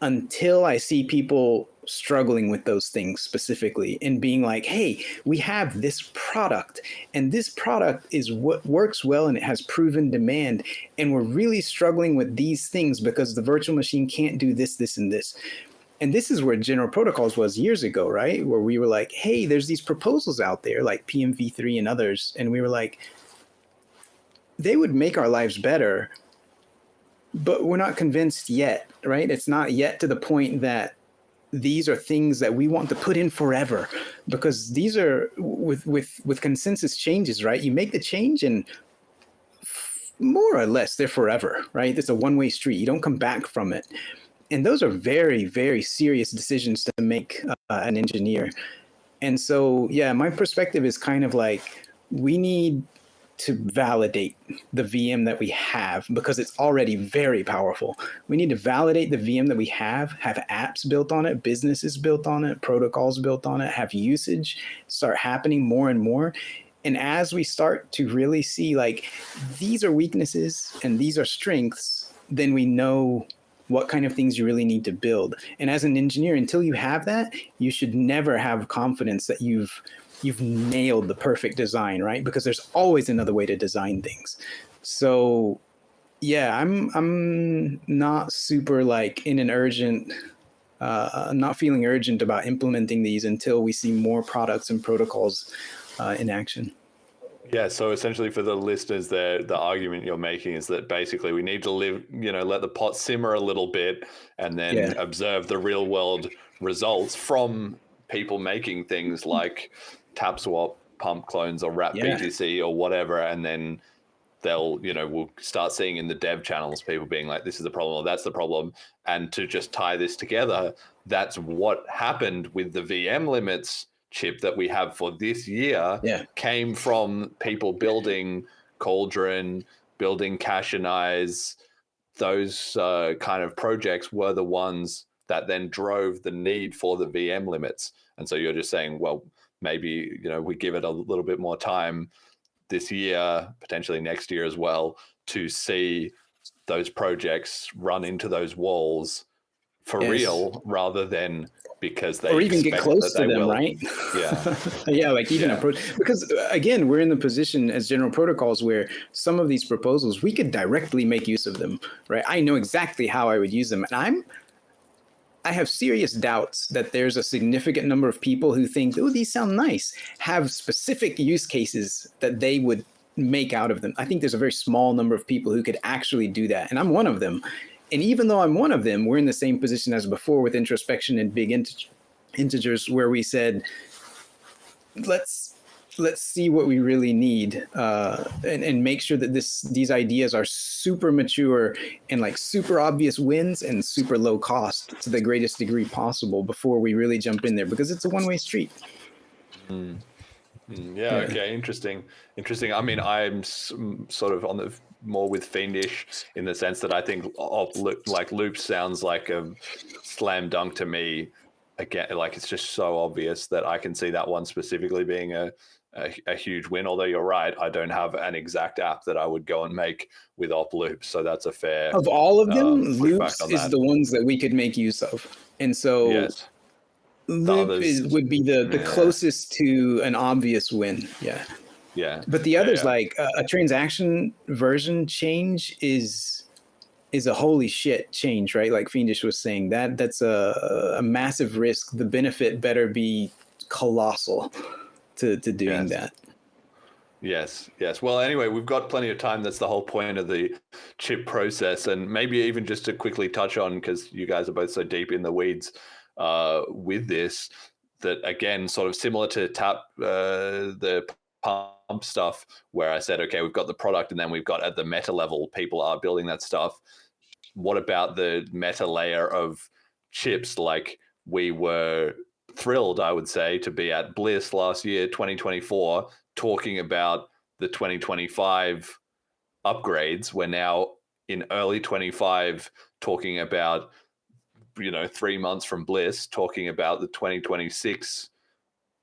until I see people struggling with those things specifically and being like, hey, we have this product and this product is what works well and it has proven demand. And we're really struggling with these things because the virtual machine can't do this, this, and this. And this is where General Protocols was years ago, right? Where we were like, hey, there's these proposals out there like PMV3 and others. And we were like, they would make our lives better, but we're not convinced yet, right? It's not yet to the point that these are things that we want to put in forever, because these are with consensus changes, right? You make the change and more or less they're forever, right? It's a one-way street. You don't come back from it. And those are very, very serious decisions to make an engineer. And so, yeah, my perspective is kind of we need to validate the VM that we have because it's already very powerful. We need to validate the VM that we have apps built on it, businesses built on it, protocols built on it, have usage start happening more and more. And as we start to really see these are weaknesses and these are strengths, then we know what kind of things you really need to build. And as an engineer, until you have that, you should never have confidence that you've nailed the perfect design, right? Because there's always another way to design things. So yeah, I'm not super in an urgent, not feeling urgent about implementing these until we see more products and protocols in action. Yeah, so essentially for the listeners there, the argument you're making is that basically we need to let the pot simmer a little bit and then observe the real world results from people making things like TapSwap, pump clones, or wrap BTC or whatever, and then we'll start seeing in the dev channels people being like, this is the problem or that's the problem. And to just tie this together, that's what happened with the VM limits chip that we have for this year came from people building Cauldron, building Cash and Eyes. Those kind of projects were the ones that then drove the need for the VM limits. And so you're just saying, well, maybe, we give it a little bit more time this year, potentially next year as well, to see those projects run into those walls for real, rather than because they or even get close to them, right? Yeah. Like even approach, because again, we're in the position as general protocols where some of these proposals, we could directly make use of them, right? I know exactly how I would use them. And I have serious doubts that there's a significant number of people who think, oh, these sound nice, have specific use cases that they would make out of them. I think there's a very small number of people who could actually do that. And I'm one of them. And even though I'm one of them, we're in the same position as before with introspection and big integers, where we said, let's see what we really need, and make sure that these ideas are super mature and like super obvious wins and super low cost to the greatest degree possible before we really jump in there, because it's a one-way street. Yeah. Okay. Interesting. I mean, I'm sort of on the more with Fiendish in the sense that I think Loop sounds like a slam dunk to me. Again, like it's just so obvious that I can see that one specifically being a huge win. Although you're right, I don't have an exact app that I would go and make with Loop, so that's a fair. Of all of them, Loops is the ones that we could make use of, and so Loop would be the closest to an obvious win. Yeah. But the others, like a transaction version change is a holy shit change, right? Like Fiendish was saying, that's a massive risk. The benefit better be colossal to doing that. Yes. Well, anyway, we've got plenty of time. That's the whole point of the chip process. And maybe even just to quickly touch on, because you guys are both so deep in the weeds with this, that again, sort of similar to the pump stuff, where I said, okay, we've got the product and then we've got at the meta level, people are building that stuff. What about the meta layer of chips? Like, we were thrilled, I would say, to be at Bliss last year, 2024, talking about the 2025 upgrades. We're now in early 25 talking about, 3 months from Bliss, talking about the 2026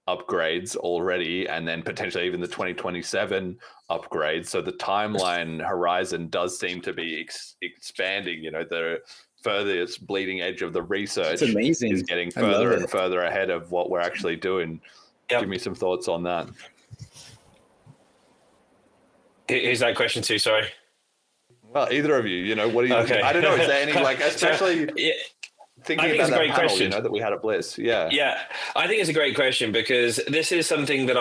upgrades already, and then potentially even the 2027 upgrades. So the timeline horizon does seem to be expanding. The furthest bleeding edge of the research is getting further and further ahead of what we're actually doing. Give me some thoughts on that. Who's that question to? Sorry. Well, either of you. What do you? Okay. I don't know. Is there any especially? Thinking about that panel, that we had at Bliss. Yeah, I think it's a great question, because this is something that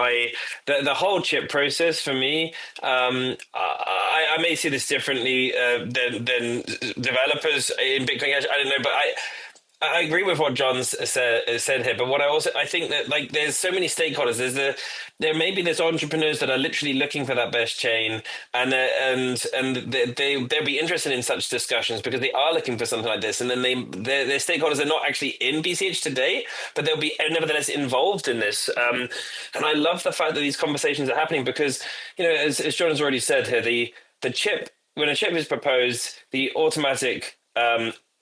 the whole chip process for me, I may see this differently than developers in Bitcoin Cash. I don't know, but I agree with what John said here, but I think that there's so many stakeholders. There's entrepreneurs that are literally looking for that best chain, and they'll be interested in such discussions because they are looking for something like this. And then their stakeholders are not actually in BCH today, but they'll be nevertheless involved in this. And I love the fact that these conversations are happening because, as John has already said here, the chip, when a chip is proposed, the automatic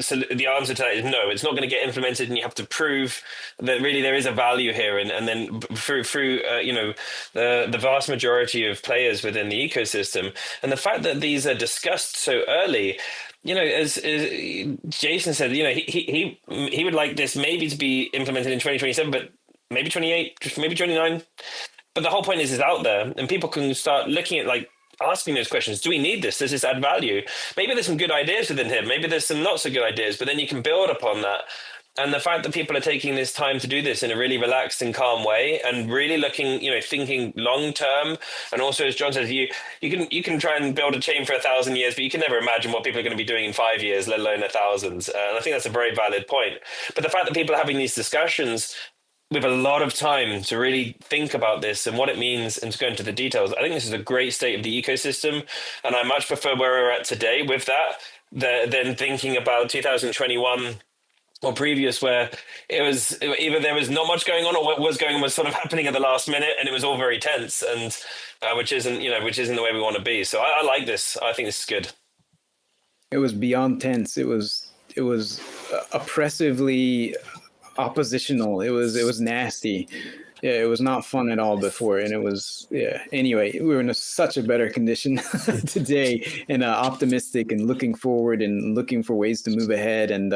so the answer to that is no, it's not going to get implemented, and you have to prove that really there is a value here. And then through the vast majority of players within the ecosystem, and the fact that these are discussed so early, as Jason said, he would like this maybe to be implemented in 2027, but maybe 28, maybe 29. But the whole point is it's out there, and people can start looking at asking those questions. Do we need this? Does this add value? Maybe there's some good ideas within here. Maybe there's some not so good ideas, but then you can build upon that. And the fact that people are taking this time to do this in a really relaxed and calm way, and really looking, thinking long term, and also, as John says, you can try and build a chain for 1,000 years, but you can never imagine what people are going to be doing in 5 years, let alone 1,000. And I think that's a very valid point. But the fact that people are having these discussions with a lot of time to really think about this and what it means and to go into the details, I think this is a great state of the ecosystem, and I much prefer where we're at today with that than thinking about 2021 or previous, where it was either there was not much going on, or what was going on was sort of happening at the last minute, and it was all very tense, and which isn't the way we want to be. So I like this. I think this is good. It was beyond tense. It was oppressively oppositional. It was nasty. Yeah, it was not fun at all before, and it was Anyway, we were in such a better condition today, and optimistic, and looking forward, and looking for ways to move ahead, and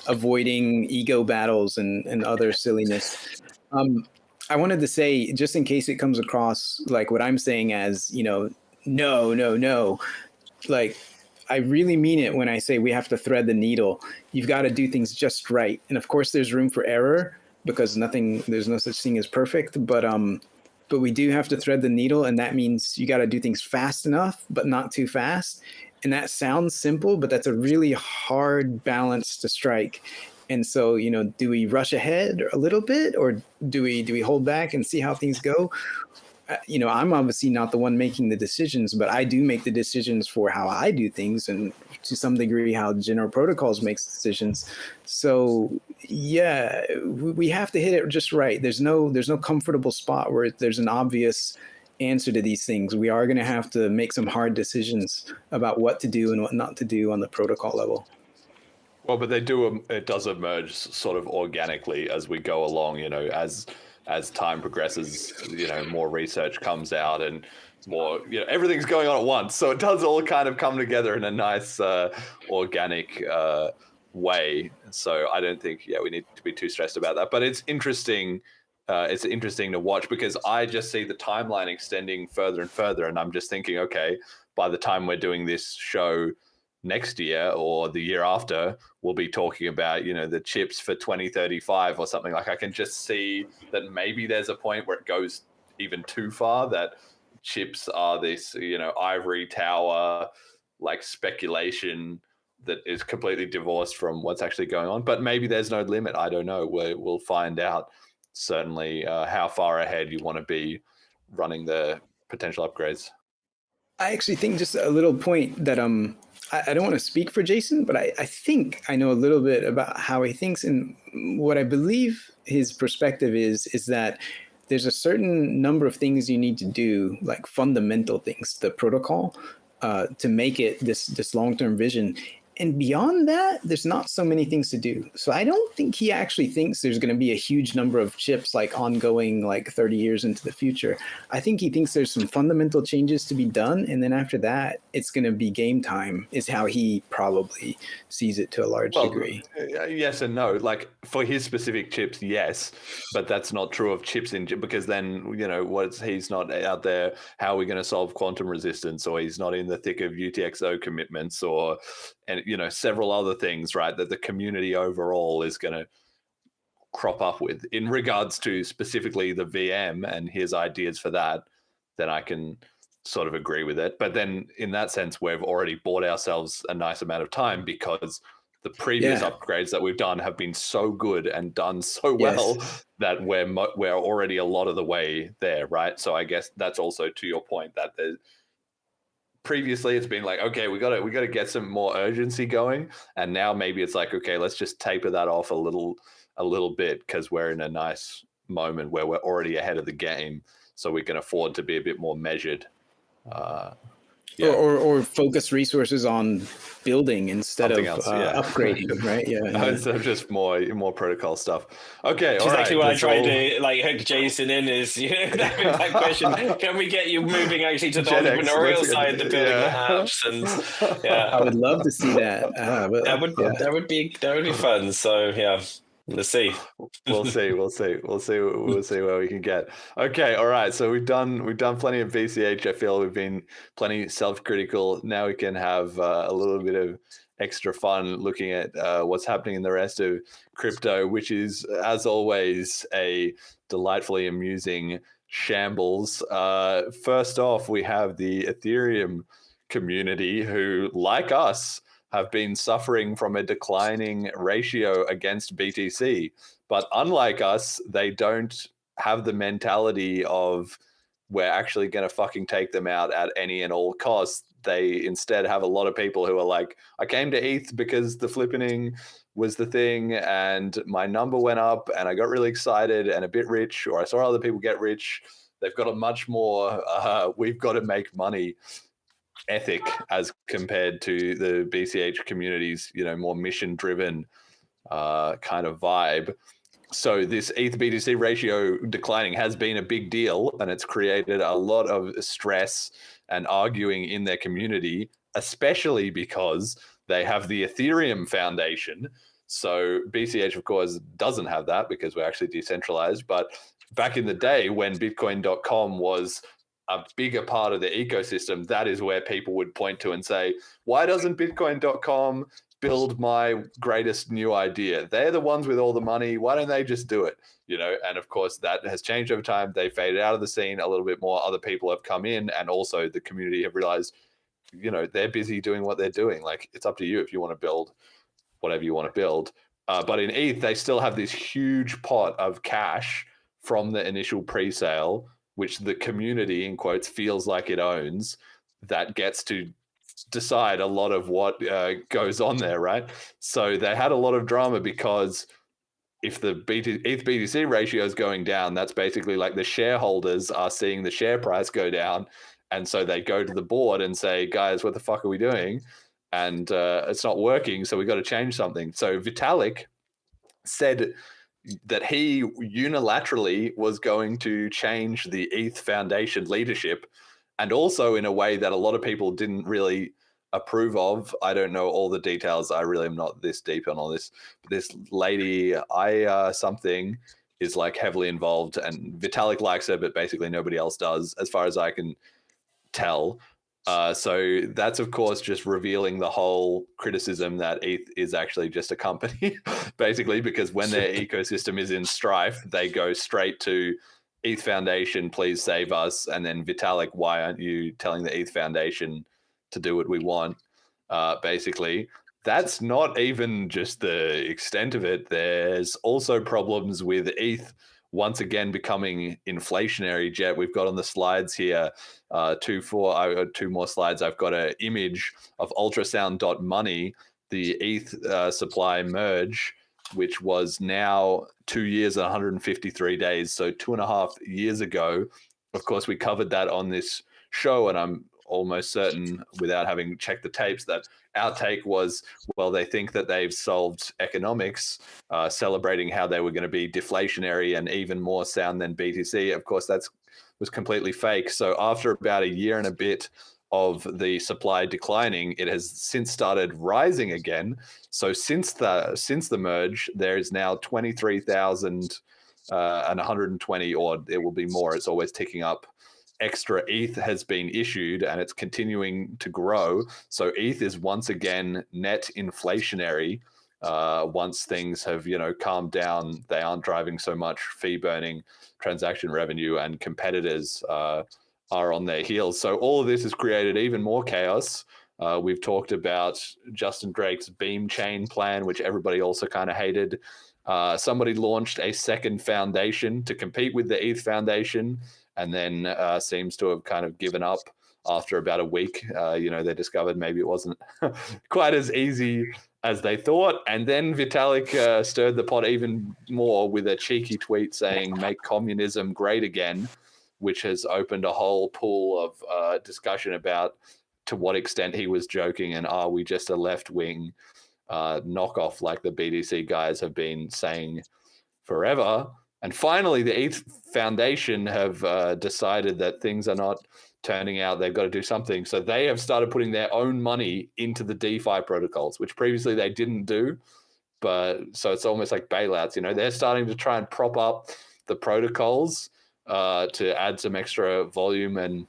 avoiding ego battles and other silliness. I wanted to say, just in case it comes across like what I'm saying as, no. Like, I really mean it when I say we have to thread the needle. You've got to do things just right. And of course, there's room for error, because there's no such thing as perfect. But we do have to thread the needle. And that means you got to do things fast enough, but not too fast. And that sounds simple, but that's a really hard balance to strike. And so, do we rush ahead a little bit, or do we hold back and see how things go? I'm obviously not the one making the decisions, but I do make the decisions for how I do things, and to some degree how General Protocols makes decisions. So yeah, we have to hit it just right. There's no comfortable spot where there's an obvious answer to these things. We are going to have to make some hard decisions about what to do and what not to do on the protocol level. Well, but it does emerge sort of organically as we go along, as time progresses, more research comes out, and more, everything's going on at once. So it does all kind of come together in a nice, organic way. So I don't think, we need to be too stressed about that. But it's interesting. It's interesting to watch, because I just see the timeline extending further and further. And I'm just thinking, okay, by the time we're doing this show next year or the year after, we'll be talking about, the chips for 2035 or something. Like, I can just see that maybe there's a point where it goes even too far, that chips are this, ivory tower, like, speculation that is completely divorced from what's actually going on. But maybe there's no limit. I don't know. We'll find out. Certainly, how far ahead you want to be running the potential upgrades. I actually think, just a little point, that I don't want to speak for Jason, but I think I know a little bit about how he thinks, and what I believe his perspective is that there's a certain number of things you need to do, like fundamental things, the protocol, to make it this long-term vision. And beyond that, there's not so many things to do. So I don't think he actually thinks there's going to be a huge number of chips, like, ongoing, like, 30 years into the future. I think he thinks there's some fundamental changes to be done. And then after that, it's going to be game time, is how he probably sees it to a large degree. Yes and no. Like, for his specific chips, yes. But that's not true of chips because then, he's not out there. How are we going to solve quantum resistance? Or he's not in the thick of UTXO commitments, and several other things, right, that the community overall is going to crop up with in regards to specifically the VM and his ideas for that. Then I can sort of agree with it. But then in that sense, we've already bought ourselves a nice amount of time, because the previous upgrades that we've done have been so good and done so well that we're already a lot of the way there, right? So I guess that's also to your point, that there's, previously it's been like, okay, we got to get some more urgency going, and now maybe it's like, okay, let's just taper that off a little bit, because we're in a nice moment where we're already ahead of the game, so we can afford to be a bit more measured, or focus resources on building instead Something of else, upgrading, right? Instead of just more protocol stuff. Okay, which is actually what I tried to hook Jason in, is that question. Can we get you moving actually to the entrepreneurial side of the building the apps? And I would love to see that. That would be fun. So let's see. We'll see where we can get. Okay, all right. So we've done plenty of BCH. I feel we've been plenty self-critical. Now we can have a little bit of extra fun looking at what's happening in the rest of crypto, which is, as always, a delightfully amusing shambles. First off, we have the Ethereum community who, like us, have been suffering from a declining ratio against BTC. But unlike us, they don't have the mentality of we're actually going to fucking take them out at any and all costs. They instead have a lot of people who are like, I came to ETH because the flippening was the thing and my number went up and I got really excited and a bit rich, or I saw other people get rich. They've got a much more, we've got to make money ethic as compared to the BCH community's, more mission driven kind of vibe. So this ETH BTC ratio declining has been a big deal, and it's created a lot of stress and arguing in their community, especially because they have the Ethereum Foundation. So BCH, of course, doesn't have that because we're actually decentralized. But back in the day when Bitcoin.com was a bigger part of the ecosystem, that is where people would point to and say, why doesn't Bitcoin.com build my greatest new idea? They're the ones with all the money. Why don't they just do it? And of course that has changed over time. They faded out of the scene a little bit more. Other people have come in, and also the community have realized, they're busy doing what they're doing. Like, it's up to you if you want to build whatever you want to build. But in ETH, they still have this huge pot of cash from the initial pre-sale, which the community, in quotes, feels like it owns, that gets to decide a lot of what goes on there, right? So they had a lot of drama because if the ETH BTC ratio is going down, that's basically like the shareholders are seeing the share price go down. And so they go to the board and say, guys, what the fuck are we doing? And it's not working, so we got to change something. So Vitalik said that he unilaterally was going to change the ETH Foundation leadership, and also in a way that a lot of people didn't really approve of. I don't know all the details. I really am not this deep on all this. But this lady, something, is like heavily involved, and Vitalik likes her, but basically nobody else does, as far as I can tell. So that's, of course, just revealing the whole criticism that ETH is actually just a company, basically, because when their ecosystem is in strife, they go straight to ETH Foundation, please save us. And then Vitalik, why aren't you telling the ETH Foundation to do what we want? Basically, that's not even just the extent of it. There's also problems with ETH once again becoming inflationary. Jet, we've got on the slides here, two more slides. I've got an image of ultrasound.money, the ETH supply merge, which was now 2 years and 153 days. So 2.5 years ago. Of course, we covered that on this show, and I'm almost certain, without having checked the tapes, that our take was, well, they think that they've solved economics, celebrating how they were going to be deflationary and even more sound than BTC. Of course, that was completely fake. So after about a year and a bit of the supply declining, it has since started rising again. So since the merge, there is now 23,120, or it will be more. It's always ticking up. Extra ETH has been issued, and it's continuing to grow. So ETH is once again net inflationary. Once things have, calmed down, they aren't driving so much fee burning transaction revenue, and competitors are on their heels. So all of this has created even more chaos. We've talked about Justin Drake's Beam Chain plan, which everybody also kind of hated. Somebody launched a second foundation to compete with the ETH Foundation, and then seems to have kind of given up after about a week. They discovered maybe it wasn't quite as easy as they thought. And then Vitalik stirred the pot even more with a cheeky tweet saying, make communism great again, which has opened a whole pool of discussion about to what extent he was joking, and are we just a left-wing knockoff like the BTC guys have been saying forever. And finally, the ETH Foundation have decided that things are not turning out. They've got to do something. So they have started putting their own money into the DeFi protocols, which previously they didn't do. But so it's almost like bailouts. They're starting to try and prop up the protocols to add some extra volume and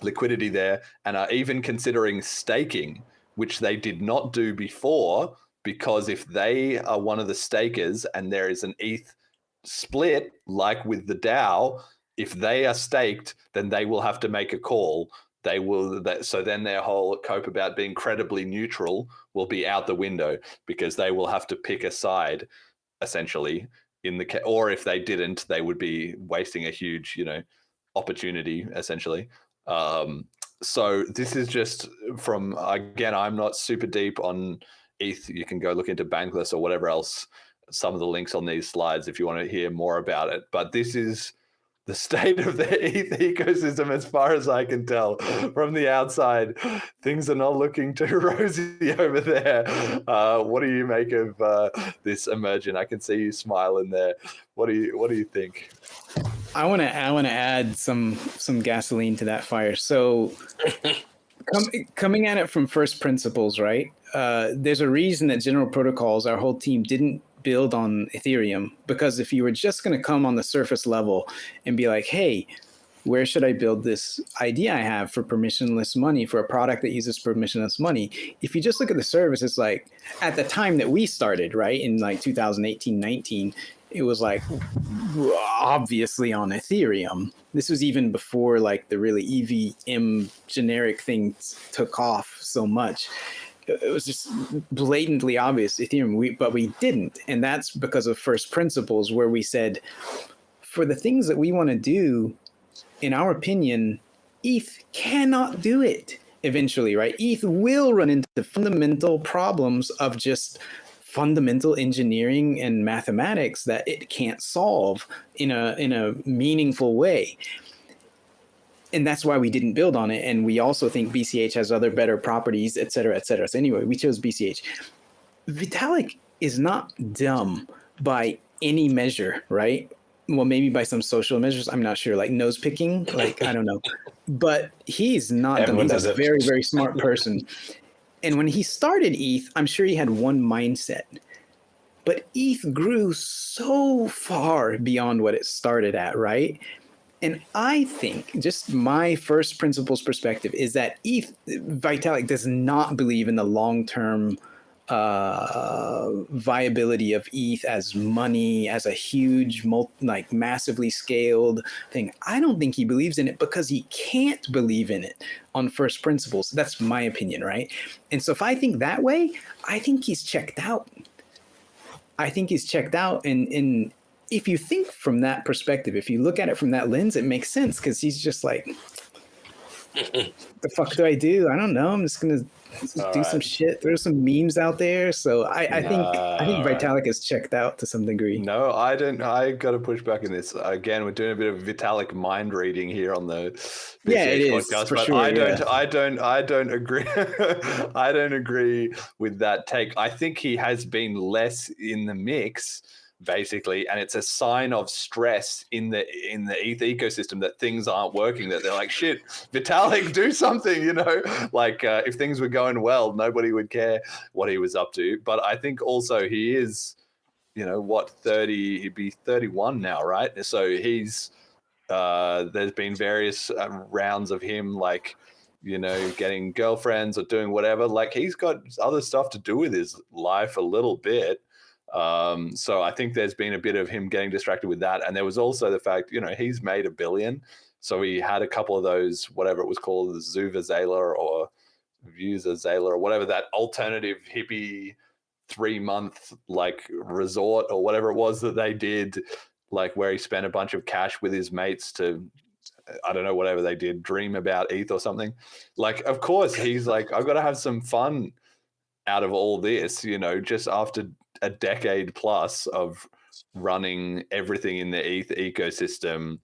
liquidity there, and are even considering staking, which they did not do before, because if they are one of the stakers and there is an ETH split, like with the DAO, if they are staked, then they will have to make a call. They will. So then their whole cope about being credibly neutral will be out the window, because they will have to pick a side, essentially. Or if they didn't, they would be wasting a huge, opportunity, essentially. So this is just from, again, I'm not super deep on ETH. You can go look into Bankless or whatever else, some of the links on these slides if you want to hear more about it. But this is the state of the ETH ecosystem as far as I can tell from the outside. Things are not looking too rosy over there. What do you make of this, Emergent? I can see you smiling there. What do you think? I want to add some gasoline to that fire. So coming at it from first principles, right? There's a reason that General Protocols, our whole team, didn't build on Ethereum, because if you were just going to come on the surface level and be like, hey, where should I build this idea I have for permissionless money, for a product that uses permissionless money? If you just look at the service, it's like, at the time that we started, right, in like 2018, 19, it was like obviously on Ethereum. This was even before like the really EVM generic thing took off so much. It was just blatantly obvious Ethereum, but we didn't. And that's because of first principles, where we said, for the things that we want to do, in our opinion, ETH cannot do it eventually, right? ETH will run into fundamental problems of just fundamental engineering and mathematics that it can't solve in a meaningful way. And that's why we didn't build on it. And we also think BCH has other better properties, et cetera, et cetera. So anyway, we chose BCH. Vitalik is not dumb by any measure, right? Well, maybe by some social measures, I'm not sure, like nose picking, like, I don't know. But he's not dumb. He's a very, very smart person. And when he started ETH, I'm sure he had one mindset. But ETH grew so far beyond what it started at, right? And I think, just my first principles perspective, is that Vitalik does not believe in the long-term viability of ETH as money, as a huge, massively scaled thing. I don't think he believes in it because he can't believe in it on first principles. That's my opinion, right? And so if I think that way, I think he's checked out. And if you think from that perspective, if you look at it from that lens, it makes sense, because he's just like, the fuck do I do? I don't know. I'm just going to do some shit. There's some memes out there. So I think Vitalik is checked out to some degree. No, I don't. I got to push back in this. Again, we're doing a bit of Vitalik mind reading here on the BCH podcast, for but sure, I don't agree. I don't agree with that take. I think he has been less in the mix, basically, and it's a sign of stress in the ETH ecosystem that things aren't working, that they're like, shit, Vitalik, do something, like if things were going well, nobody would care what he was up to. But I think also he is, 30, he'd be 31 now, right? So he's there's been various rounds of him, like, getting girlfriends or doing whatever. Like, he's got other stuff to do with his life a little bit. So I think there's been a bit of him getting distracted with that. And there was also the fact, he's made $1 billion. So he had a couple of those, whatever it was called, the Zuvazela or Vuzazela or whatever, that alternative hippie 3-month like resort or whatever it was that they did, like where he spent a bunch of cash with his mates to, I don't know, whatever they did, dream about ETH or something. Like, of course, he's like, I've got to have some fun out of all this, just after a decade plus of running everything in the ETH ecosystem,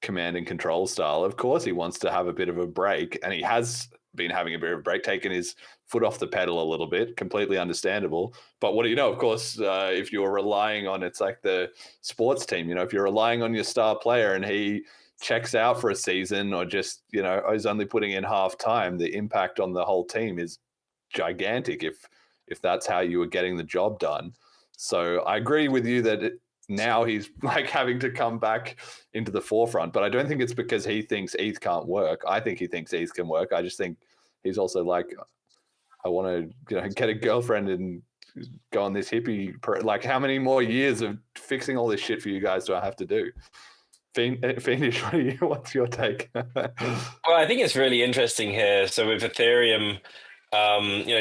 command and control style. Of course, he wants to have a bit of a break, and he has been having a bit of a break, taking his foot off the pedal a little bit, completely understandable. But what do you know? Of course, if you're relying on, it's like the sports team, if you're relying on your star player and he checks out for a season or just, is only putting in half time, the impact on the whole team is gigantic if that's how you were getting the job done. So I agree with you that now he's like having to come back into the forefront, but I don't think it's because he thinks ETH can't work. I think he thinks ETH can work. I just think he's also like, I want to get a girlfriend and go on this hippie. Like, how many more years of fixing all this shit for you guys do I have to do? Fiendish, what's your take? Well, I think it's really interesting here. So with Ethereum,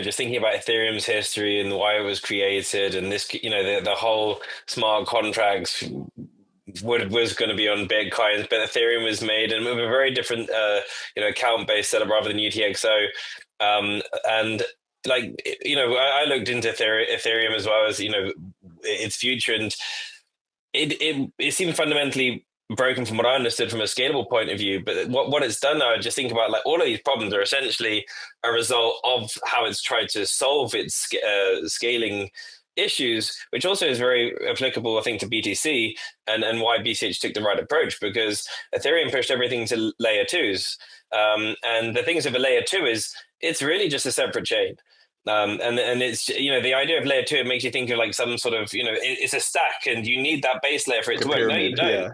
just thinking about Ethereum's history and why it was created, and this, the whole smart contracts was going to be on Bitcoin, but Ethereum was made and with a very different, account-based setup rather than UTXO. And like, I looked into Ethereum as well as, its future, and it seemed fundamentally broken from what I understood from a scalable point of view. But what it's done now, I just think about, like, all of these problems are essentially a result of how it's tried to solve its scaling issues, which also is very applicable, I think, to BTC and why BCH took the right approach, because Ethereum pushed everything to layer 2s. And the things of a layer 2 is it's really just a separate chain. And it's, the idea of layer 2, it makes you think of like some sort of, it's a stack and you need that base layer for it to work. No, you don't. Yeah.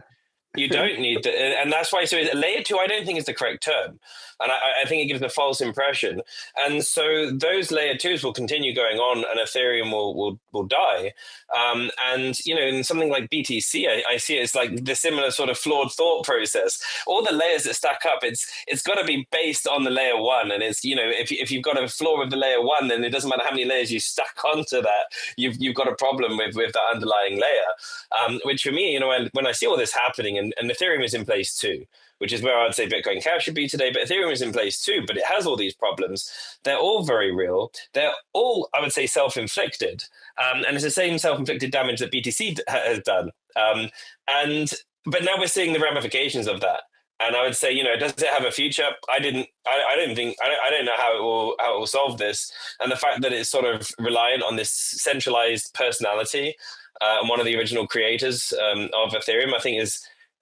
You don't need that, and that's why. So layer 2, I don't think is the correct term, and I think it gives a false impression. And so those layer 2s will continue going on, and Ethereum will die. And in something like BTC, I see it's like the similar sort of flawed thought process. All the layers that stack up, it's got to be based on the layer 1, and it's if you've got a flaw with the layer 1, then it doesn't matter how many layers you stack onto that, you've got a problem with that underlying layer. Which for me, when I see all this happening. And Ethereum is in place too, which is where I'd say Bitcoin Cash should be today. But Ethereum is in place too, but it has all these problems. They're all very real. They're all, I would say, self-inflicted. And it's the same self-inflicted damage that BTC has done. But now we're seeing the ramifications of that. And I would say, does it have a future? I don't know how it will solve this. And the fact that it's sort of reliant on this centralized personality and one of the original creators of Ethereum, I think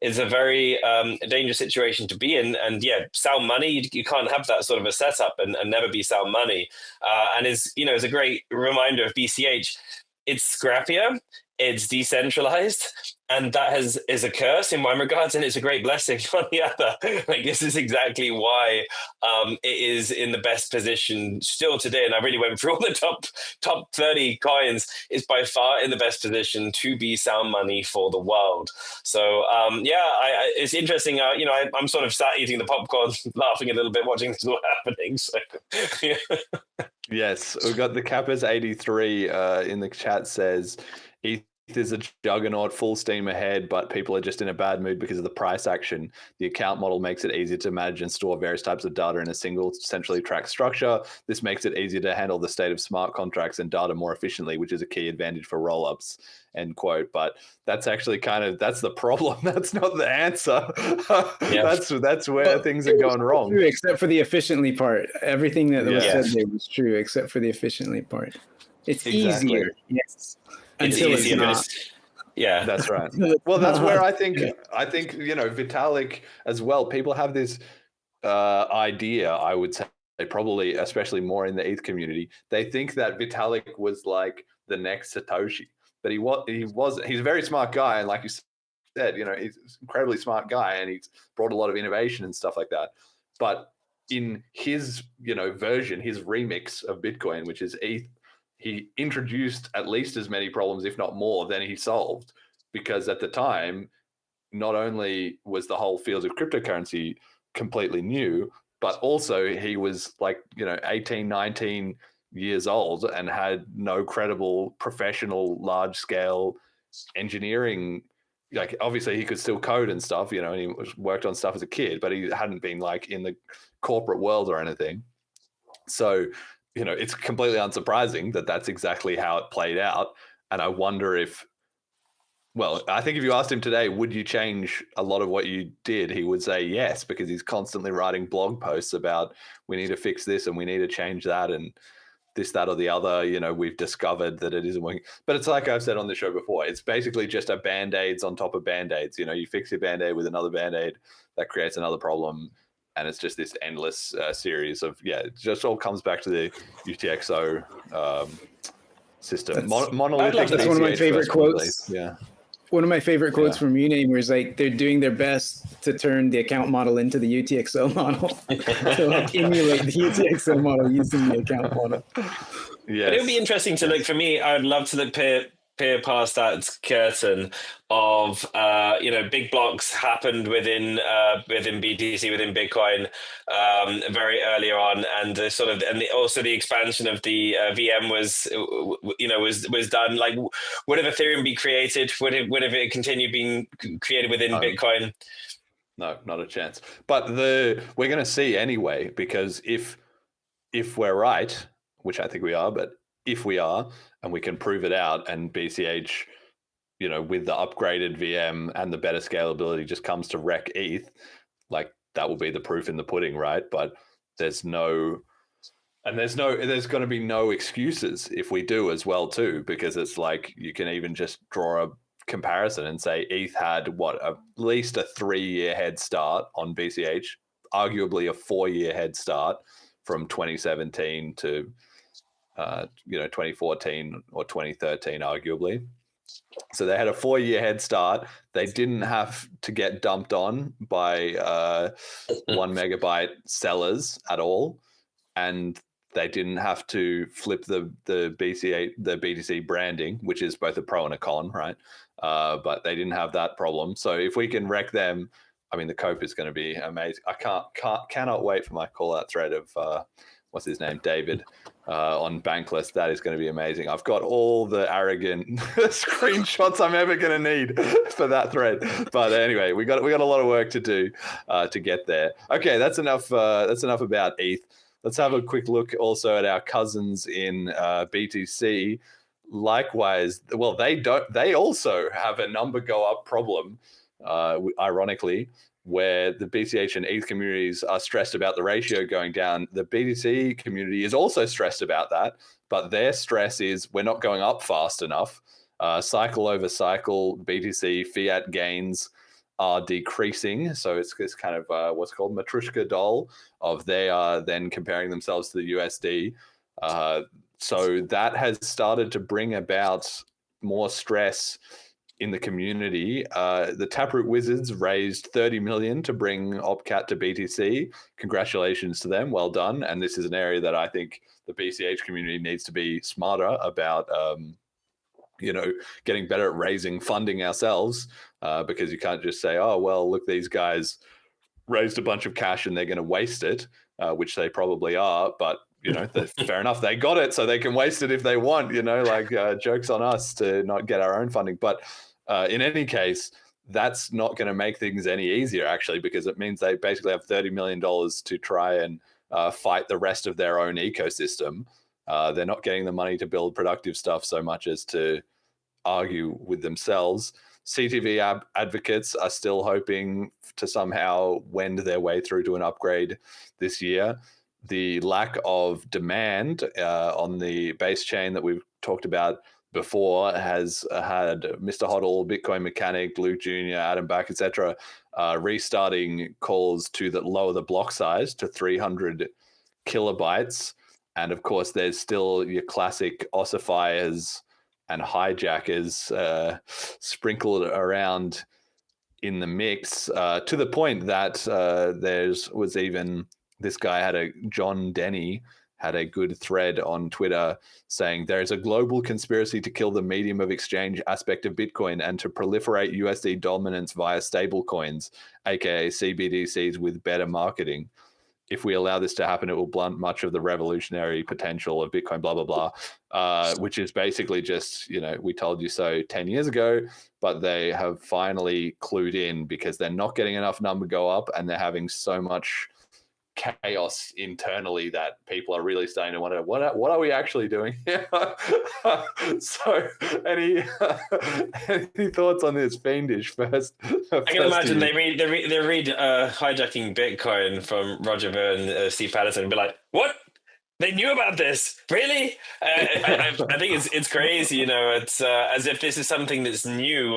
is a very dangerous situation to be in. And yeah, sound money, you can't have that sort of a setup and never be sound money. And is a great reminder of BCH. It's scrappier, it's decentralized, and that is a curse in one regard, and it's a great blessing on the other. Like, this is exactly why it is in the best position still today. And I really went through all the top 30 coins. Is by far in the best position to be sound money for the world. So it's interesting. I'm sort of sat eating the popcorn, laughing a little bit, watching this all happening. So yeah. Yes, we've got the Kappa's 83 in the chat says ETH is a juggernaut, full steam ahead, but people are just in a bad mood because of the price action. The account model makes it easier to manage and store various types of data in a single centrally tracked structure. This makes it easier to handle the state of smart contracts and data more efficiently, which is a key advantage for rollups. End quote. But that's actually that's the problem. That's not the answer. Yeah. That's where things are going wrong. True, except for the efficiently part. Everything that was said there was true, except for the efficiently part. It's easier. Yes. Until it's not. Yeah, that's right. Well, that's where I think Vitalik as well. People have this idea, I would say, probably especially more in the ETH community. They think that Vitalik was like the next Satoshi, but he's a very smart guy, and like you said, he's an incredibly smart guy, and he's brought a lot of innovation and stuff like that. But in his version, his remix of Bitcoin, which is ETH, he introduced at least as many problems, if not more, than he solved. Because at the time, not only was the whole field of cryptocurrency completely new, but also he was 18, 19 years old and had no credible professional large-scale engineering. Like, obviously he could still code and stuff, and he worked on stuff as a kid, but he hadn't been in the corporate world or anything. So it's completely unsurprising that that's exactly how it played out. And I wonder I think if you asked him today, would you change a lot of what you did? He would say yes, because he's constantly writing blog posts about, we need to fix this and we need to change that and this, that, or the other. We've discovered that it isn't working. But it's like I've said on the show before, it's basically just a Band-Aids on top of Band-Aids. You fix your Band-Aid with another Band-Aid, that creates another problem. And it's just this endless series of, it just all comes back to the UTXO system. Monolithic. That's one of my favorite quotes. Yeah. one of my favorite quotes from Uname is like they're doing their best to turn the account model into the UTXO model. So like emulate the UTXO model using the account model. Yes. But it would be interesting to look, for me, I would love to look peer past that curtain of big blocks happened within BTC, within Bitcoin very early on, and also the expansion of the VM was done. Like, would have Ethereum be created? Would have it continued being created within Bitcoin? No, not a chance. But we're going to see anyway, because if we're right, which I think we are, but if we are, and we can prove it out, and BCH, with the upgraded VM and the better scalability just comes to wreck ETH, like that will be the proof in the pudding, right? But there's going to be no excuses if we do as well too, because it's like you can even just draw a comparison and say ETH had at least a 3-year head start on BCH, arguably a 4-year head start from 2017 to 2014 or 2013, arguably. So they had a 4-year head start. They didn't have to get dumped on by 1 megabyte sellers at all, and they didn't have to flip the BTC branding, which is both a pro and a con, right? But they didn't have that problem. So if we can wreck them, I mean, the Cope is going to be amazing. I cannot wait for my call out thread of what's his name, David, on Bankless. That is going to be amazing. I've got all the arrogant screenshots I'm ever going to need for that thread. But anyway, we got a lot of work to do to get there. Okay, that's enough. That's enough about ETH. Let's have a quick look also at our cousins in BTC. Likewise, well, they also have a number go up problem, ironically, where the BCH and ETH communities are stressed about the ratio going down. The BTC community is also stressed about that, but their stress is we're not going up fast enough. Cycle over cycle, BTC fiat gains are decreasing. So it's kind of what's called Matryoshka doll of they are then comparing themselves to the USD. So that has started to bring about more stress in the community. The Taproot Wizards raised 30 million to bring OpCat to BTC. Congratulations to them. Well done. And this is an area that I think the BCH community needs to be smarter about, getting better at raising funding ourselves, because you can't just say, oh, well, look, these guys raised a bunch of cash and they're going to waste it, which they probably are. But, fair enough. They got it, so they can waste it if they want, joke's on us to not get our own funding. But in any case, that's not going to make things any easier, actually, because it means they basically have $30 million to try and fight the rest of their own ecosystem. They're not getting the money to build productive stuff so much as to argue with themselves. CTV advocates are still hoping to somehow wend their way through to an upgrade this year. The lack of demand on the base chain that we've talked about before has had Mr. Hodl, Bitcoin Mechanic, Luke Jr., Adam Back, etc., restarting calls to lower the block size to 300 kilobytes. And of course, there's still your classic ossifiers and hijackers sprinkled around in the mix, to the point that was even this guy John Denny had a good thread on Twitter saying there is a global conspiracy to kill the medium of exchange aspect of Bitcoin and to proliferate USD dominance via stable coins, aka CBDCs, with better marketing. If we allow this to happen, it will blunt much of the revolutionary potential of Bitcoin, blah, blah, blah, which is basically just, we told you so 10 years ago, but they have finally clued in because they're not getting enough number go up and they're having so much chaos internally that people are really starting to wonder, what are we actually doing here? So any thoughts on this? Fiendish first. I can imagine they read hijacking Bitcoin from Roger Ver and Steve Patterson and be like, what? They knew about this, really? I think it's crazy, you know. It's as if this is something that's new,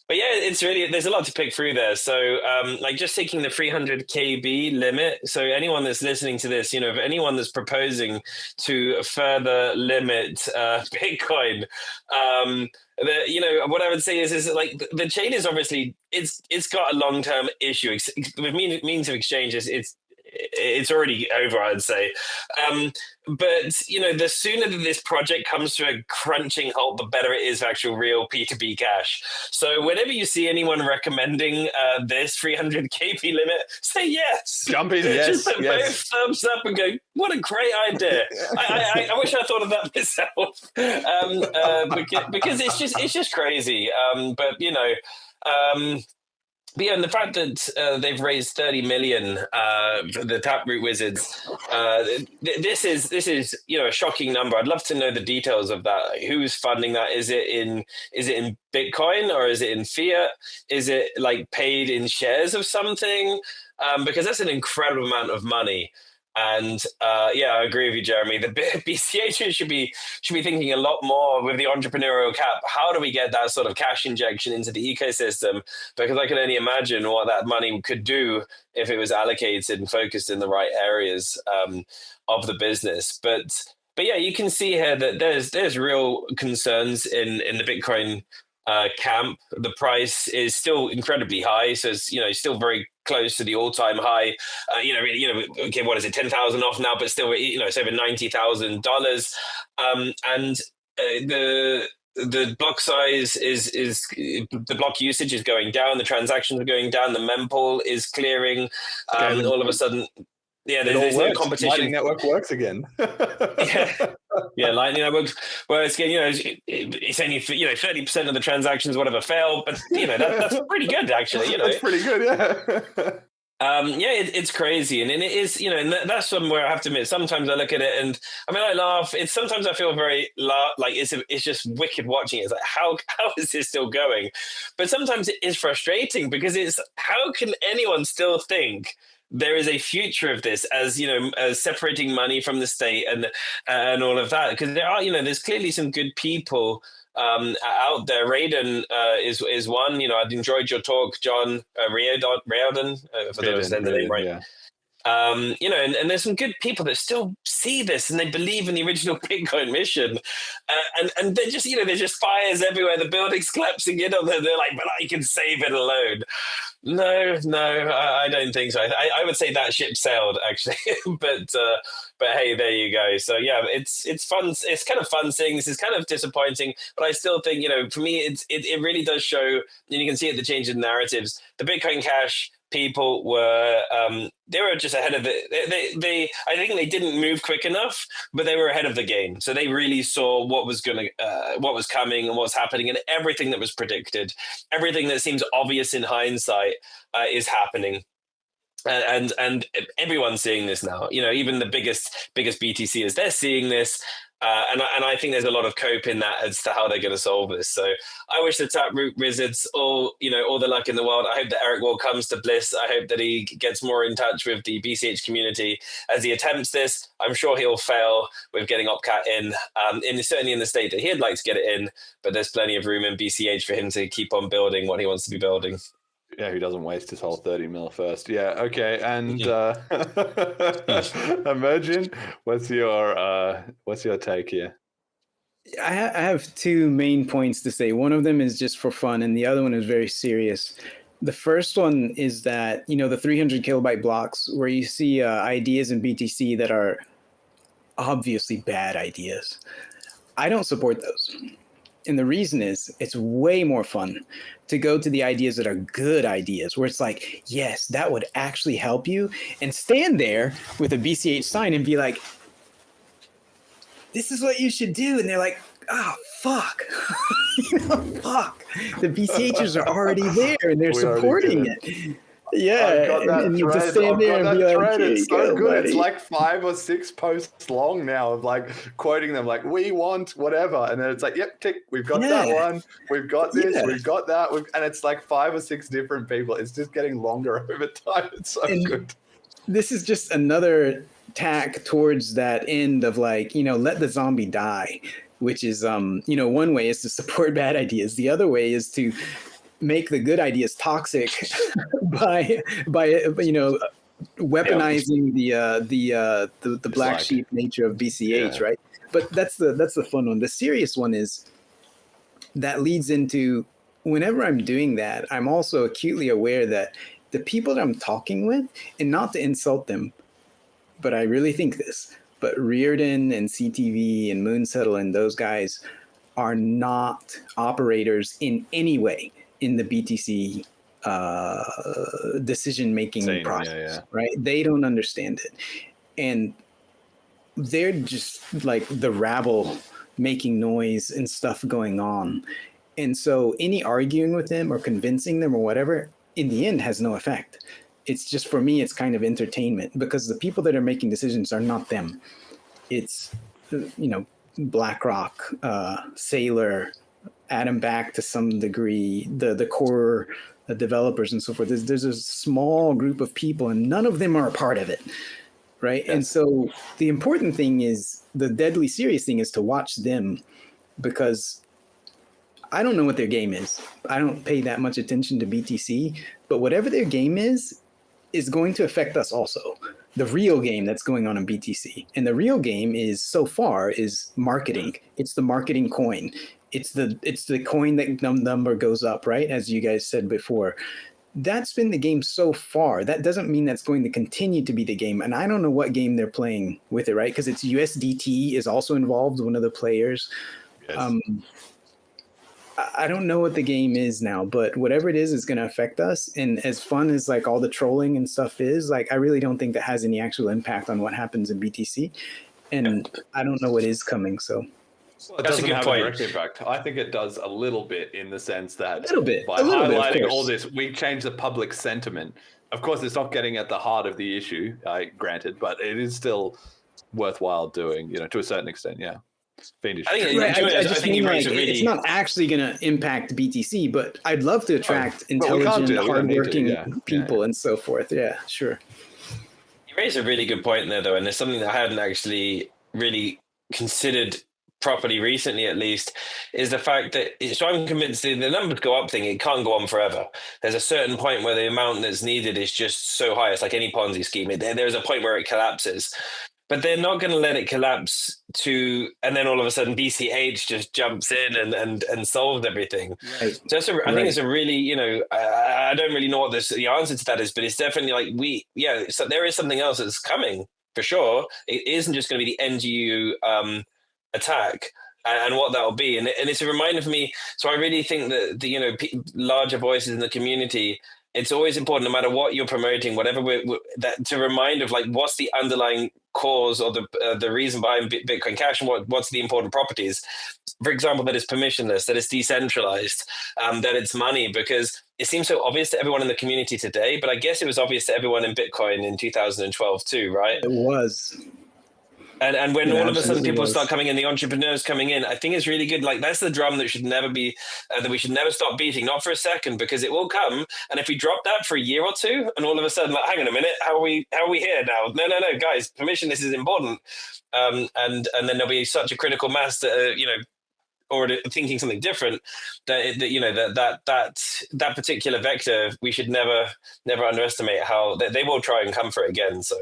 but yeah, it's really, there's a lot to pick through there. So, like just taking the 300 KB limit. So anyone that's listening to this, you know, if anyone that's proposing to further limit Bitcoin, you know, what I would say is like the chain is obviously it's got a long-term issue with means of exchange. It's already over, I'd say. But, you know, the sooner that this project comes to a crunching halt, the better it is for actual real P2P cash. So whenever you see anyone recommending this 300 KP limit, say yes. Jump in, yes. Just put both thumbs up and go, what a great idea. I wish I thought of that myself. Because it's just crazy. But, you know... But yeah, and the fact that they've raised 30 million for the Taproot Wizards, this is you know a shocking number. I'd love to know the details of that. Like, who's funding that? Is it in Bitcoin or is it in fiat? Is it like paid in shares of something? Because that's an incredible amount of money. And yeah, I agree with you, Jeremy. The BCHs should be thinking a lot more with the entrepreneurial cap. How do we get that sort of cash injection into the ecosystem? Because I can only imagine what that money could do if it was allocated and focused in the right areas of the business. But yeah, you can see here that there's real concerns in the Bitcoin camp. The price is still incredibly high, so it's still very close to the all-time high. Okay, what is it? 10,000 off now, but still, it's over $90,000. And the block size is the block usage is going down. The transactions are going down. The mempool is clearing. All of a sudden. Yeah, there's no competition. Lightning Network works again. yeah, Lightning Network works again. It's only 30% of the transactions, whatever, fail, but that's pretty good actually. That's pretty good, yeah. It's crazy, and it is, and that's somewhere I have to admit. Sometimes I look at it, and I mean, I laugh. Sometimes I feel very like it's just wicked watching it. It's like how is this still going? But sometimes it is frustrating because it's how can anyone still think there is a future of this as separating money from the state and all of that, because there are there's clearly some good people out there. Raiden is one. I've enjoyed your talk, John Riordan, if I don't say the name right. Yeah. And there's some good people that still see this and they believe in the original Bitcoin mission, and they're just there's just fires everywhere. The building's collapsing in on them. They're like, but I can save it alone. No, I don't think so. I would say that ship sailed actually, but hey, there you go. So yeah, it's fun. It's kind of fun seeing this. It's kind of disappointing, but I still think for me it really does show, and you can see it, the change in narratives. The Bitcoin Cash people were they were just ahead of it. They I think they didn't move quick enough, but they were ahead of the game. So they really saw what was what was coming and what's happening, and everything that was predicted, everything that seems obvious in hindsight is happening. And everyone's seeing this now. Even the biggest BTCers, they're seeing this. And I think there's a lot of cope in that as to how they're going to solve this. So I wish the Taproot Wizards all the luck in the world. I hope that Eric Wall comes to Bliss. I hope that he gets more in touch with the BCH community as he attempts this. I'm sure he'll fail with getting Opcat in certainly in the state that he'd like to get it in, but there's plenty of room in BCH for him to keep on building what he wants to be building. Yeah, who doesn't waste his whole 30 mil first? Yeah, okay. And Emergent, what's your take here? I have two main points to say. One of them is just for fun, and the other one is very serious. The first one is that, the 300 kilobyte blocks where you see ideas in BTC that are obviously bad ideas. I don't support those. And the reason is it's way more fun to go to the ideas that are good ideas, where it's like, yes, that would actually help you, and stand there with a BCH sign and be like, this is what you should do. And they're like, oh, fuck. Fuck. The BCHers are already there and they're supporting it. Yeah, and you just stand there and be like, it's so good. Buddy. It's like 5 or 6 posts long now of like quoting them, like, we want whatever, and then it's like, yep, tick, we've got that one, we've got this, we've got that, and it's like 5 or 6 different people. It's just getting longer over time. It's so good. This is just another tack towards that end of like, let the zombie die, which is, one way is to support bad ideas. The other way is to make the good ideas toxic by weaponizing the black sheep nature of BCH, right? But that's the fun one. The serious one is that leads into, whenever I'm doing that, I'm also acutely aware that the people that I'm talking with, and not to insult them, but I really think this, but Reardon and CTV and Moonsettle and those guys are not operators in any way in the BTC decision-making process, right? They don't understand it. And they're just like the rabble making noise and stuff going on. And so any arguing with them or convincing them or whatever, in the end, has no effect. It's just, for me, it's kind of entertainment, because the people that are making decisions are not them. It's, BlackRock, Sailor, Adam Back to some degree, the core developers and so forth. There's a small group of people, and none of them are a part of it, right? Yes. And so the important thing is, the deadly serious thing is to watch them, because I don't know what their game is. I don't pay that much attention to BTC, but whatever their game is going to affect us also. The real game that's going on in BTC. And the real game is, so far, is marketing. It's the marketing coin. It's the coin that number goes up, right? As you guys said before. That's been the game so far. That doesn't mean that's going to continue to be the game. And I don't know what game they're playing with it, right? Because it's USDT is also involved, one of the players. Yes. I don't know what the game is now, but whatever it is going to affect us. And as fun as like all the trolling and stuff is, like, I really don't think that has any actual impact on what happens in BTC. And I don't know what is coming. So well, it doesn't have a direct impact. I think it does a little bit, in the sense that by highlighting all this, we change the public sentiment. Of course, it's not getting at the heart of the issue, granted, but it is still worthwhile doing, to a certain extent. Yeah. Fiendish. I think it's not actually going to impact BTC, but I'd love to attract intelligent, hardworking people and so forth. Yeah, sure. You raise a really good point there, though, and there's something that I hadn't actually really considered properly recently, at least, is the fact that, so I'm convinced the numbers go up thing, it can't go on forever. There's a certain point where the amount that's needed is just so high. It's like any Ponzi scheme. There's a point where it collapses. But they're not going to let it collapse and then all of a sudden BCH just jumps in and solves everything. Right. So I think it's a really, I don't really know what the answer to that is, but it's definitely like so there is something else that's coming for sure. It isn't just going to be the NGU attack and what that'll be. And it's a reminder for me. So I really think that larger voices in the community, it's always important, no matter what you're promoting, whatever that to remind of like what's the underlying cause or the reason behind Bitcoin Cash, and what's the important properties. For example, that it's permissionless, that it's decentralized, that it's money, because it seems so obvious to everyone in the community today, but I guess it was obvious to everyone in Bitcoin in 2012 too, right? It was. And when all of a sudden people start coming in, the entrepreneurs coming in, I think it's really good. Like, that's the drum that should never be, that we should never stop beating, not for a second, because it will come. And if we drop that for a year or two, and all of a sudden, like, hang on a minute, how are we here now? No, guys, permissionless is important. And then there'll be such a critical mass that, already thinking something different, that particular vector, we should never underestimate how they will try and come for it again. So.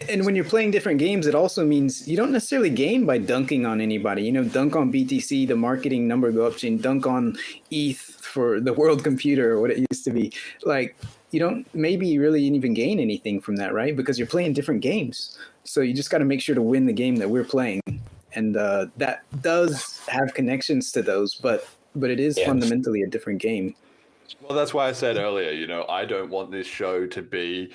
And when you're playing different games, it also means you don't necessarily gain by dunking on anybody. Dunk on BTC, the marketing number go up chain, dunk on ETH for the world computer or what it used to be. Like, you don't maybe really even gain anything from that, right? Because you're playing different games. So you just got to make sure to win the game that we're playing. And that does have connections to those, but it is fundamentally a different game. Well, that's why I said earlier, I don't want this show to be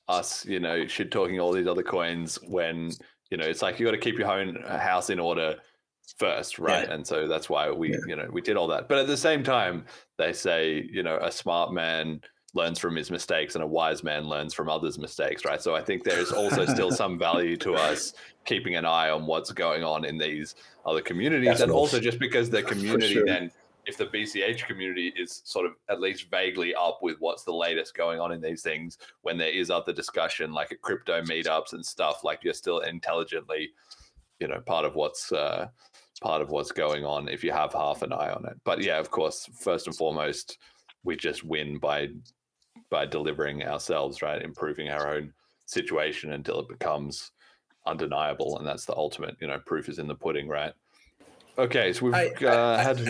us, shit talking all these other coins when, it's like you got to keep your own house in order first, right? Yeah. And so that's why we did all that. But at the same time, they say, a smart man learns from his mistakes and a wise man learns from others' mistakes, right? So I think there's also still some value to us keeping an eye on what's going on in these other communities. And also just because the community then if the BCH community is sort of at least vaguely up with what's the latest going on in these things, when there is other discussion like at crypto meetups and stuff, like you're still intelligently, part of what's going on if you have half an eye on it. But yeah, of course, first and foremost, we just win by delivering ourselves, right? Improving our own situation until it becomes undeniable, and that's the ultimate, proof is in the pudding, right? Okay, so we've I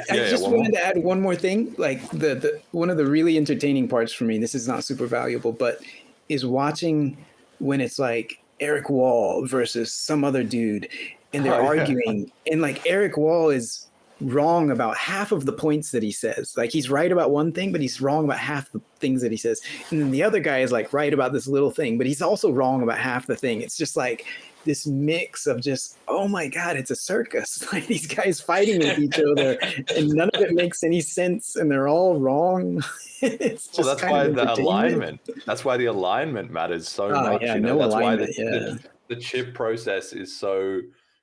just wanted to add one more thing. Like the one of the really entertaining parts for me, this is not super valuable, but is watching when it's like Eric Wall versus some other dude and they're arguing, and like Eric Wall is wrong about half of the points that he says. Like he's right about one thing, but he's wrong about half the things that he says. And then the other guy is like right about this little thing, but he's also wrong about half the thing. It's just like this mix of just, oh my God, it's a circus. Like these guys fighting with each other and none of it makes any sense and they're all wrong. It's just that's why the alignment. That's why the alignment matters so much. Yeah, that's alignment, why the chip process is so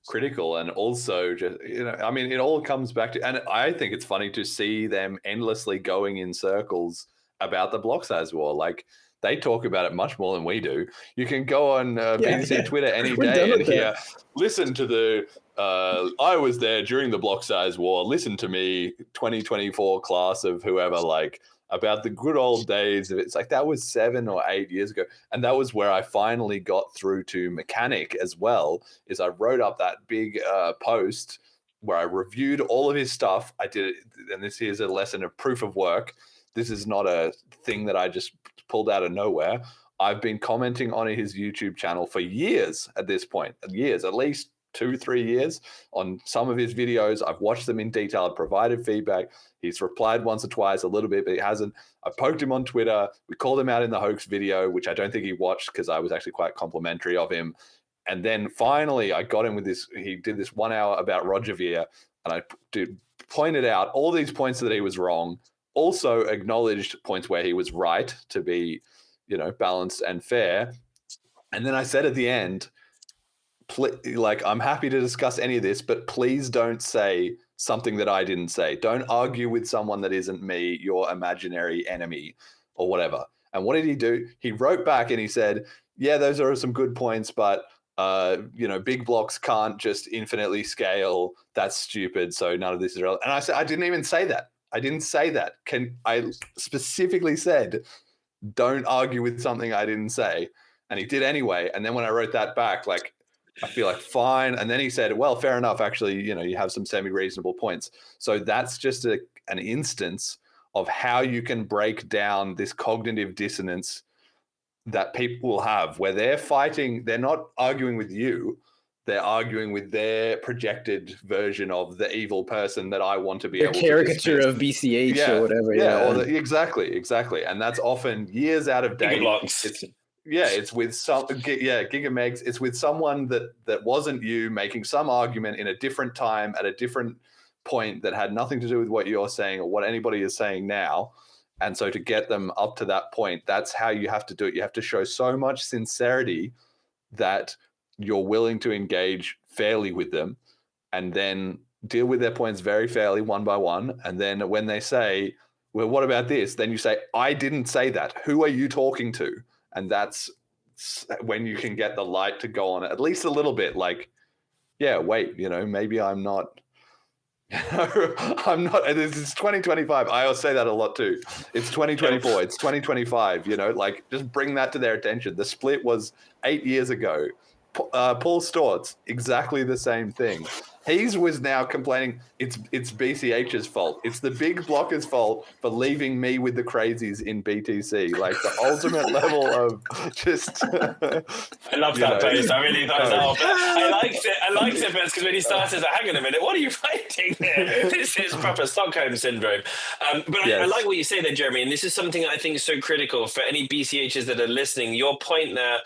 critical. And also just, it all comes back to, and I think it's funny to see them endlessly going in circles about the block size war. Like, they talk about it much more than we do. You can go on BTC Twitter any day and hear, listen to the, I was there during the block size war, listen to me, 2024 class of whoever, like, about the good old days of it. It's like, that was 7 or 8 years ago. And that was where I finally got through to Mechanic as well, is I wrote up that big post where I reviewed all of his stuff. I did it, and this is a lesson of proof of work. This is not a thing that I just pulled out of nowhere. I've been commenting on his YouTube channel for years at this point, at least 2-3 years on some of his videos. I've watched them in detail. I've provided feedback. He's replied once or twice, a little bit, but he hasn't. I poked him on Twitter. We called him out in the hoax video, which I don't think he watched because I was actually quite complimentary of him. And then finally I got him with this. He did this 1 hour about Roger Ver, and I pointed out all these points that he was wrong, also acknowledged points where he was right to be, balanced and fair. And then I said at the end, I'm happy to discuss any of this, but please don't say something that I didn't say. Don't argue with someone that isn't me, your imaginary enemy or whatever. And what did he do? He wrote back and he said, yeah, those are some good points, but big blocks can't just infinitely scale. That's stupid. So none of this is relevant. And I said, I didn't even say that. I didn't say that. I specifically said, don't argue with something I didn't say. And he did anyway. And then when I wrote that back, like, I feel like fine. And then he said, well, fair enough. Actually, you have some semi-reasonable points. So that's just an instance of how you can break down this cognitive dissonance that people will have, where they're fighting. They're not arguing with you. They're arguing with their projected version of the evil person that I want to be able to caricature of BCH or whatever. Exactly. And that's often years out of date. It's with gigamegs. It's with someone that wasn't you making some argument in a different time at a different point that had nothing to do with what you're saying or what anybody is saying now. And so to get them up to that point, that's how you have to do it. You have to show so much sincerity that you're willing to engage fairly with them and then deal with their points very fairly one by one. And then when they say, well, what about this? Then you say, I didn't say that. Who are you talking to? And that's when you can get the light to go on at least a little bit. Like, yeah, wait, maybe I'm not, I'm not, this is 2025. I always say that a lot too. It's 2024. It's 2025, just bring that to their attention. The split was 8 years ago. Paul Stortz, exactly the same thing. He was now complaining it's BCH's fault. It's the big blockers' fault for leaving me with the crazies in BTC. Like the ultimate level of just. I love that post. I really thought I liked it. I liked it because when he started, hang on a minute, what are you fighting there? This is proper Stockholm syndrome. I like what you say there, Jeremy, and this is something I think is so critical for any BCHs that are listening. Your point there.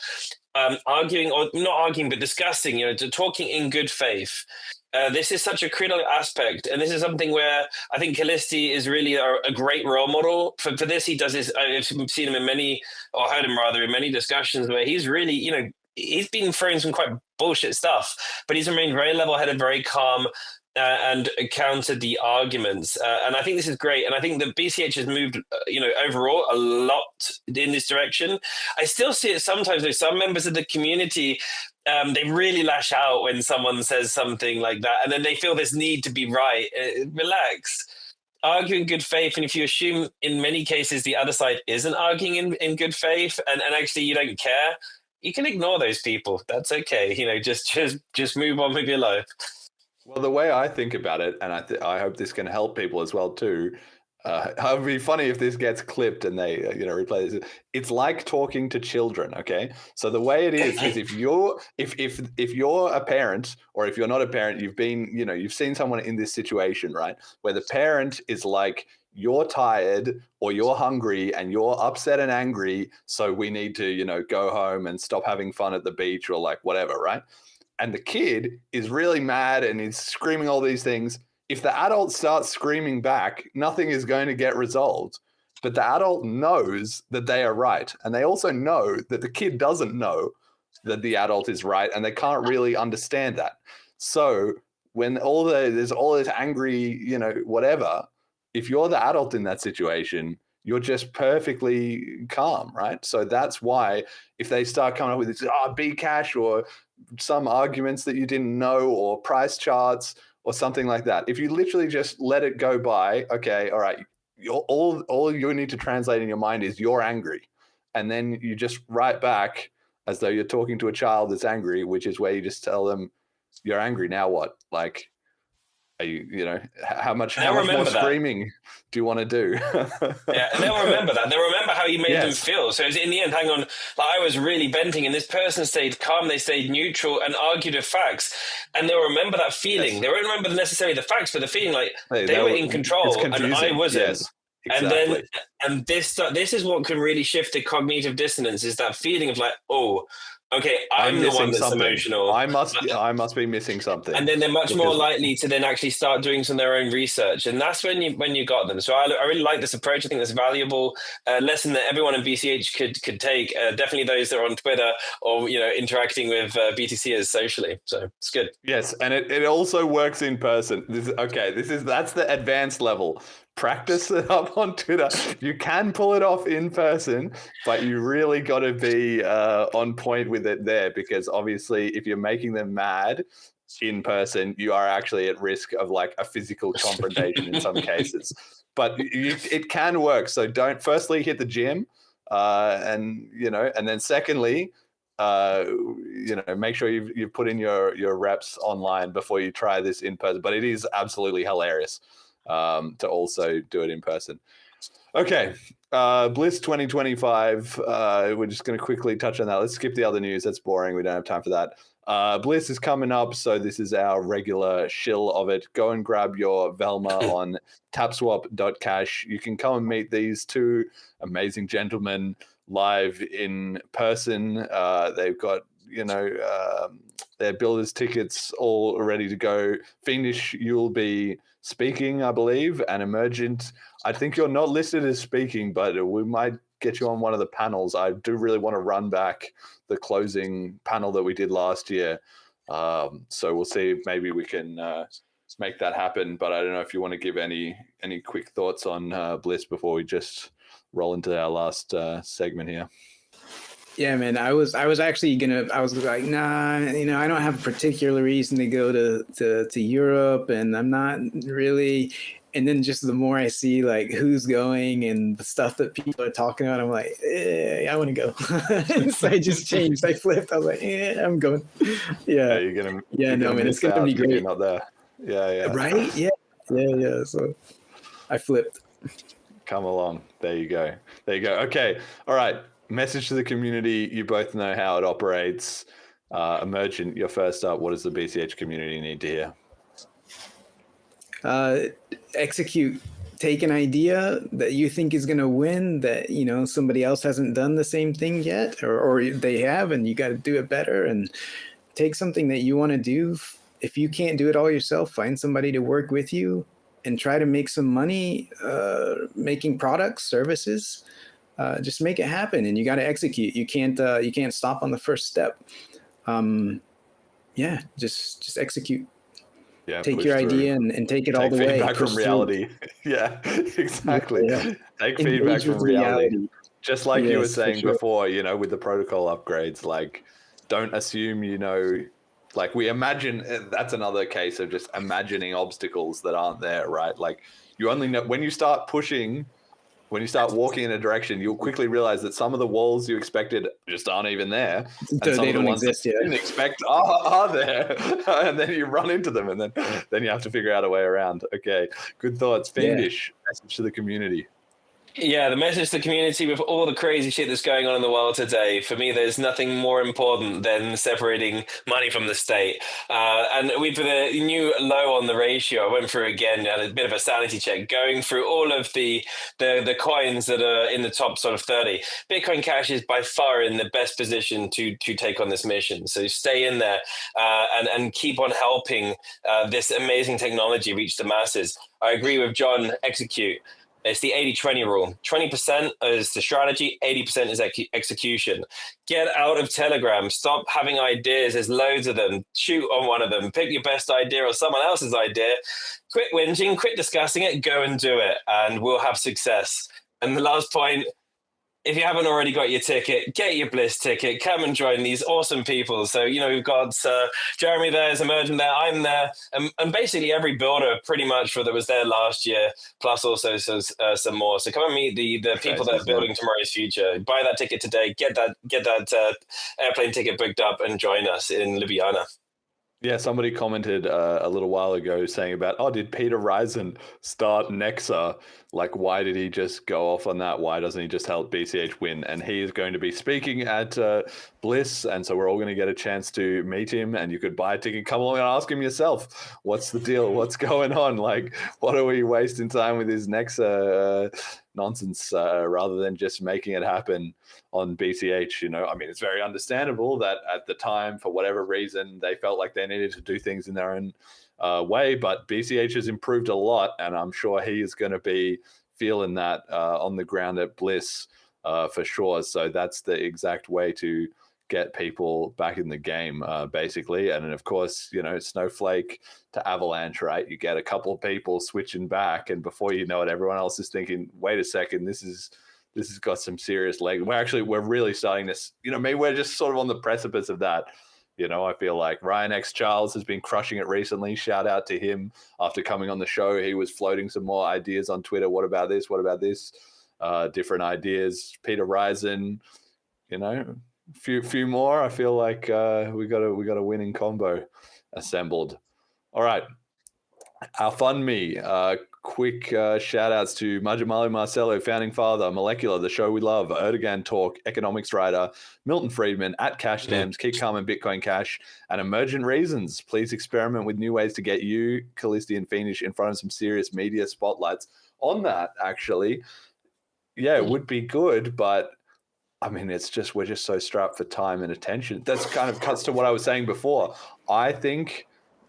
Arguing or not arguing, but discussing, talking in good faith. This is such a critical aspect. And this is something where I think Callisti is really a great role model for this. He does this. I've seen him heard him in many discussions where he's really, he's been throwing some quite bullshit stuff, but he's remained very level-headed, very calm, and counter the arguments. And I think this is great. And I think the BCH has moved, overall a lot in this direction. I still see it sometimes with some members of the community. They really lash out when someone says something like that, and then they feel this need to be right. Relax. Argue in good faith, and if you assume in many cases the other side isn't arguing in good faith, and actually you don't care, you can ignore those people. That's okay. Just move on with your life. Well, the way I think about it, and I hope this can help people as well too. It would be funny if this gets clipped and they, replay this. It's like talking to children. Okay, so the way it is if you're a parent, or if you're not a parent, you've seen someone in this situation, right, where the parent is like, you're tired or you're hungry and you're upset and angry, so we need to, go home and stop having fun at the beach or like whatever, right? And the kid is really mad and he's screaming all these things. If the adult starts screaming back, nothing is going to get resolved. But the adult knows that they are right. And they also know that the kid doesn't know that the adult is right, and they can't really understand that. So when there's all this angry, whatever, if you're the adult in that situation, you're just perfectly calm, right? So that's why if they start coming up with this, Bcash or some arguments that you didn't know, or price charts or something like that, if you literally just let it go by, okay, all right, all you need to translate in your mind is you're angry. And then you just write back as though you're talking to a child that's angry, which is where you just tell them, you're angry, now what? Like, are you, how much more screaming do you want to do? Yeah, and they'll remember that. They'll remember how you made them feel. So in the end, hang on, like I was really venting and this person stayed calm, they stayed neutral and argued with facts. And they'll remember that feeling. They won't remember necessarily the facts, but the feeling like they were in control and I wasn't. Yes, exactly. And this is what can really shift the cognitive dissonance, is that feeling of like, oh, okay, I'm the one that's something. emotional. I must be missing something. And then they're much more likely to then actually start doing some of their own research. And that's when you got them. So I really like this approach. I think that's a valuable lesson that everyone in BCH could take. Definitely those that are on Twitter or, interacting with BTCers socially. So it's good. Yes. And it also works in person. That's the advanced level. Practice it up on Twitter. You can pull it off in person, but you really got to be on point with it there, because obviously if you're making them mad in person, you are actually at risk of like a physical confrontation in some cases. But it can work. So don't firstly hit the gym, and then secondly, make sure you've put in your reps online before you try this in person. But it is absolutely hilarious to also do it in person. Okay, Bliss 2025. We're just going to quickly touch on that. Let's skip the other news. That's boring. We don't have time for that. Bliss is coming up, so this is our regular shill of it. Go and grab your Velma on tapswap.cash. You can come and meet these two amazing gentlemen live in person. They've got, their builders tickets all ready to go. Fiendish, you'll be speaking, I believe, and Emergent, I think you're not listed as speaking, but we might get you on one of the panels. I do really want to run back the closing panel that we did last year. So we'll see if maybe we can make that happen. But I don't know if you want to give any quick thoughts on Bliss before we just roll into our last segment here. Yeah, man, I was actually I was like, nah, I don't have a particular reason to go to Europe, and I'm not really. And then just the more I see like who's going and the stuff that people are talking about, I'm like, I want to go. So I just changed. I flipped. I was like, I'm going. Yeah. You're gonna. Yeah, no, man, it's gonna be great. You're not there. Yeah. Right? Yeah. So I flipped. Come along. There you go. Okay. All right. Message to the community. You both know how it operates. Emergent, you're first up. What does the BCH community need to hear? Execute. Take an idea that you think is going to win, that somebody else hasn't done the same thing yet, or they have, and you got to do it better. And take something that you want to do. If you can't do it all yourself, find somebody to work with you and try to make some money making products, services. Just make it happen, and you got to execute. You can't stop on the first step. Just execute. Yeah, take push your through. idea and take it all the way. Feedback from Push through. reality. Yeah, exactly. Yeah. Take Engage feedback from with reality. Just like you were Yes, for saying sure. before, with the protocol upgrades, like don't assume, like we imagine that's another case of just imagining obstacles that aren't there, right? Like you only know when you start pushing, when you start walking in a direction, you'll quickly realize that some of the walls you expected just aren't even there. And some They of the don't ones exist that you yet. didn't expect are there. And then you run into them and then you have to figure out a way around. Okay, good thoughts. Fiendish, message to the community. Yeah, the message to the community with all the crazy shit that's going on in the world today, for me, there's nothing more important than separating money from the state. And we put a new low on the ratio. I went through again, had a bit of a sanity check, going through all of the coins that are in the top sort of 30. Bitcoin Cash is by far in the best position to take on this mission. So stay in there and keep on helping this amazing technology reach the masses. I agree with John, execute. It's the 80-20 rule. 20% is the strategy, 80% is execution. Get out of Telegram. Stop having ideas. There's loads of them. Shoot on one of them. Pick your best idea or someone else's idea. Quit whinging, quit discussing it, go and do it, and we'll have success. And the last point, if you haven't already got your ticket, get your Bliss ticket. Come and join these awesome people. So, we've got Jeremy there, there's Emergent there, I'm there, and basically every builder pretty much that was there last year, plus also some more. So come and meet the people that are building tomorrow's future. Buy that ticket today. Get that airplane ticket booked up and join us in Ljubljana. Yeah, somebody commented a little while ago saying about, did Peter Risen start Nexa? Like, why did he just go off on that? Why doesn't he just help BCH win? And he is going to be speaking at Bliss, and so we're all going to get a chance to meet him, and you could buy a ticket. Come along and ask him yourself, what's the deal? What's going on? Like, what are we wasting time with his Nexa nonsense rather than just making it happen on BCH? It's very understandable that at the time, for whatever reason, they felt like they needed to do things in their own way, but BCH has improved a lot, and I'm sure he is going to be feeling that on the ground at Bliss for sure. So that's the exact way to get people back in the game, basically. And then, of course, Snowflake to Avalanche, right? You get a couple of people switching back, and before you know it, everyone else is thinking, wait a second, this has got some serious legs. We're really starting this, maybe we're just sort of on the precipice of that. I feel like Ryan X Charles has been crushing it recently. Shout out to him. After coming on the show, he was floating some more ideas on Twitter. What about this? What about this? Different ideas. Peter Risen, few more. I feel like we got a winning combo assembled. All right. Our Fund Me. Quick shout outs to Majamali Marcelo, Founding Father, Molecular, The Show We Love, Erdogan Talk, Economics Writer, Milton Friedman, at Cash Stems, Keep Calm and Bitcoin Cash, and Emergent Reasons. Please experiment with new ways to get you, Callisti and Fiendish, in front of some serious media spotlights. On that, actually, yeah, it would be good, but it's just, we're just so strapped for time and attention. That's kind of cuts to what I was saying before. I think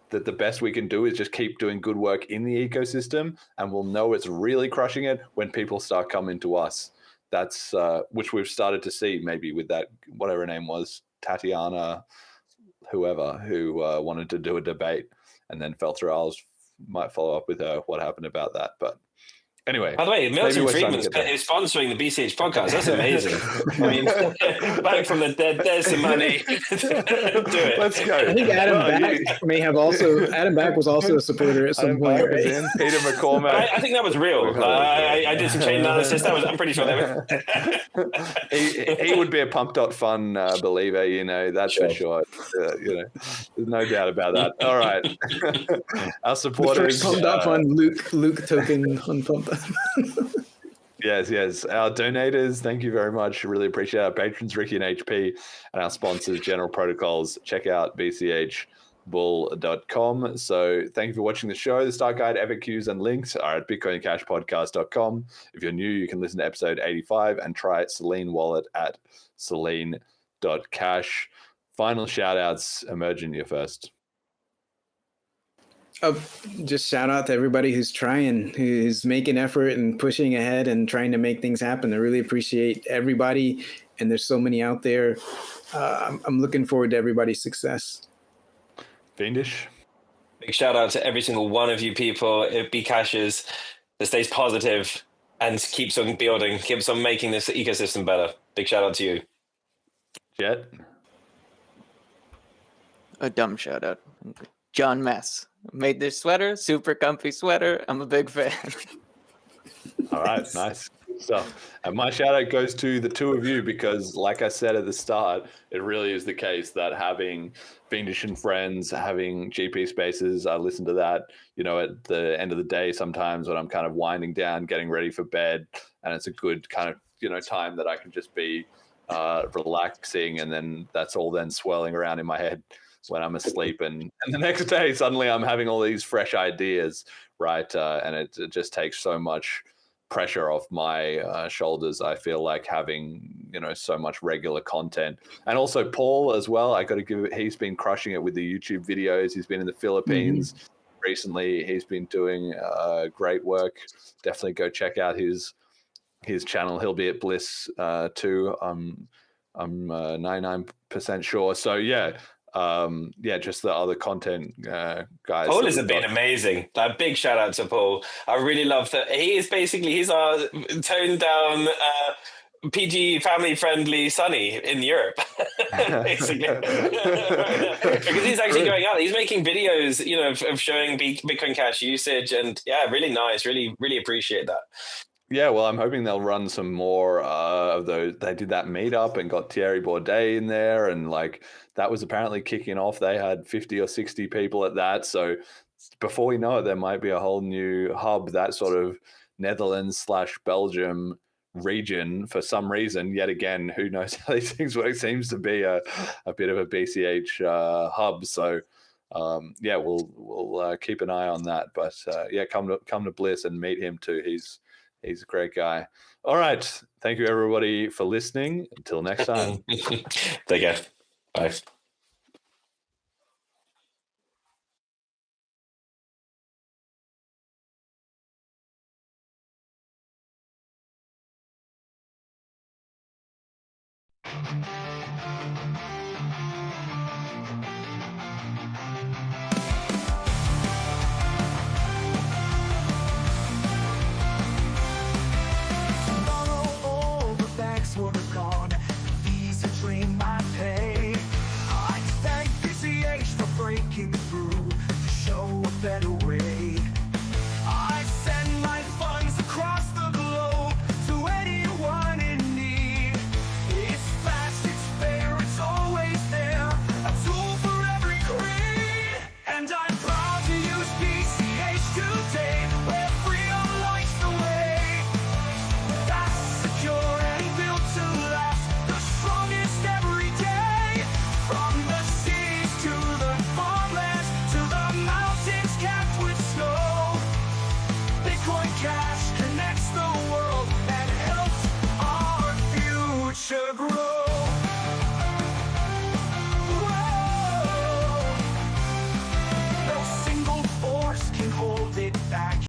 that the best we can do is just keep doing good work in the ecosystem, and we'll know it's really crushing it when people start coming to us. That's which we've started to see maybe with that, whatever her name was, Tatiana, whoever, who wanted to do a debate and then fell through. I might follow up with her what happened about that. But anyway, by the way, Milton Friedman is sponsoring the BCH podcast. That's amazing. Back from the dead, there's some money. Do it. Let's go. I think Adam Back was also a supporter at some point. Right? Peter McCormack. I think that was real. I did some chain analysis. I'm pretty sure that was. he would be a Pump.Fun believer, that's for sure. There's no doubt about that. All right. Our supporters. Pump.Fun Luke token on Pump. Yes. Our donators, thank you very much. Really appreciate our patrons, Ricky and HP, and our sponsors, General Protocols. Check out bchbull.com. So thank you for watching the show. The start guide, FAQs, and links are at bitcoincashpodcast.com. If you're new, you can listen to episode 85 and try Selene Wallet at selene.cash. Final shout outs. Emergent, you're first. Just shout out to everybody who's making effort and pushing ahead and trying to make things happen. I really appreciate everybody, and there's so many out there. I'm looking forward to everybody's success. Fiendish, Big shout out to every single one of you people at Bcashers that stays positive and keeps on building, keeps on making this ecosystem better. Big shout out to you. Jet? A dumb shout out. John Mess made this sweater, super comfy sweater. I'm a big fan. All right, nice. Good stuff. And my shout out goes to the two of you because, like I said at the start, it really is the case that having Fiendish and friends, having GP spaces, I listen to that, at the end of the day sometimes when I'm kind of winding down, getting ready for bed. And it's a good kind of, time that I can just be relaxing. And then that's all then swirling around in my head when I'm asleep. And the next day, suddenly I'm having all these fresh ideas, right? And it just takes so much pressure off my shoulders. I feel like having so much regular content, and also Paul as well. I got to give it. He's been crushing it with the YouTube videos. He's been in the Philippines recently. He's been doing great work. Definitely go check out his channel. He'll be at Bliss too. I'm 99% sure. So yeah. Just the other content guys. Paul has been amazing. A big shout out to Paul. I really love that. He's our toned down, PG family friendly Sonny in Europe, basically. Because he's actually going out. He's making videos, of showing Bitcoin Cash usage, and yeah, really nice. Really, really appreciate that. Yeah, well, I'm hoping they'll run some more of those. They did that meetup and got Thierry Bourdet in there, and that was apparently kicking off. They had 50 or 60 people at that. So before we know it, there might be a whole new hub, that sort of Netherlands/Belgium region for some reason. Yet again, who knows how these things work? Seems to be a bit of a BCH hub. So we'll keep an eye on that. But come to Bliss and meet him too. He's a great guy. All right. Thank you, everybody, for listening. Until next time. Take care. Bye.